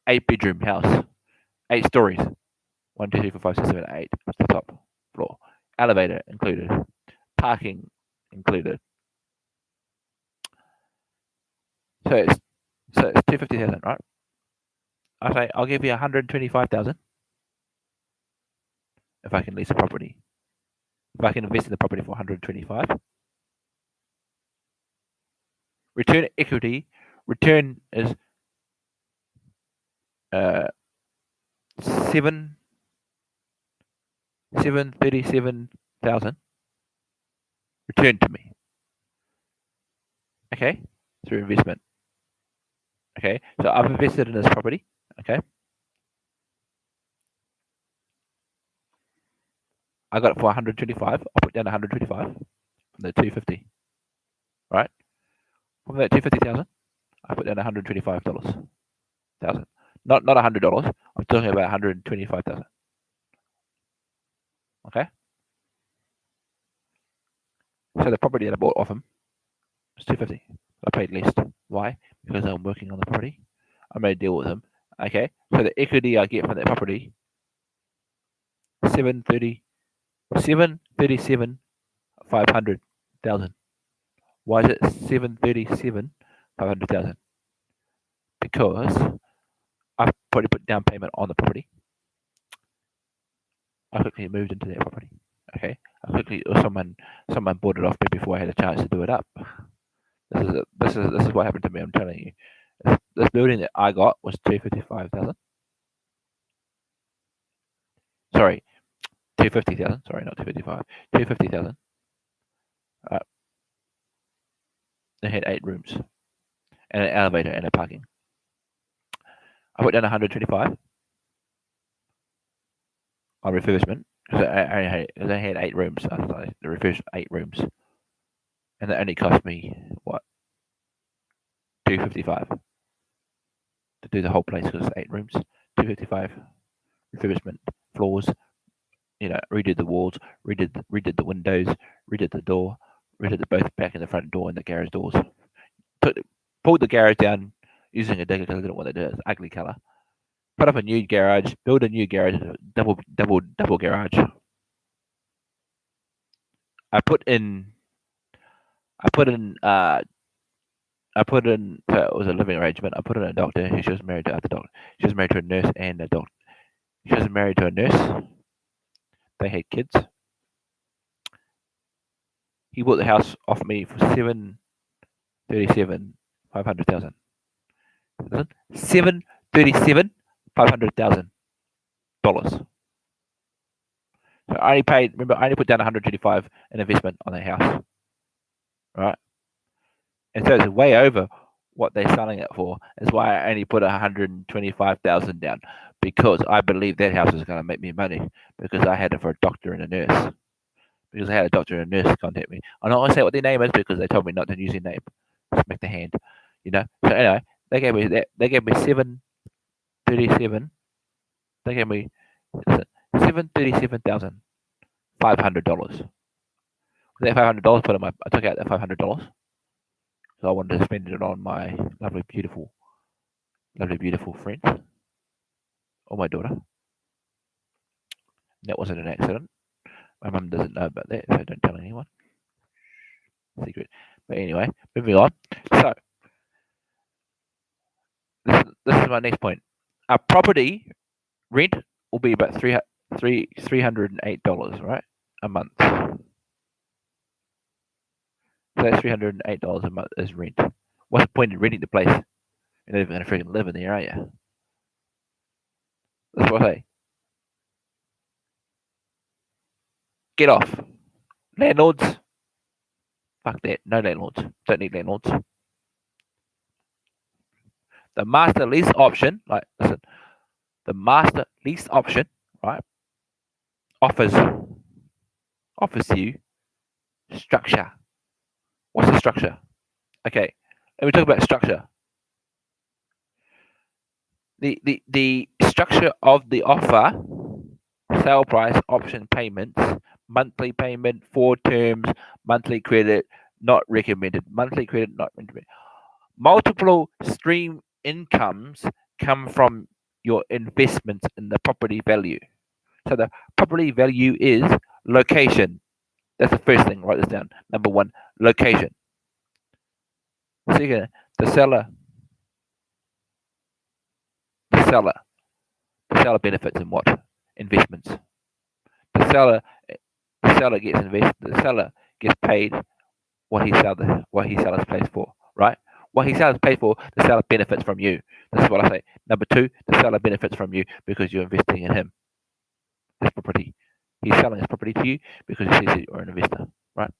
8-bedroom house, 8 stories. 1, 2, 3, 4, 5, 6, 7, 8. That's the top floor. Elevator included. Parking included. So it's 250,000, right? I say I'll give you 125,000 if I can lease a property. If I can invest in the property for 125. Return equity. Return is 737,000 returned to me. Okay, through investment. Okay, so I've invested in this property. Okay, I got it for 125. I'll put down 125 from the 250. Right, from that 250,000, I put down $125,000. Not $100. I'm talking about 125,000. Okay. So the property that I bought off him was 250. I paid less. Why? Because I'm working on the property. I made a deal with him. Okay. So the equity I get from that property, 737,500,000. Why is it 737? 500,000 because I've probably put down payment on the property. I quickly moved into that property. Okay, someone bought it off me before I had a chance to do it up. This is what happened to me. I'm telling you, this building that I got was 255,000. Sorry, 250,000. Sorry, not 255. 250,000. It had 8 rooms and an elevator and a parking. I put down 125 on refurbishment because I had 8 rooms. I refurbished 8 rooms, and that only cost me what 255 to do the whole place because it's 8 rooms. 255 refurbishment, floors, redid the walls, redid the windows, redid the door, redid the both back and the front door and the garage doors. Pulled the garage down using a digger because I didn't want to do it. It's ugly colour. Put up a new garage, build a new garage, double garage. I put in so it was a living arrangement. I put in a doctor who she was married to other doctor. She was married to a nurse and a doctor. She was married to a nurse. They had kids. He bought the house off me for $737,500,000. $737,500,000. So I only paid. Remember, I only put down 125 in investment on the house, right? And so it's way over what they're selling it for. That's why I only put 125,000 down, because I believe that house is going to make me money, because I had it for a doctor and a nurse. Because I had a doctor and a nurse contact me. I'm not going to say what their name is because they told me not to use their name. Just make the hand, So anyway, they gave me that. They gave me 737. They gave me $737,500. That $500 put in I took out that $500. So I wanted to spend it on my lovely, beautiful friend, or my daughter. That wasn't an accident. My mum doesn't know about that, so don't tell anyone. Secret. But anyway, moving on. So this is my next point. A property rent will be about $308, right, a month. So that's $308 a month as rent. What's the point in renting the place? You're not even going to freaking live in there, are you? That's what I say. Get off. Landlords. Fuck that. No landlords. Don't need landlords. The master lease option, the master lease option, right, offers you structure. What's the structure? Okay, let me talk about structure. The structure of the offer: sale price, option payments, monthly payment, 4 terms, monthly credit, not recommended. Monthly credit, not recommended. Multiple stream incomes come from your investments in the property value. So the property value is location. That's the first thing. Write this down. Number 1, location. Second, the seller benefits in what? Investments. The seller gets invested. The seller gets paid what he sells his place for, right? What he sells his place for, the seller benefits from you. This is what I say. Number 2, the seller benefits from you because you're investing in him. This property. He's selling his property to you because he sees that you're an investor, right?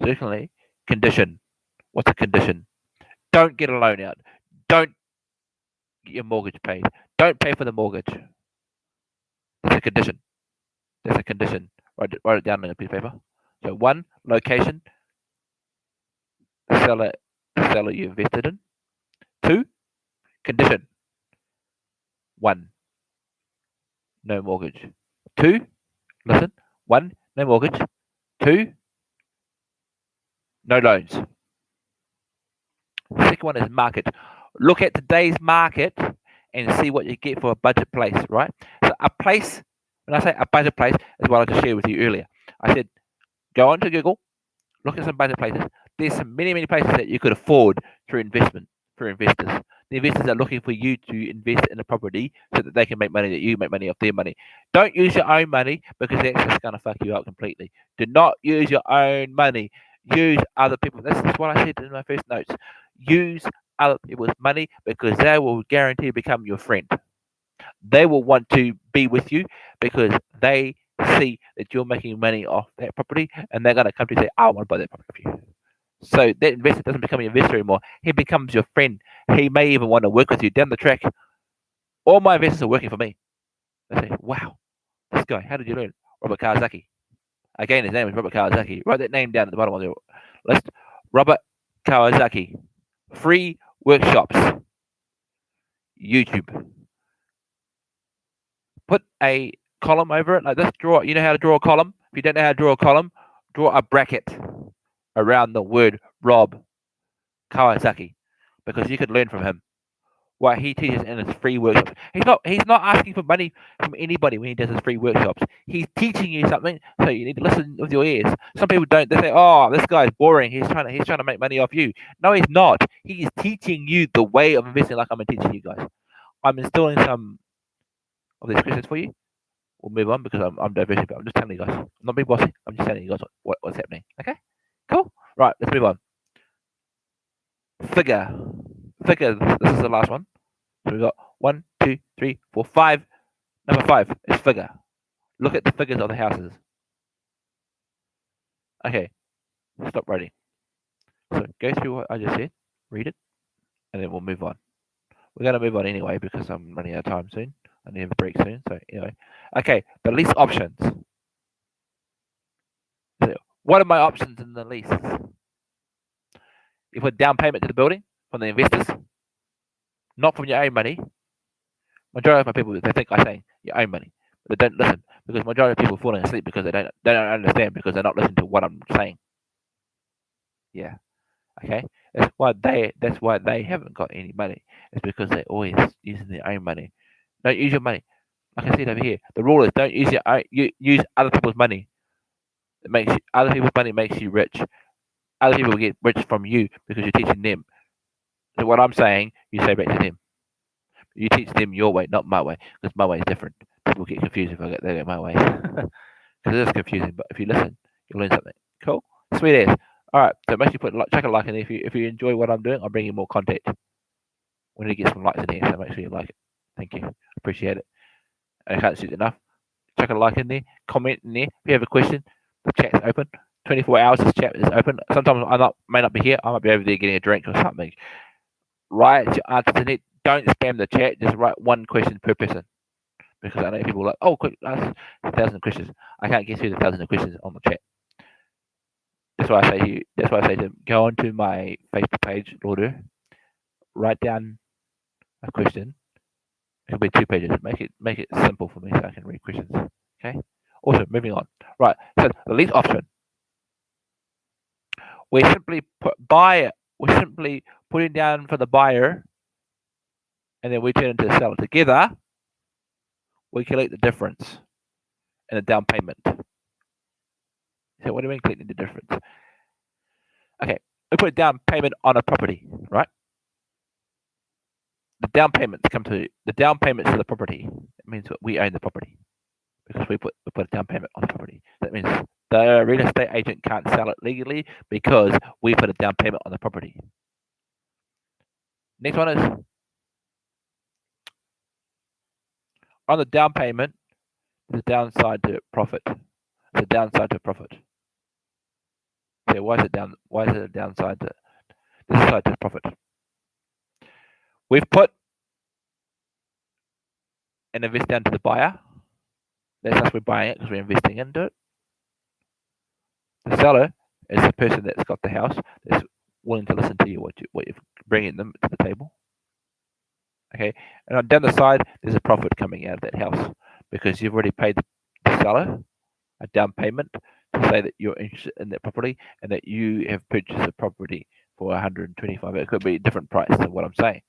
Secondly, condition. What's a condition? Don't get a loan out. Don't get your mortgage paid. Don't pay for the mortgage. That's a condition. Write it down on a piece of paper. So 1, location. The seller you invested in. 2, condition. 1, no mortgage. 2, listen. 1, no mortgage. 2, no loans. Second one is market. Look at today's market and see what you get for a budget place, right? So a place, when I say a budget place, is what I just shared with you earlier. I said, go onto Google, look at some budget places, There's many places that you could afford through investment for investors. The investors are looking for you to invest in a property so that they can make money, that you make money off their money. Don't use your own money because that's just going to fuck you up completely. Do not use your own money. Use other people. This is what I said in my first notes. Use other people's money because they will guarantee to become your friend. They will want to be with you because they see that you're making money off that property and they're going to come to you and say, I want to buy that property off you. So that investor doesn't become an investor anymore. He becomes your friend. He may even want to work with you down the track. All my investors are working for me. They say, wow, this guy, how did you learn? Robert Kawasaki. Again, his name is Robert Kawasaki. Write that name down at the bottom of the list. Robert Kawasaki. Free workshops. YouTube. Put a column over it like this. Draw. You know how to draw a column? If you don't know how to draw a column, draw a bracket around the word Rob Kawasaki, because you could learn from him what he teaches in his free workshops. He's not asking for money from anybody when he does his free workshops. He's teaching you something, so you need to listen with your ears. Some people don't. They say, "Oh, this guy's boring. He's trying to make money off you." No, he's not. He is teaching you the way of investing, like I'm teaching you guys. I'm installing some of these questions for you. We'll move on because I'm diverting, but I'm just telling you guys. I'm not being bossy. I'm just telling you guys what's happening. Okay, cool. Right, let's move on. Figure. This is the last one. So we've got 1, 2, 3, 4, 5. Number 5 is figure. Look at the figures of the houses. Okay, stop writing. So go through what I just said, read it, and then we'll move on. We're going to move on anyway because I'm running out of time soon. I need a break soon. So anyway, okay, the lease options. What are my options in the leases? You put down payment to the building from the investors, not from your own money. Majority of my people, they think I'm saying your own money, but they don't listen because majority of people are falling asleep because they don't understand because they're not listening to what I'm saying. Yeah, okay. That's why they haven't got any money. It's because they're always using their own money. Don't use your money. Like I said over here, the rule is don't use your own. Use other people's money. Other people's money makes you rich. Other people get rich from you because you're teaching them. So what I'm saying, you say back to them. You teach them your way, not my way, because my way is different. People get confused if they go my way. Because it is confusing, but if you listen, you'll learn something. Cool? Sweet ass. Alright, so make sure you chuck a like in there. If you enjoy what I'm doing, I'll bring you more content. We need to get some likes in here, so make sure you like it. Thank you. Appreciate it. I can't see it enough. Chuck a like in there, comment in there. If you have a question, the chat's open. 24 hours, this chat is open. Sometimes may not be here. I might be over there getting a drink or something. Write your answers in it. Don't spam the chat. Just write one question per person. Because I know people are like, oh, quick, ask 1,000 questions. I can't get through the 1,000 questions on the chat. That's why I say to them, go onto my Facebook page, Lorder, write down a question. It'll be 2 pages. Make it simple for me so I can read questions. Okay. Also, moving on. Right. So the lease option. We're simply putting down for the buyer, and then we turn into the seller together. We collect the difference in the down payment. So what do we mean collecting the difference? Okay, we put a down payment on a property, right? The down payments to the property. It means we own the property because we put a down payment on the property. That means the real estate agent can't sell it legally because we put a down payment on the property. Next one is on the down payment, the downside to profit. The downside to profit. So why is it down? Why is it a downside to this side to profit? We've put an invest down to the buyer. That's us. We're buying it because we're investing into it. The seller is the person that's got the house that's willing to listen to you what you're bringing them to the table. Okay, and on down the side, there's a profit coming out of that house because you've already paid the seller a down payment to say that you're interested in that property and that you have purchased a property for 125. It could be a different price than what I'm saying.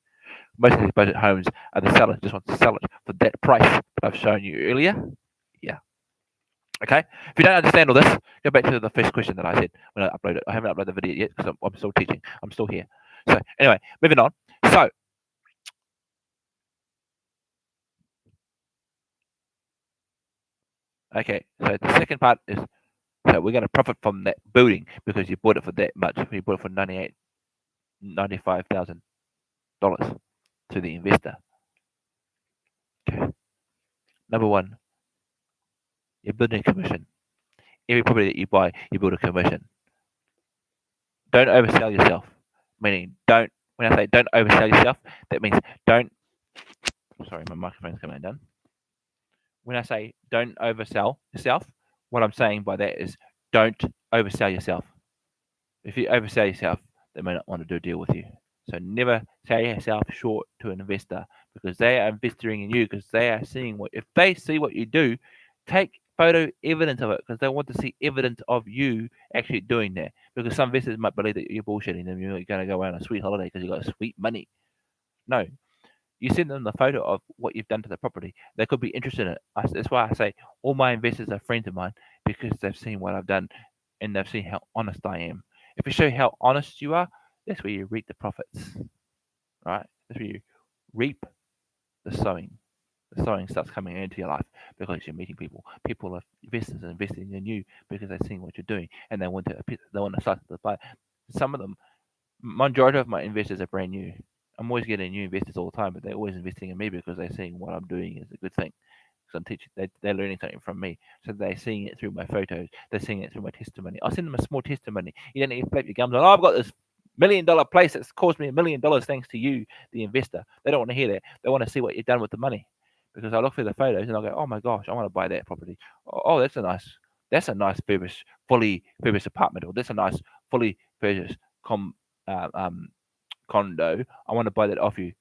Most of these budget homes are the seller just wants to sell it for that price that I've shown you earlier. Yeah. Okay. If you don't understand all this, go back to the first question that I said when I uploaded it. I haven't uploaded the video yet because I'm still teaching. I'm still here. So anyway, moving on. So okay. So the second part is so we're going to profit from that building because you bought it for that much. You bought it for $95,000 to the investor. Okay. Number one, you're building a commission. Every property that you buy, you build a commission. Don't oversell yourself. Meaning, don't. When I say don't oversell yourself, that means don't. Sorry, my microphone's coming undone. When I say don't oversell yourself, what I'm saying by that is don't oversell yourself. If you oversell yourself, they may not want to do a deal with you. So never sell yourself short to an investor because they are investing in you because they are seeing what if they see what you do, take photo evidence of it because they want to see evidence of you actually doing that. Because some investors might believe that you're bullshitting them, you're going to go on a sweet holiday because you got sweet money. No, you send them the photo of what you've done to the property. They could be interested in it. That's why I say all my investors are friends of mine because they've seen what I've done and they've seen how honest I am. If you show how honest you are, that's where you reap the profits, right? That's where you reap the sowing. The sowing starts coming into your life because you're meeting people. People are investors are investing in you because they've seen what you're doing and they want to start to buy. Some of them, majority of my investors are brand new. I'm always getting new investors all the time, but they're always investing in me because they're seeing what I'm doing is a good thing. Because I'm teaching, they're learning something from me. So they're seeing it through my photos. They're seeing it through my testimony. I'll send them a small testimony. You don't need to flap your gums on. Oh, I've got this $1 million place that's cost me $1 million thanks to you, the investor. They don't want to hear that. They want to see what you've done with the money. Because I look through the photos and I go, oh my gosh, I want to buy that property. Oh, that's a nice fully furnished apartment, or that's a nice fully furnished uh, um, condo. I want to buy that off you.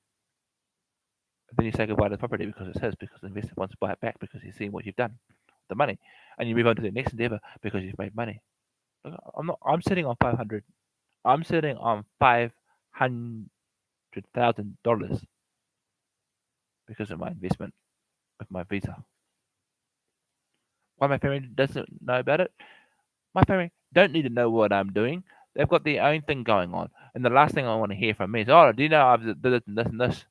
Then you say goodbye to the property because it's his, because the investor wants to buy it back because he's seen what you've done with the money, and you move on to the next endeavor because you've made money. I'm not. I'm sitting on 500. I'm sitting on $500,000 because of my investment with my visa. Why my family doesn't know about it? My family don't need to know what I'm doing. They've got their own thing going on, and the last thing I want to hear from me is, "Oh, do you know I've did this and this and this?"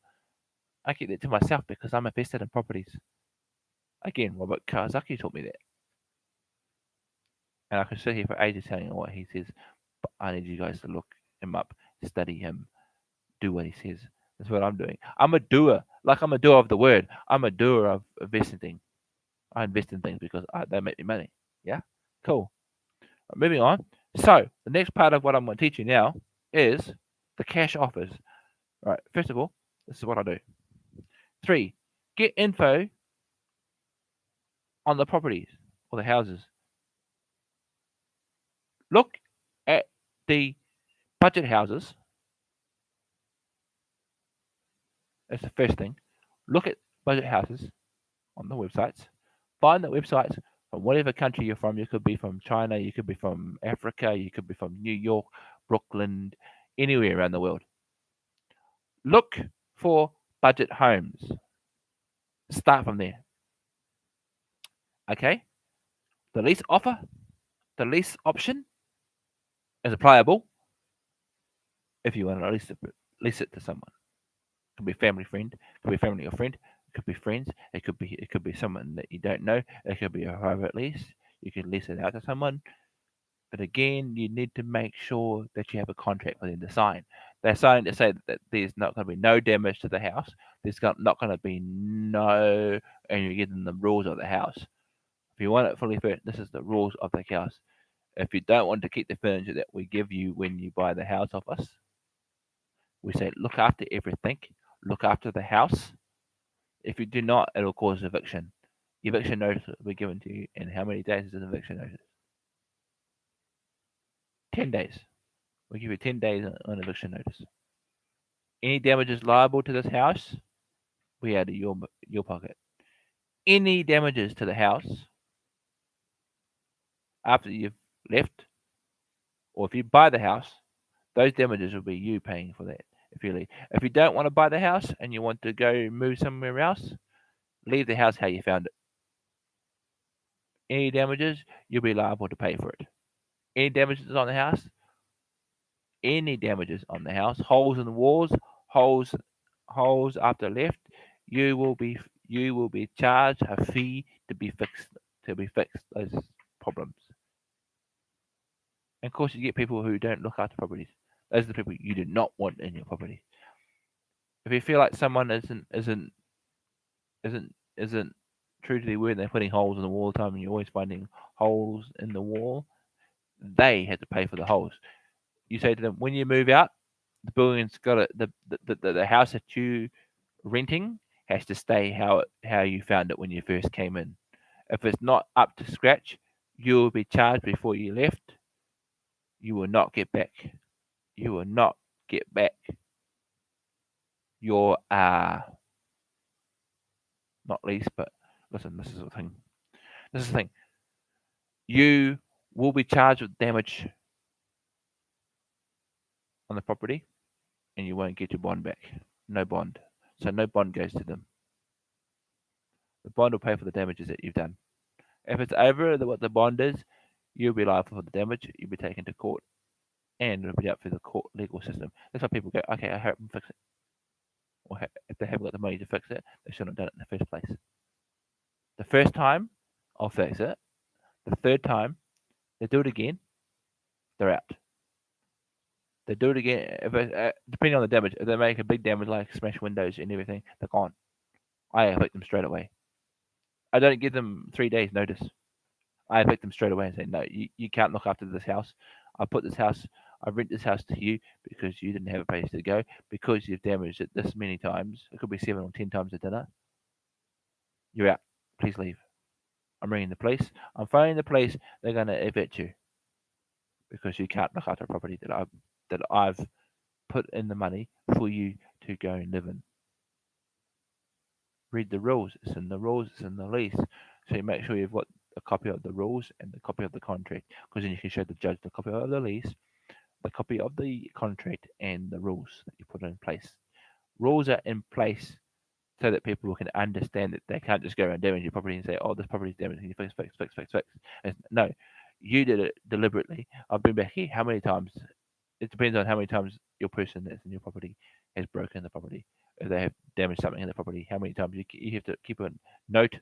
I keep that to myself because I'm invested in properties. Again, Robert Kiyosaki taught me that. And I can sit here for ages telling you what he says, but I need you guys to look him up, study him, do what he says. That's what I'm doing. I'm a doer. Like I'm a doer of the word. I'm a doer of investing. I invest in things because they make me money. Yeah? Cool. Moving on. So, the next part of what I'm going to teach you now is the cash offers. All right. First of all, this is what I do. 3, get info on the properties or the houses. Look at the budget houses. That's the first thing. Look at budget houses on the websites. Find the websites from whatever country you're from. You could be from China, you could be from Africa, you could be from New York, Brooklyn, anywhere around the world. Look for budget homes. Start from there. Okay? The lease offer, the lease option is applicable if you want to lease it to someone. It could be a family friend, it could be a family or friend, it could be friends, it could be someone that you don't know, it could be a private lease. You could lease it out to someone. But again, you need to make sure that you have a contract for them to sign. They're signing to say that there's not going to be no damage to the house. Not going to be no, and you're getting the rules of the house. If you want it fully furnished, this is the rules of the house. If you don't want to keep the furniture that we give you when you buy the house off us, we say look after everything, look after the house. If you do not, it'll cause eviction. Eviction notice will be given to you. And how many days is an eviction notice? 10 days. We give you 10 days on eviction notice. Any damages liable to this house, we add to your pocket. Any damages to the house after you've left, or if you buy the house, those damages will be you paying for that. If you leave, if you don't want to buy the house and you want to go move somewhere else, leave the house how you found it. Any damages, you'll be liable to pay for it. Any damages on the house, holes in the walls, holes after left, you will be charged a fee to be fixed those problems. And of course, you get people who don't look after properties. Those are the people you do not want in your property. If you feel like someone isn't true to their word, and they're putting holes in the wall all the time, and you're always finding holes in the wall, they had to pay for the holes. You say to them, when you move out, the building's got the house that you renting has to stay how you found it when you first came in. If it's not up to scratch, you will be charged before you left. You will not get back. You will not get back your not lease, but listen, this is the thing. This is the thing. You will be charged with damage on the property, and you won't get your bond back. No bond. So no bond goes to them. The bond will pay for the damages that you've done. If it's over what the bond is, you'll be liable for the damage. You'll be taken to court, and it'll be up through the court legal system. That's why people go, okay, I help them fix it. Or if they haven't got the money to fix it, they shouldn't have done it in the first place. The first time, I'll fix it. The third time, they do it again, they're out. They do it again. If depending on the damage, if they make a big damage like smash windows and everything, they're gone. I evict them straight away. I don't give them 3 days notice. I evict them straight away and say, no, you can't look after this house. I rent this house to you because you didn't have a place to go, because you've damaged it this many times. It could be 7 or 10 times a dinner. You're out. Please leave. I'm ringing the police. I'm phoning the police. They're going to evict you because you can't look after a property that I've put in the money for you to go and live in. Read the rules. It's in the rules. It's in the lease. So you make sure you've got a copy of the rules and the copy of the contract, because then you can show the judge the copy of the lease, the copy of the contract, and the rules that you put in place. Rules are in place so that people can understand that they can't just go around damage your property and say, oh, this property is damaged, you fix. No, you did it deliberately. I've been back here how many times? It depends on how many times your person that's in your property has broken the property. If they have damaged something in the property, how many times you have to keep a note,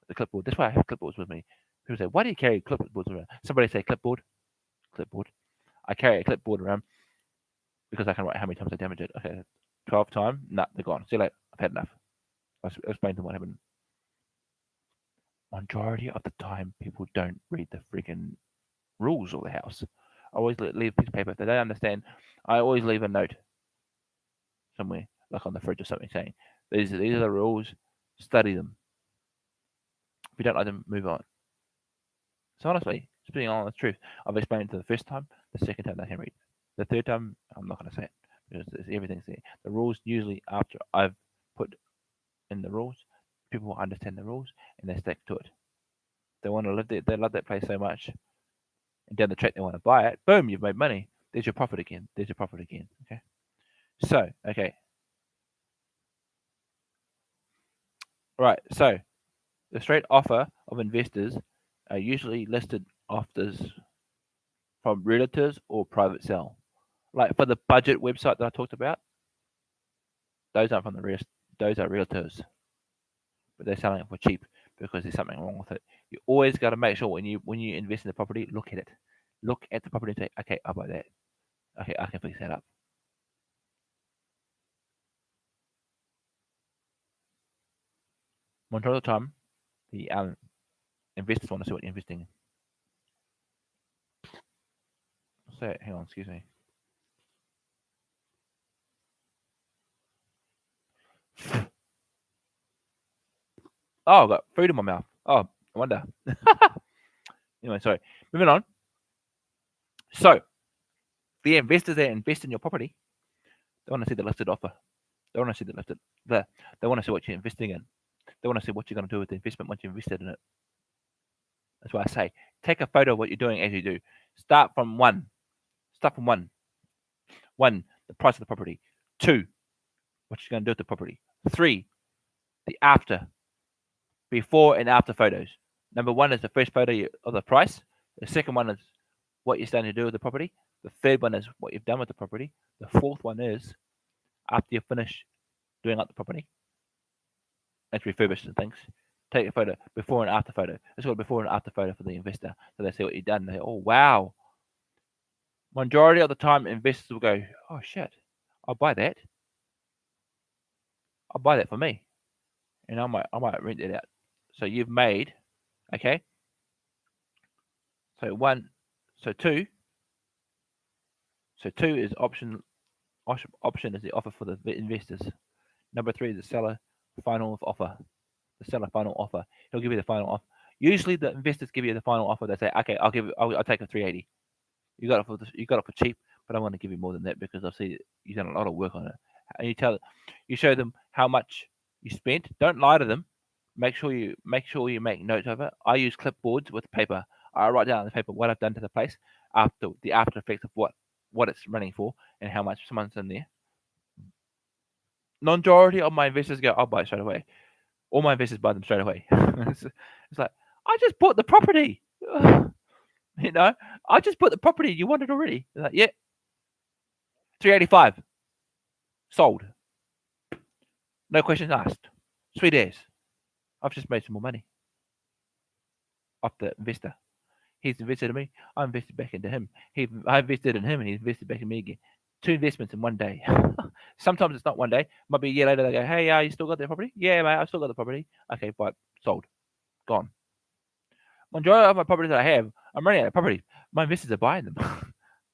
the clipboard. That's why I have clipboards with me. People say, why do you carry clipboards around? Somebody say clipboard. I carry a clipboard around because I can write how many times I damage it. Okay, 12 times. Nah, they're gone. See you later. I've had enough. I'll explain to them what happened. Majority of the time, people don't read the freaking rules of the house. I always leave a piece of paper. If they don't understand, I always leave a note somewhere, like on the fridge or something, saying, these are the rules. Study them. If you don't like them, move on. So honestly, speaking on the truth, I've explained it to the first time. The second time, they can read. The third time, I'm not going to say it because everything's there. The rules usually after I've put in the rules, people will understand the rules and they stick to it. They want to live there. They love that place so much, and down the track they want to buy it. Boom, you've made money. There's your profit again. Okay. So, okay. Right. So, the straight offer of investors are usually listed offers from realtors or private sale. Like for the budget website that I talked about, those aren't from those are realtors, but they're selling it for cheap because there's something wrong with it. You always got to make sure when you invest in the property, look at it, look at the property and say, okay, I'll buy that. Okay, I can fix that up. Majority of the time, the investors want to see what you're investing in. So, hang on, excuse me. Oh, I've got food in my mouth. Oh, I wonder. Anyway, sorry. Moving on. So, the investors that invest in your property, they want to see the listed offer. They want to see the listed. They want to see what you're investing in. They want to see what you're going to do with the investment once you've invested in it. That's why I say take a photo of what you're doing as you do. Start from one. One, the price of the property. 2, what you're going to do with the property. 3, the after, before and after photos. Number one is the first photo of the price. The second one is what you're starting to do with the property. The third one is what you've done with the property. The fourth one is after you finish doing up the property, it's refurbished and things. Take a photo, before and after photo. It's called before and after photo for the investor. So they see what you've done. They oh wow. Majority of the time, investors will go, oh shit, I'll buy that. I'll buy that for me, and I might rent it out. So you've made, okay. So one, so two. So two is option. Option is the offer for the investors. Number three is the seller final offer. The seller final offer. He'll give you the final offer. Usually, the investors give you the final offer. They say, "Okay, I'll take a 380. You got it for cheap, but I want to give you more than that because I see you've done a lot of work on it." And you show them how much you spent. Don't lie to them. Make sure you make notes of it. I use clipboards with paper. I write down on the paper what I've done to the place after the after effects of what it's running for and how much someone's in there. Majority of my investors go, I'll buy it straight away. All my investors buy them straight away. It's like, I just bought the property. You know, I just bought the property. You want it already? They're like, yeah, 385 sold. No questions asked. Sweet as. I've just made some more money off the investor. He's invested in me. I invested back into him. I invested in him, and he invested back in me again. 2 investments in one day. Sometimes it's not one day. Might be a year later. They go, "Hey, you still got that property?" "Yeah, mate, I still got the property." "Okay, but sold, gone." Majority of my properties that I have, I'm running out of properties. My investors are buying them.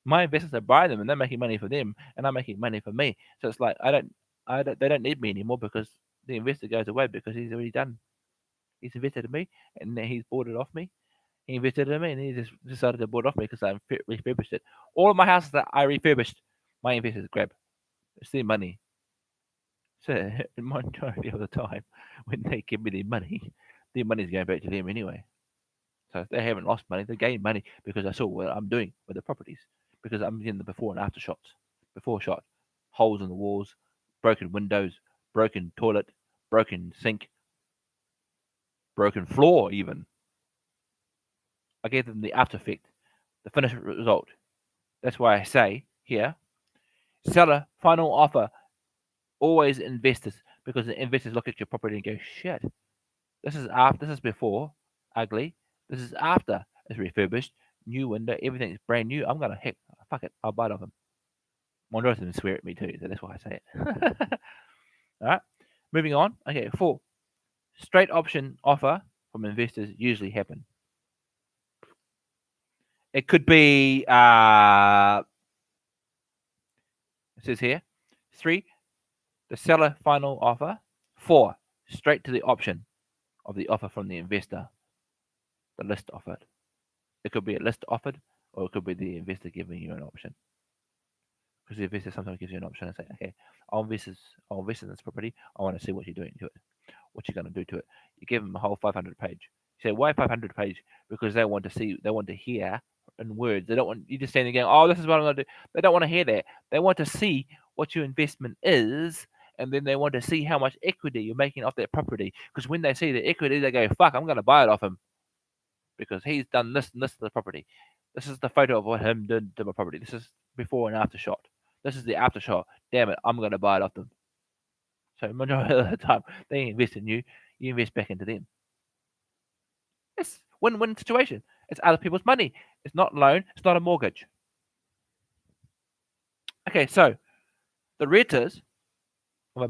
My investors are buying them, and they're making money for them, and I'm making money for me. So it's like they don't need me anymore because the investor goes away because he's already done. He's invested in me, and then he's bought it off me. He invested in me, and he just decided to bought it off me because I refurbished it. All of my houses that I refurbished, my investors grab. It's their money. So majority of the time, when they give me their money's going back to them anyway. So if they haven't lost money, they gain money because I saw what I'm doing with the properties. Because I'm getting the before and after shots. Before shot, holes in the walls, broken windows, broken toilet, broken sink, broken floor even. I gave them the after effect, the finished result. That's why I say here, seller, final offer, always investors, because the investors look at your property and go, shit, this is before, ugly. This is after, it's refurbished, new window, everything's brand new. I'm gonna fuck it, I'll buy it off them. Monroe's gonna swear at me too, so that's why I say it. All right, moving on. Okay, 4. Straight option offer from investors usually happen. It could be, it says here, 3, the seller final offer. 4, straight to the option of the offer from the investor, the list offered. It could be a list offered, or it could be the investor giving you an option. Because the investor sometimes gives you an option and say, okay, I'll invest in this property. I want to see what you're doing to it, what you're going to do to it. You give them a whole 500 page. You say, why 500 page? Because they want to hear in words. They don't want you just standing there going, oh, this is what I'm going to do. They don't want to hear that. They want to see what your investment is, and then they want to see how much equity you're making off that property. Because when they see the equity, they go, fuck, I'm going to buy it off him because he's done this and this to the property. This is the photo of what him did to my property. This is before and after shot. This is the after shot. Damn it, I'm going to buy it off them. So majority of the time, they invest in you. You invest back into them. It's win-win situation. It's other people's money. It's not loan. It's not a mortgage. Okay, so the realtors of a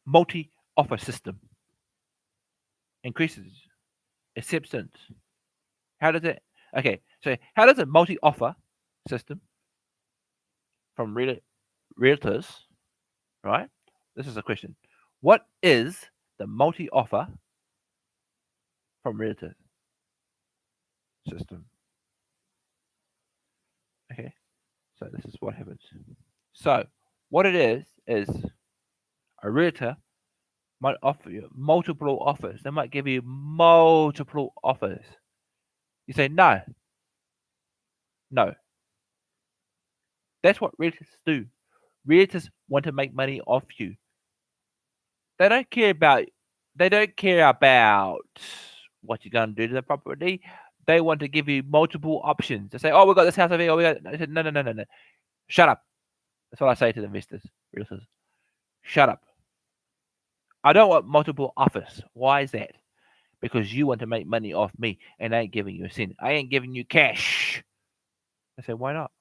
multi offer system increases acceptance. How does it? Okay, so how does a multi offer system from realtors, right? This is a question. What is the multi offer from realtors system? Okay, so this is what happens. So what it is a realtor might offer you multiple offers. They might give you multiple offers. You say no. No. That's what realtors do. Realtors want to make money off you. They don't care about What you gonna do to the property? They want to give you multiple options. They say, "Oh, we got this house over here." Oh, we got. I said, "No, no, no, no, no. Shut up." That's what I say to the investors, realtors. Shut up. I don't want multiple offers. Why is that? Because you want to make money off me, and I ain't giving you a cent. I ain't giving you cash. I said, "Why not?"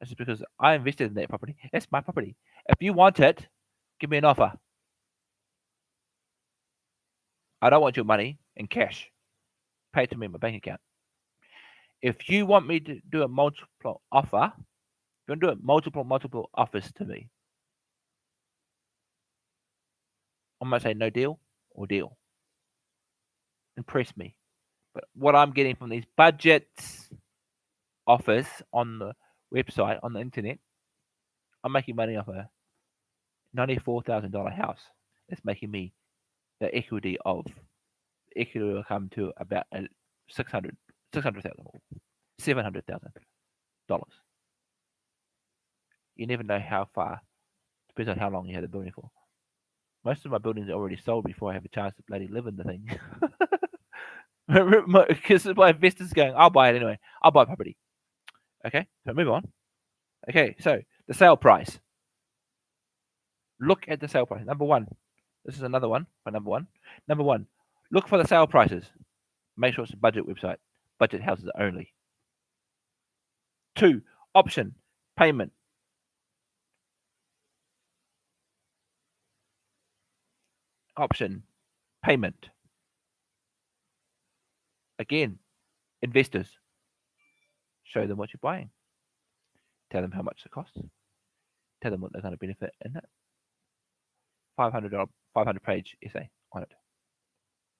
I said, "Because I invested in that property. That's my property. If you want it, give me an offer. I don't want your money in cash. Pay it to me in my bank account. If you want me to do a multiple offer, if you want to do it multiple offers to me, I'm gonna say no deal or deal. Impress me." But what I'm getting from these budgets offers on the website, on the internet, I'm making money off a $94,000 house. It's making me the equity will come to about 600,000 or $700,000. You never know how far. Depends on how long you had the building for. Most of my buildings are already sold before I have a chance to bloody live in the thing. Because my investors going, "I'll buy it anyway. I'll buy property." Okay, so move on. Okay, so the sale price. Look at the sale price. Number one. This is another one for number one. Number one, look for the sale prices. Make sure it's a budget website. Budget houses only. Two, option, payment. Option, payment. Again, investors. Show them what you're buying. Tell them how much it costs. Tell them what they're going to benefit in it. $500, 500-page essay on it.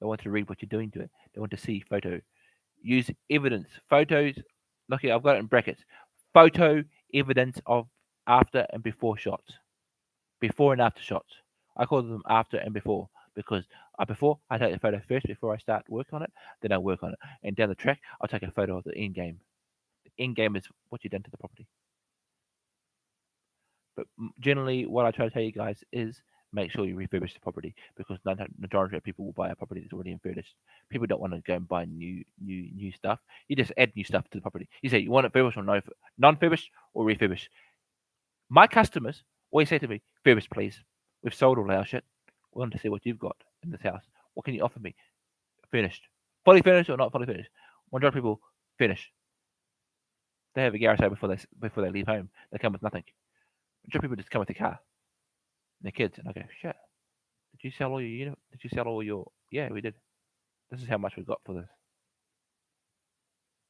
They want to read what you're doing to it. They want to see photo. Use evidence. Photos. Look here, I've got it in brackets. Photo evidence of after and before shots. Before and after shots. I call them after and before because before I take the photo first before I start work on it, then I work on it. And down the track, I'll take a photo of the end game. The end game is what you've done to the property. But generally, what I try to tell you guys is make sure you refurbish the property because the majority of people will buy a property that's already refurbished. People don't want to go and buy new stuff. You just add new stuff to the property. You say you want it furbished or non-furbished or refurbished. My customers always say to me, "Furbished, please. We've sold all our shit. We want to see what you've got in this house. What can you offer me? Finished. Fully finished or not fully finished?" Majority of people finish. They have a garage sale before they leave home. They come with nothing. Majority of people just come with a car and their kids, and I go, "Shit. Did you sell all your unit? Did you sell all your?" "Yeah, we did. This is how much we got for this.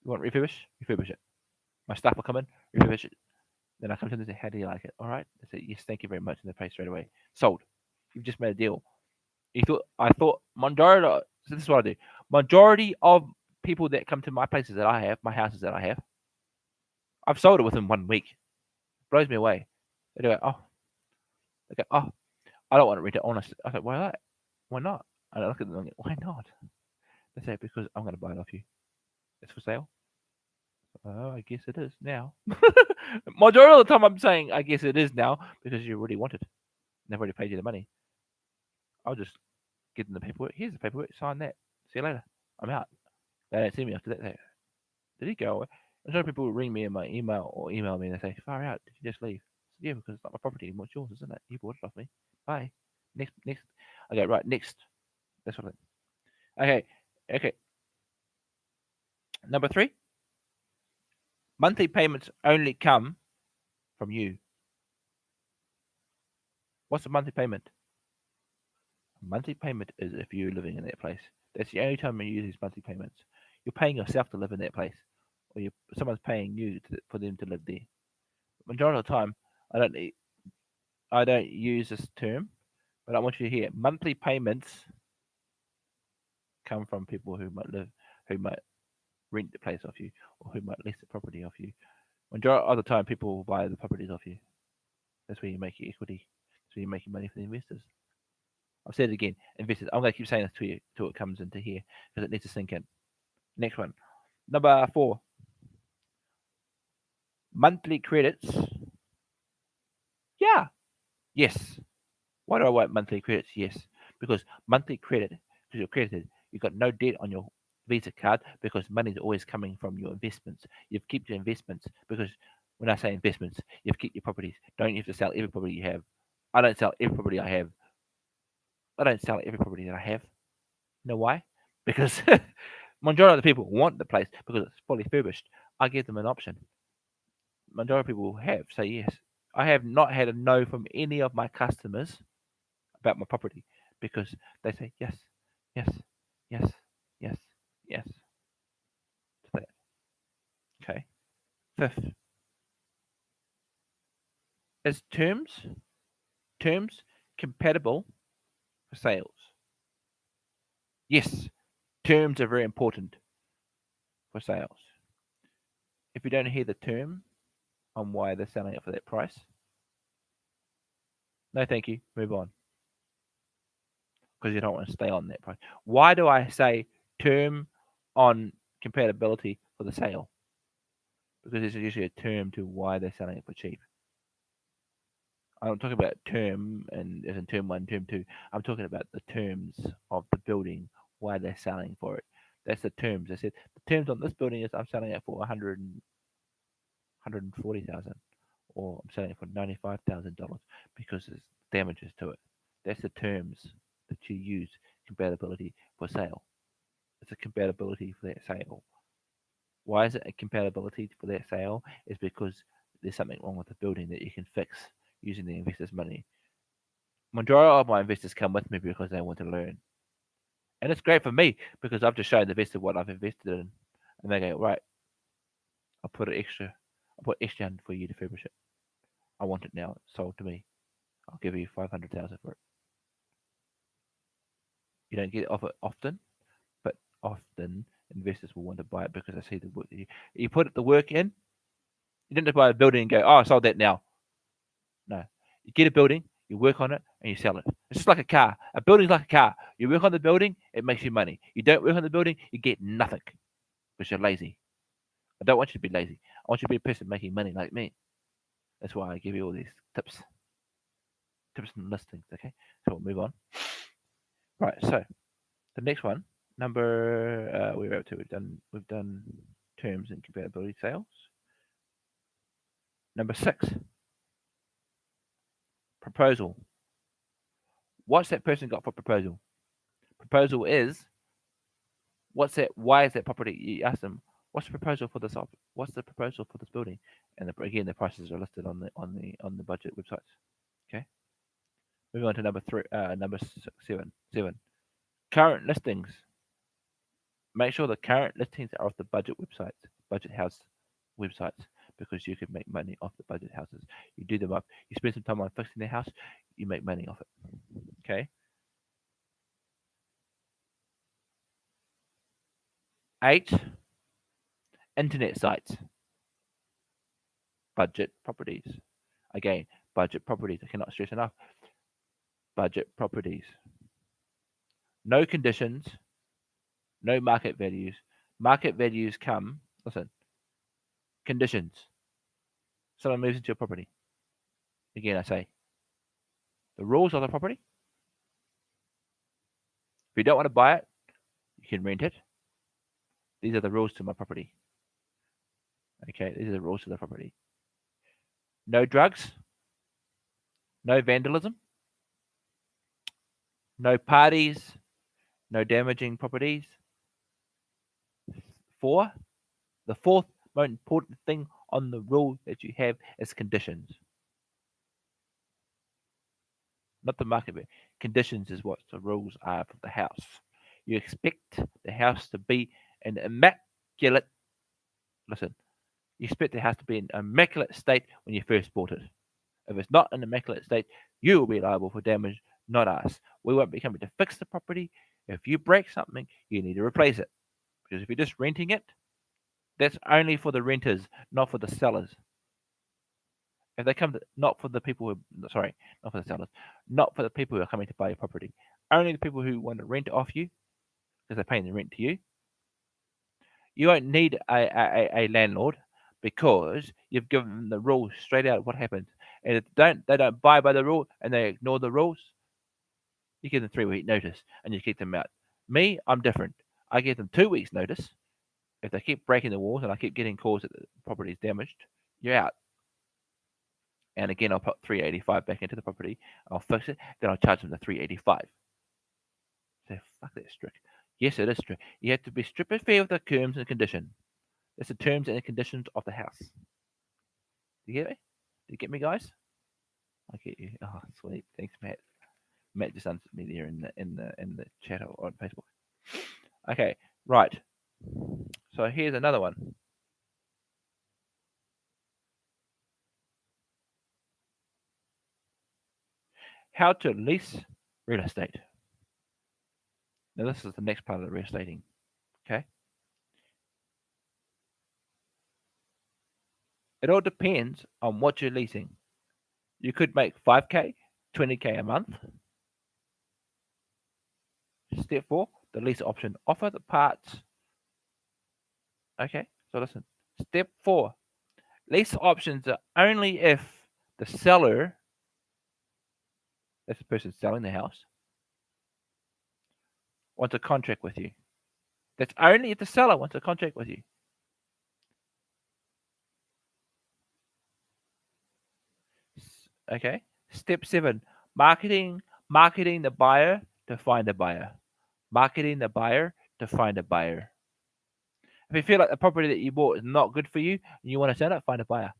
You want refurbish? Refurbish it. My staff will come in, refurbish it. Then I come to them and say, 'How do you like it?' 'All right.' They say, 'Yes, thank you very much,' and they pay straight away. Sold. You've just made a deal." I thought majority. So this is what I do. Majority of people that come to my places that I have, my houses that I have, I've sold it within 1 week. It blows me away. They go, "Oh, I don't want to rent it." Honestly, I go, "Why not? Why not?" And I look at them and go, "Why not?" They say, "Because I'm going to buy it off you. It's for sale." "Oh, I guess it is now." Majority of the time, I'm saying, "I guess it is now," because you already want it. They've already paid you the money. I'll just give them the paperwork. "Here's the paperwork. Sign that. See you later. I'm out." They don't see me after that. Did he go away? And some people ring me in my email or email me and they say, "Far out. Did you just leave?" I said, "Yeah, because it's not my property anymore. It's yours, isn't it? You bought it off me. Bye. Next. Okay, right. Next. That's what I think. Okay. Number three, monthly payments only come from you. What's a monthly payment? A monthly payment is if you're living in that place. That's the only time you use these monthly payments. You're paying yourself to live in that place, or someone's paying you for them to live there. Majority of the time, I don't I don't use this term, but I want you to hear monthly payments come from people who might rent the place off you, or who might lease the property off you. Majority of the time, people will buy the properties off you. That's where you make your equity. That's where you make your money for the investors. I've said it again, investors. I'm going to keep saying this to you till it comes into here because it needs to sink in. Next one, number 4, monthly credits. Yeah, yes. Why do I want monthly credits? Yes, because monthly credit, because you're credited, You've got no debt on your Visa card because money's always coming from your investments. You've kept your investments because when I say investments, you've kept your properties. Don't have to sell every property you have. I don't sell every property I have. I don't sell every property that I have. You know why? Because majority of the people want the place because it's fully furnished. I give them an option. Majority of people have say yes. I have not had a no from any of my customers about my property because they say yes, yes, yes, yes, yes to that. Okay. Fifth is terms compatible for sales. Yes, terms are very important for sales. If you don't hear the term on why they're selling it for that price, no, thank you. Move on because you don't want to stay on that price. Why do I say term on compatibility for the sale? Because there's usually a term to why they're selling it for cheap. I'm talking about term and as in term one, term two. I'm talking about the terms of the building, why they're selling for it. That's the terms. I said the terms on this building is I'm selling it for 140,000, or I'm selling it for $95,000 because there's damages to it. That's the terms that you use compatibility for sale. It's a compatibility for that sale. Why is it a compatibility for that sale? Is because there's something wrong with the building that you can fix using the investor's money. Majority of my investors come with me because they want to learn, and it's great for me because I've just shown the investor what I've invested in, and they go, right, I'll put it extra, I'll put extra in for you to furnish it. I want it now. It's sold to me. I'll give you 500,000 for it. You don't get it often, but often investors will want to buy it because they see the work. You put the work in. You don't just buy a building and go, oh, I sold that now. No, you get a building, you work on it, and you sell it. It's just like a car. A building's like a car. You work on the building, it makes you money. You don't work on the building, you get nothing because you're lazy. I don't want you to be lazy. I want you to be a person making money like me. That's why I give you all these tips and listings. Okay, so we'll move on. Right. So the next one, number we're up to. We've done terms and compatibility sales. Number 6, proposal. What's that person got for proposal? Proposal is what's that? Why is that property? You ask them, what's the proposal for this? What's the proposal for this building? And again, the prices are listed on the budget websites. Okay. Moving on to number 3, number 7. Current listings. Make sure the current listings are off the budget websites, budget house websites, because you can make money off the budget houses. You do them up. You spend some time on fixing the house, you make money off it. Okay. 8, internet sites. Budget properties. Again, budget properties. I cannot stress enough. Budget properties. No conditions, no market values. Market values come, listen, conditions. Someone moves into your property. Again, I say, the rules of the property. If you don't want to buy it, you can rent it. These are the rules to my property. Okay, these are the rules to the property. No drugs, no vandalism, no parties, no damaging properties. 4, the fourth most important thing on the rule that you have is conditions. Not the market, but conditions is what the rules are for the house. You expect the house to be an immaculate, listen, you expect the house to be in an immaculate state when you first bought it. If it's not in an immaculate state, you will be liable for damage, not us. We won't be coming to fix the property. If you break something, you need to replace it. Because if you're just renting it, that's only for the renters, not for the sellers. If they come to, not for the people who, sorry, not for the sellers, not for the people who are coming to buy your property, only the people who want to rent it off you because they're paying the rent to you. You won't need a landlord because you've given them the rules straight out. What happens? And if they don't buy by the rule and they ignore the rules, you give them 3-week notice and you kick them out. Me, I'm different. I give them 2 weeks notice. If they keep breaking the walls and I keep getting calls that the property is damaged, you're out. And again, I'll put 385 back into the property. I'll fix it. Then I'll charge them the 385. So fuck that strict. Yes, it is strict. You have to be strict and fair with the terms and conditions. That's the terms and the conditions of the house. Do you get me? Do you get me, guys? I get you. Oh, sweet. Thanks, Matt. Matt just answered me there in the chat on Facebook. Okay, right. So here's another one. How to lease real estate. Now this is the next part of the real estating. Okay. It all depends on what you're leasing. You could make 5K, 20K a month. Step 4, the lease option. Offer the parts. Okay, so listen. Step 4, lease options are only if the seller, that's the person selling the house, wants a contract with you. That's only if the seller wants a contract with you. Okay. Step 7, marketing the buyer to find a buyer. Marketing the buyer to find a buyer. If you feel like the property that you bought is not good for you and you want to sell it, find a buyer.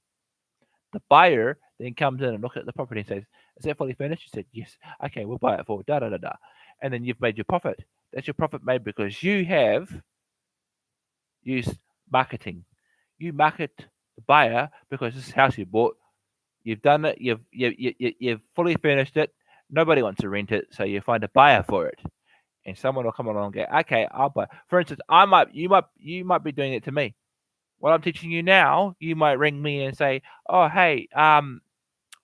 The buyer then comes in and looks at the property and says, "Is that fully furnished?" You said, "Yes." Okay, we'll buy it for da da da da. And then you've made your profit. That's your profit made because you have used marketing. You market the buyer because this house you bought, you've done it, you've fully furnished it. Nobody wants to rent it, so you find a buyer for it. And someone will come along and go, "Okay, I'll buy." For instance, you might be doing it to me. What I'm teaching you now, you might ring me and say, "Oh, hey,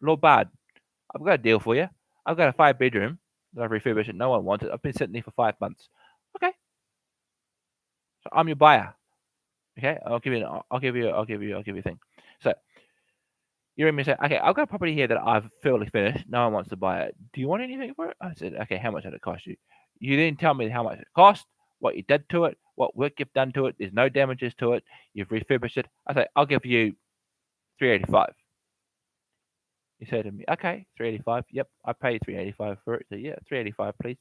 lordbard, I've got a deal for you. I've got a 5 bedroom that I've refurbished it. No one wants it. I've been sitting there for 5 months. Okay, so I'm your buyer. Okay, I'll give you a thing. So you ring me and say, okay, I've got a property here that I've fairly finished. No one wants to buy it. Do you want anything for it? I said, okay, how much did it cost you? You then tell me how much it cost, what you did to it, what work you've done to it. There's no damages to it. You've refurbished it. I say, I'll give you 385. You say to me, okay, 385. Yep, I pay 385 for it. So yeah, 385, please.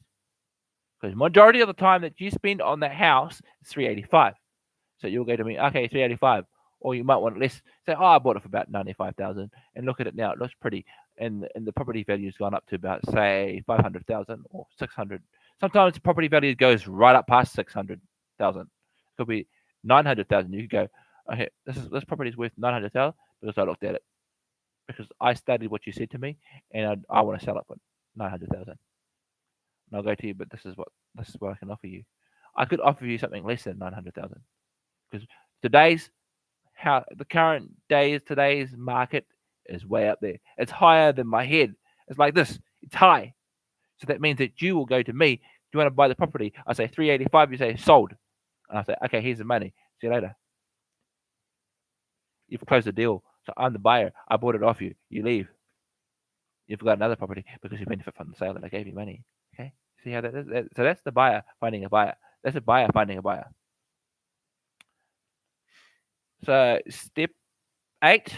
Because majority of the time that you spend on that house is 385. So you'll go to me, okay, 385. Or you might want less. Say, oh, I bought it for about 95,000, and look at it now; it looks pretty, and the property value's gone up to about say 500,000 or 600. Sometimes the property value goes right up past 600,000. It could be 900,000. You could go, okay, this property is worth 900,000 because I looked at it, because I studied what you said to me, and I want to sell it for 900,000. And I'll go to you, but this is what I can offer you. I could offer you something less than 900,000 because today's today's market is way up there. It's higher than my head. It's like this. It's high. So that means that you will go to me. Do you want to buy the property? I say 385. You say sold. And I say, okay, here's the money. See you later. You've closed the deal. So I'm the buyer. I bought it off you. You leave. You've got another property because you benefit from the sale that I gave you money. Okay. See how that is? So that's the buyer finding a buyer. That's a buyer finding a buyer. So step 8,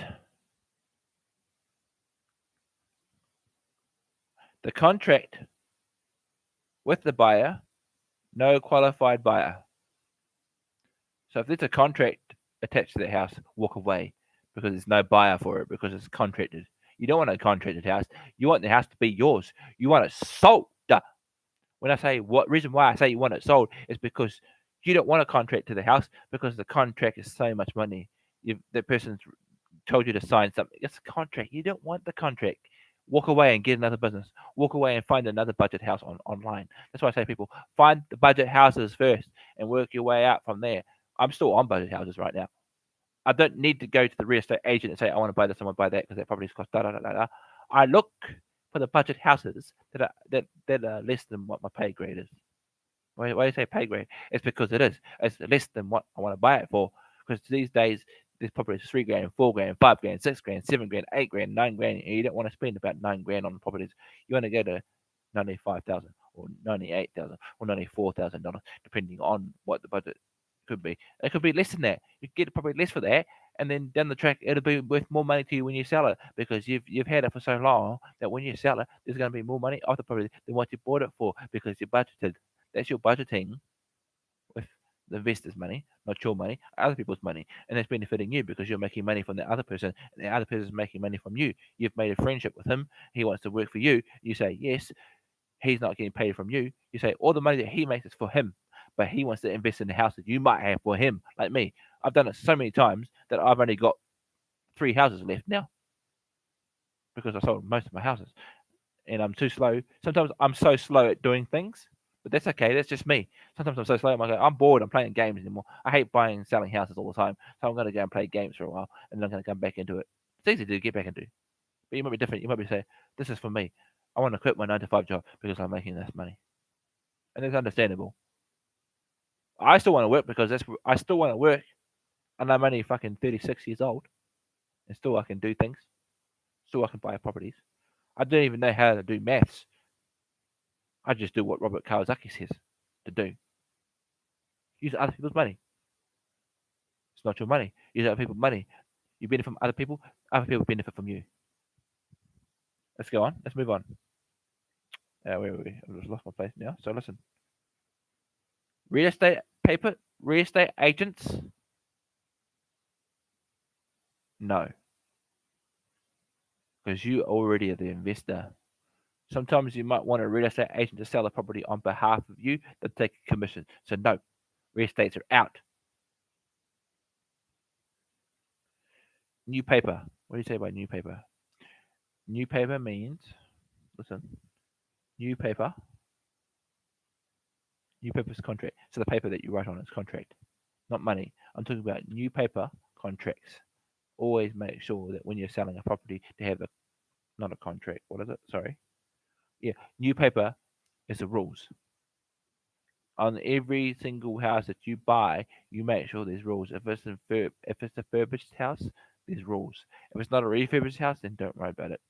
the contract with the buyer, no qualified buyer. So if there's a contract attached to the house, walk away because there's no buyer for it because it's contracted. You don't want a contracted house. You want the house to be yours. You want it sold. When I say what reason why I say you want it sold is because you don't want a contract to the house because the contract is so much money. The person's told you to sign something. It's a contract. You don't want the contract. Walk away and get another business. Walk away and find another budget house online. That's why I say people find the budget houses first and work your way out from there. I'm still on budget houses right now. I don't need to go to the real estate agent and say I want to buy this, I want to buy that because that property's cost da da da da da. I look for the budget houses that are less than what my pay grade is. Why do you say pay grade? It's because it is. It's less than what I want to buy it for. Because these days, this property is 3 grand, 4 grand, 5 grand, 6 grand, 7 grand, 8 grand, 9 grand. And you don't want to spend about 9 grand on properties. You want to go to 95,000 or $98,000 or $94,000, depending on what the budget could be. It could be less than that. You get it probably less for that, and then down the track it'll be worth more money to you when you sell it because you've had it for so long that when you sell it, there's going to be more money off the property than what you bought it for because you budgeted. That's your budgeting with the investor's money, not your money, other people's money, and that's benefiting you because you're making money from the other person, and the other person is making money from you. You've made a friendship with him. He wants to work for you. You say yes. He's not getting paid from you. You say all the money that he makes is for him, but he wants to invest in the house that you might have for him. Like me, I've done it so many times that I've only got 3 houses left now because I sold most of my houses, and I'm too slow. Sometimes I'm so slow at doing things, but that's okay. That's just me. Sometimes I'm so slow. I'm bored. I'm playing games anymore. I hate buying and selling houses all the time, so I'm going to go and play games for a while, and then I'm going to come back into it. It's easy to get back into, but you might be different. You might be saying, "This is for me. I want to quit my 9 to 5 job because I'm making this money," and it's understandable. I still want to work because I still want to work, and I'm only fucking 36 years old, and still I can do things. Still I can buy properties. I don't even know how to do maths. I just do what Robert Kawasaki says to do. Use other people's money. It's not your money. Use other people's money. You benefit from other people benefit from you. Let's go on. Let's move on. Where were we? I've just lost my place now. So listen. Real estate real estate agents? No. Because you already are the investor. Sometimes you might want a real estate agent to sell a property on behalf of you that take a commission. So no, real estates are out. New paper. What do you say by new paper? New paper means, listen, new paper. New paper is contract. So the paper that you write on is contract, not money. I'm talking about new paper contracts. Always make sure that when you're selling a property to have not a contract. What is it? Sorry. Yeah, new paper is the rules. On every single house that you buy, you make sure there's rules. If it's a refurbished house, there's rules. If it's not a refurbished house, then don't worry about it.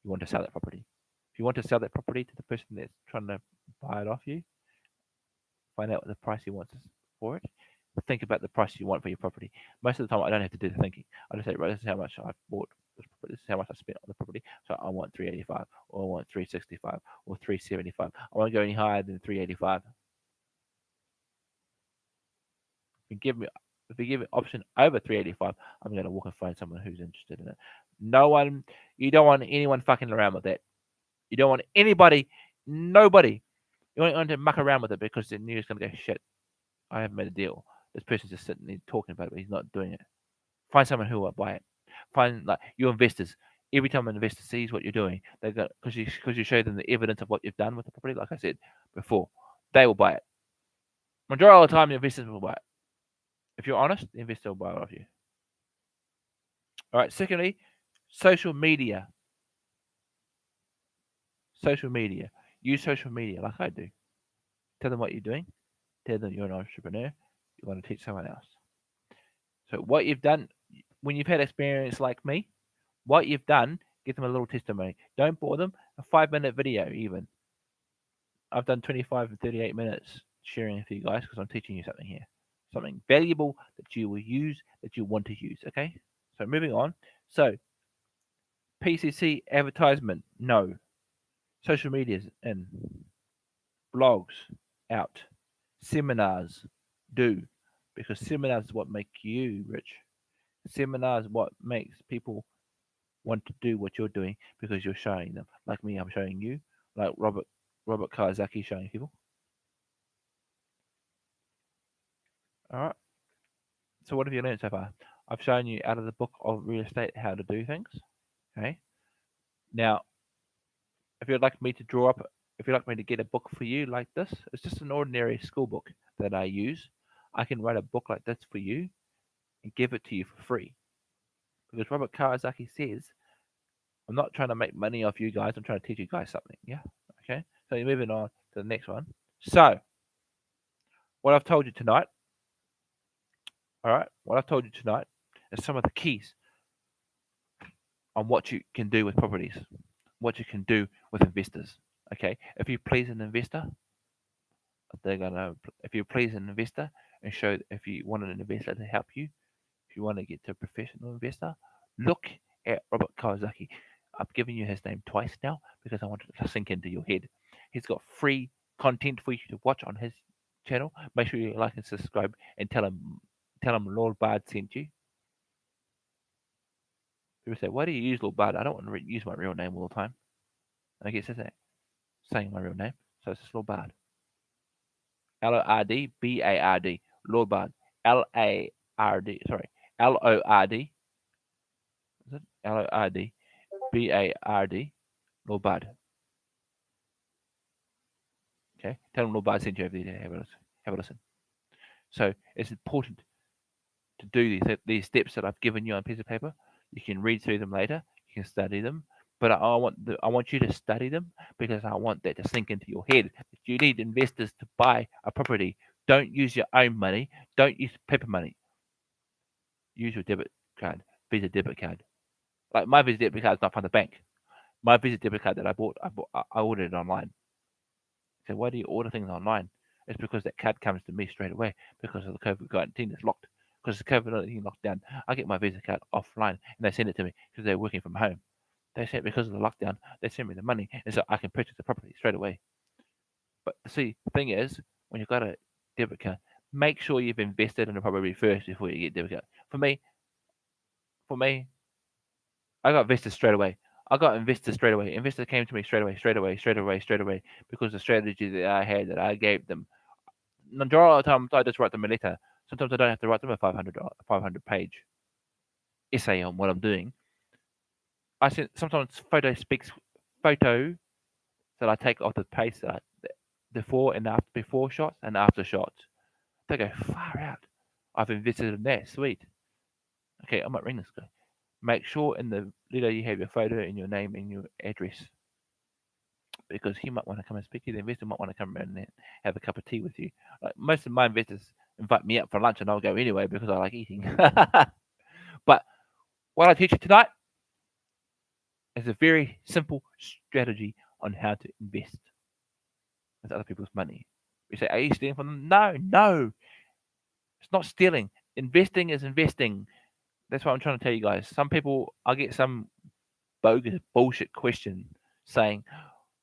You want to sell that property. If you want to sell that property to the person that's trying to buy it off you, find out what the price he wants for it. Think about the price you want for your property. Most of the time, I don't have to do the thinking. I just say, right, this is how much I've bought this property. This is how much I spent on the property. So I want 385, or I want 365, or 375. I won't go any higher than 385. If you give me option over 385, I'm going to walk and find someone who's interested in it. You don't want anyone fucking around with that. You don't want nobody. You don't want to muck around with it because then you're just going to go, shit, I haven't made a deal. This person's just sitting there talking about it, but he's not doing it. Find someone who will buy it. Find like your investors. Every time an investor sees what you're doing, they go because you show them the evidence of what you've done with the property. Like I said before, they will buy it. Majority of the time, the investors will buy it. If you're honest, the investor will buy it off you. All right. Secondly, social media. Social media. Use social media like I do. Tell them what you're doing. Tell them you're an entrepreneur. You want to teach someone else. So what you've done when you've had experience like me, what you've done, give them a little testimony. Don't bore them. A 5-minute video even. I've done 25 and 38 minutes sharing with you guys because I'm teaching you something here. Something valuable that you will use, that you want to use. Okay? So moving on. So PCC advertisement, no. Social media's in. Blogs, out. Seminars, do. Because seminars is what make you rich. Seminars what makes people want to do what you're doing because you're showing them. Like me, I'm showing you. Like Robert Kawasaki showing people. All right. So what have you learned so far? I've shown you out of the book of real estate how to do things. Okay. Now, if you'd like me to if you'd like me to get a book for you like this, it's just an ordinary school book that I use. I can write a book like this for you and give it to you for free. Because Robert Kawasaki says, I'm not trying to make money off you guys. I'm trying to teach you guys something. Yeah. Okay. So you're moving on to the next one. So, what I've told you tonight, all right, what I've told you tonight is some of the keys on what you can do with properties, what you can do with investors. Okay, if you please an investor, they're gonna. If you please an investor and show if you want an investor to help you, if you want to get to a professional investor, look at Robert Kiyosaki. I've given you his name twice now because I wanted to sink into your head. He's got free content for you to watch on his channel. Make sure you like and subscribe and tell him Lord Bard sent you. People say, why do you use Lord Bard? I don't want to use my real name all the time. And I guess that's saying my real name. So it's just Lord Bard. Lordbard. Lord Bard. Lard. Sorry. Lord. Is it? Lordbard. Lord Bard. Okay. Tell them Lord Bard sent you over there to have a listen. So it's important to do these steps that I've given you on a piece of paper. You can read through them later. You can study them. But I want you to study them because I want that to sink into your head. You need investors to buy a property. Don't use your own money. Don't use paper money. Use your debit card, Visa debit card. Like my Visa debit card is not from the bank. My Visa debit card that I ordered it online. So why do you order things online? It's because that card comes to me straight away because of the COVID-19 is locked. Because the COVID-19 locked down, I get my Visa card offline and they send it to me because they're working from home. They said because of the lockdown, they send me the money and so I can purchase the property straight away. But see, the thing is, when you've got a debit card, make sure you've invested in the property first before you get debit card. For me, I got investors straight away. I got investors straight away. Investors came to me straight away because the strategy that I had that I gave them. Majority of the time, I just write them a letter. Sometimes I don't have to write them a 500 page essay on what I'm doing. I send sometimes photo that I take off the page that before and after before shots and after shots. They go far out. I've invested in that. Sweet. Okay, I might ring this guy. Make sure in the letter you have your photo and your name and your address because he might want to come and speak to you. The investor might want to come around and have a cup of tea with you. Like most of my investors invite me out for lunch and I'll go anyway because I like eating. But what I teach you tonight is a very simple strategy on how to invest with other people's money. You say, are you stealing from them? No. It's not stealing. Investing is investing. That's what I'm trying to tell you guys. Some people, I get some bogus bullshit question saying,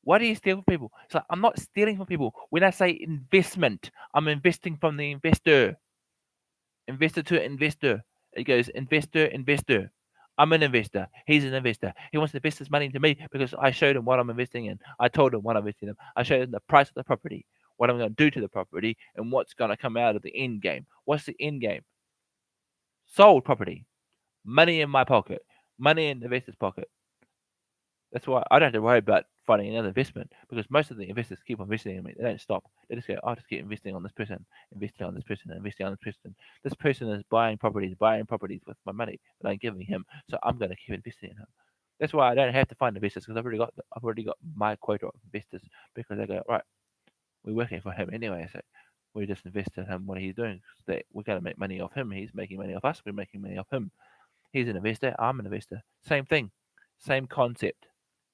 why do you steal from people? It's like, I'm not stealing from people. When I say investment, I'm investing from the investor. Investor to investor. It goes investor. I'm an investor. He's an investor. He wants to invest his money into me because I showed him what I'm investing in. I told him what I'm investing in. I showed him the price of the property, what I'm going to do to the property, and what's going to come out of the end game. What's the end game? Sold property. Money in my pocket. Money in the investor's pocket. That's why I don't have to worry about finding another investment because most of the investors keep on investing in me. They don't stop. They just go, I'll just keep investing on this person, investing on this person, investing on this person. This person is buying properties with my money that I'm giving him. So I'm going to keep investing in him. That's why I don't have to find investors because I've already got my quota of investors because they go, right, we're working for him anyway. So we just invest in him what he's doing. We're going to make money off him. He's making money off us. We're making money off him. He's an investor. I'm an investor. Same thing. Same concept.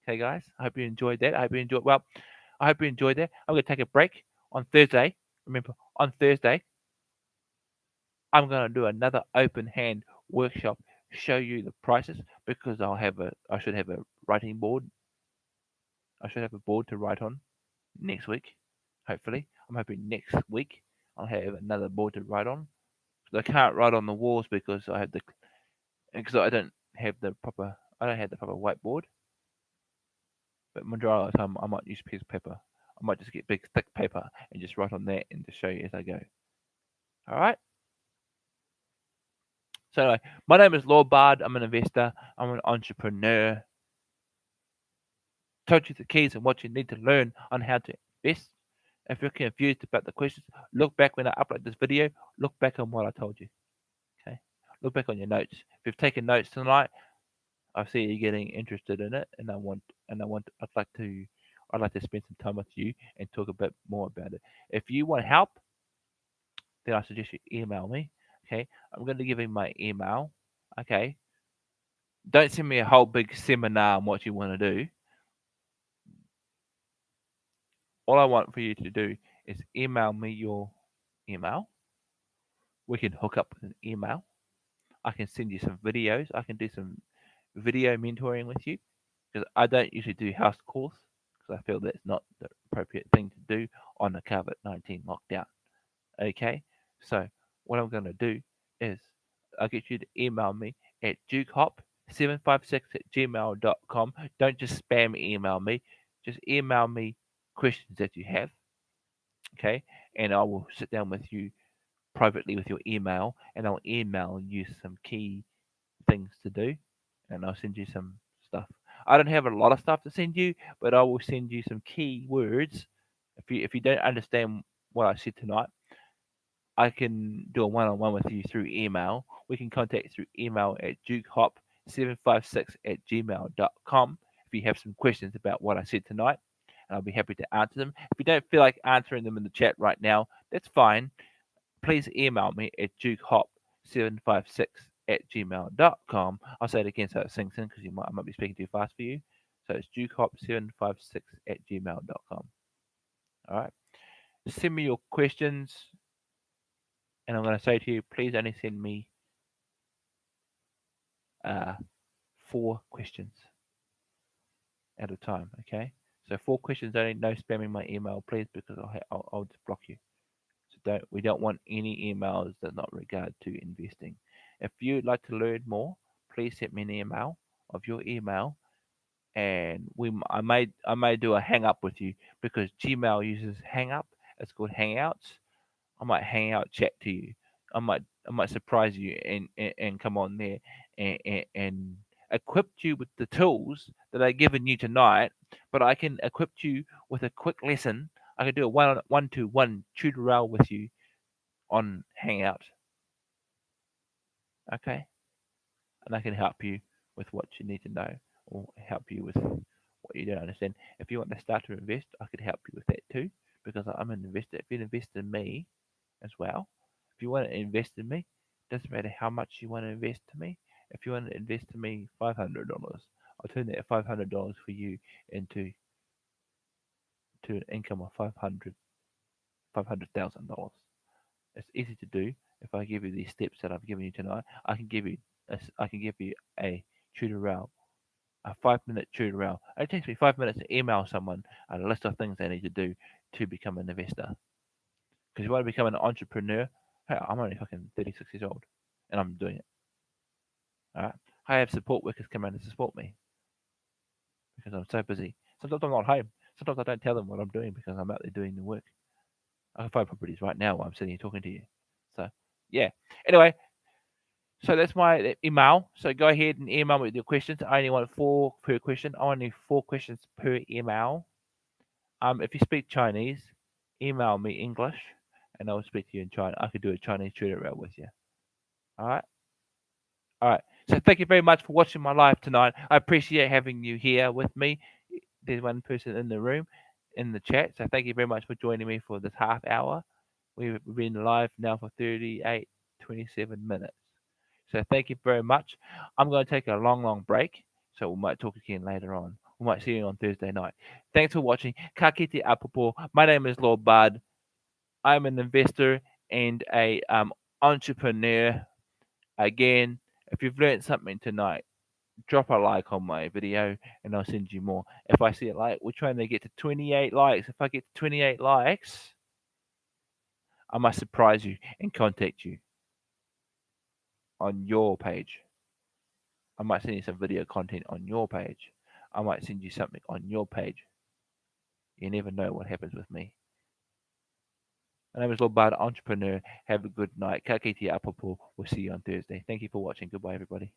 Okay, guys. I hope you enjoyed that. I hope you enjoyed that. I'm going to take a break on Thursday. Remember, on Thursday, I'm going to do another open hand workshop. Show you the prices because I should have a writing board. I should have a board to write on next week. Hopefully, I'm hoping next week I'll have another board to write on. I can't write on the walls because I don't have the proper whiteboard. But majority of the time, I might use a piece of paper. I might just get big thick paper and just write on that and just show you as I go. All right. So anyway, my name is Lord Bard. I'm an investor. I'm an entrepreneur. Told you the keys and what you need to learn on how to invest. If you're confused about the questions, look back when I upload this video. Look back on what I told you. Okay. Look back on your notes. If you've taken notes tonight, I see you getting interested in it, and I'd like to spend some time with you and talk a bit more about it. If you want help, then I suggest you email me. Okay, I'm going to give you my email. Okay, don't send me a whole big seminar on what you want to do. All I want for you to do is email me your email. We can hook up with an email. I can send you some videos. I can do some video mentoring with you because I don't usually do house calls because I feel that's not the appropriate thing to do on the COVID-19 lockdown. Okay, so what I'm going to do is I'll get you to email me at dukehop756@gmail.com. Don't just spam email me, just email me questions that you have. Okay, and I will sit down with you privately with your email and I'll email you some key things to do and I'll send you some stuff. I don't have a lot of stuff to send you, but I will send you some key words. If you don't understand what I said tonight, I can do a one-on-one with you through email. We can contact through email at dukehop756@gmail.com if you have some questions about what I said tonight, and I'll be happy to answer them. If you don't feel like answering them in the chat right now, that's fine. Please email me at dukehop756@gmail.com. I'll say it again so it sinks in because I might be speaking too fast for you. So it's dukehop756@gmail.com. All right. Send me your questions, and I'm going to say to you, please only send me 4 questions at a time. Okay. So 4 questions only. No spamming my email, please, because I'll just block you. So we don't want any emails that not regard to investing. If you'd like to learn more, please send me an email of your email, and I may do a hang up with you because Gmail uses hang up. It's called Hangouts. I might hang out chat to you. I might surprise you and come on there and equip you with the tools that I've given you tonight. But I can equip you with a quick lesson. I can do a one-to-one tutorial with you on Hangout. Okay, and I can help you with what you need to know or help you with what you don't understand. If you want to start to invest, I could help you with that too because I'm an investor. If you invest in me as well, if you want to invest in me, doesn't matter how much you want to invest to me. If you want to invest to me $500, I'll turn that $500 for you into an income of $500,000. It's easy to do. If I give you these steps that I've given you tonight, I can give you a tutorial, a 5-minute tutorial. It takes me 5 minutes to email someone a list of things they need to do to become an investor. Because you want to become an entrepreneur, hey, I'm only fucking 36 years old, and I'm doing it. All right. I have support workers come in and support me because I'm so busy. Sometimes I'm not home. Sometimes I don't tell them what I'm doing because I'm out there doing the work. I can find properties right now while I'm sitting here talking to you. So, yeah. Anyway, so that's my email. So go ahead and email me with your questions. I only want 4 per question. I only 4 questions per email. If you speak Chinese, email me English, and I'll speak to you in China. I could do a Chinese tutorial with you. All right. All right. So thank you very much for watching my live tonight. I appreciate having you here with me. There's one person in the room, in the chat. So thank you very much for joining me for this half hour. We've been live now for 27 minutes. So thank you very much. I'm going to take a long break. So we might talk again later on. We might see you on Thursday night. Thanks for watching. Ka kite apopo. My name is Lord Bard. I'm an investor and a entrepreneur. Again, if you've learned something tonight, drop a like on my video and I'll send you more. If I see a like, we're trying to get to 28 likes. If I get to 28 likes, I must surprise you and contact you on your page. I might send you some video content on your page. I might send you something on your page. You never know what happens with me. My name is Lord Bard, entrepreneur. Have a good night. Ka kite apopo. We'll see you on Thursday. Thank you for watching. Goodbye, everybody.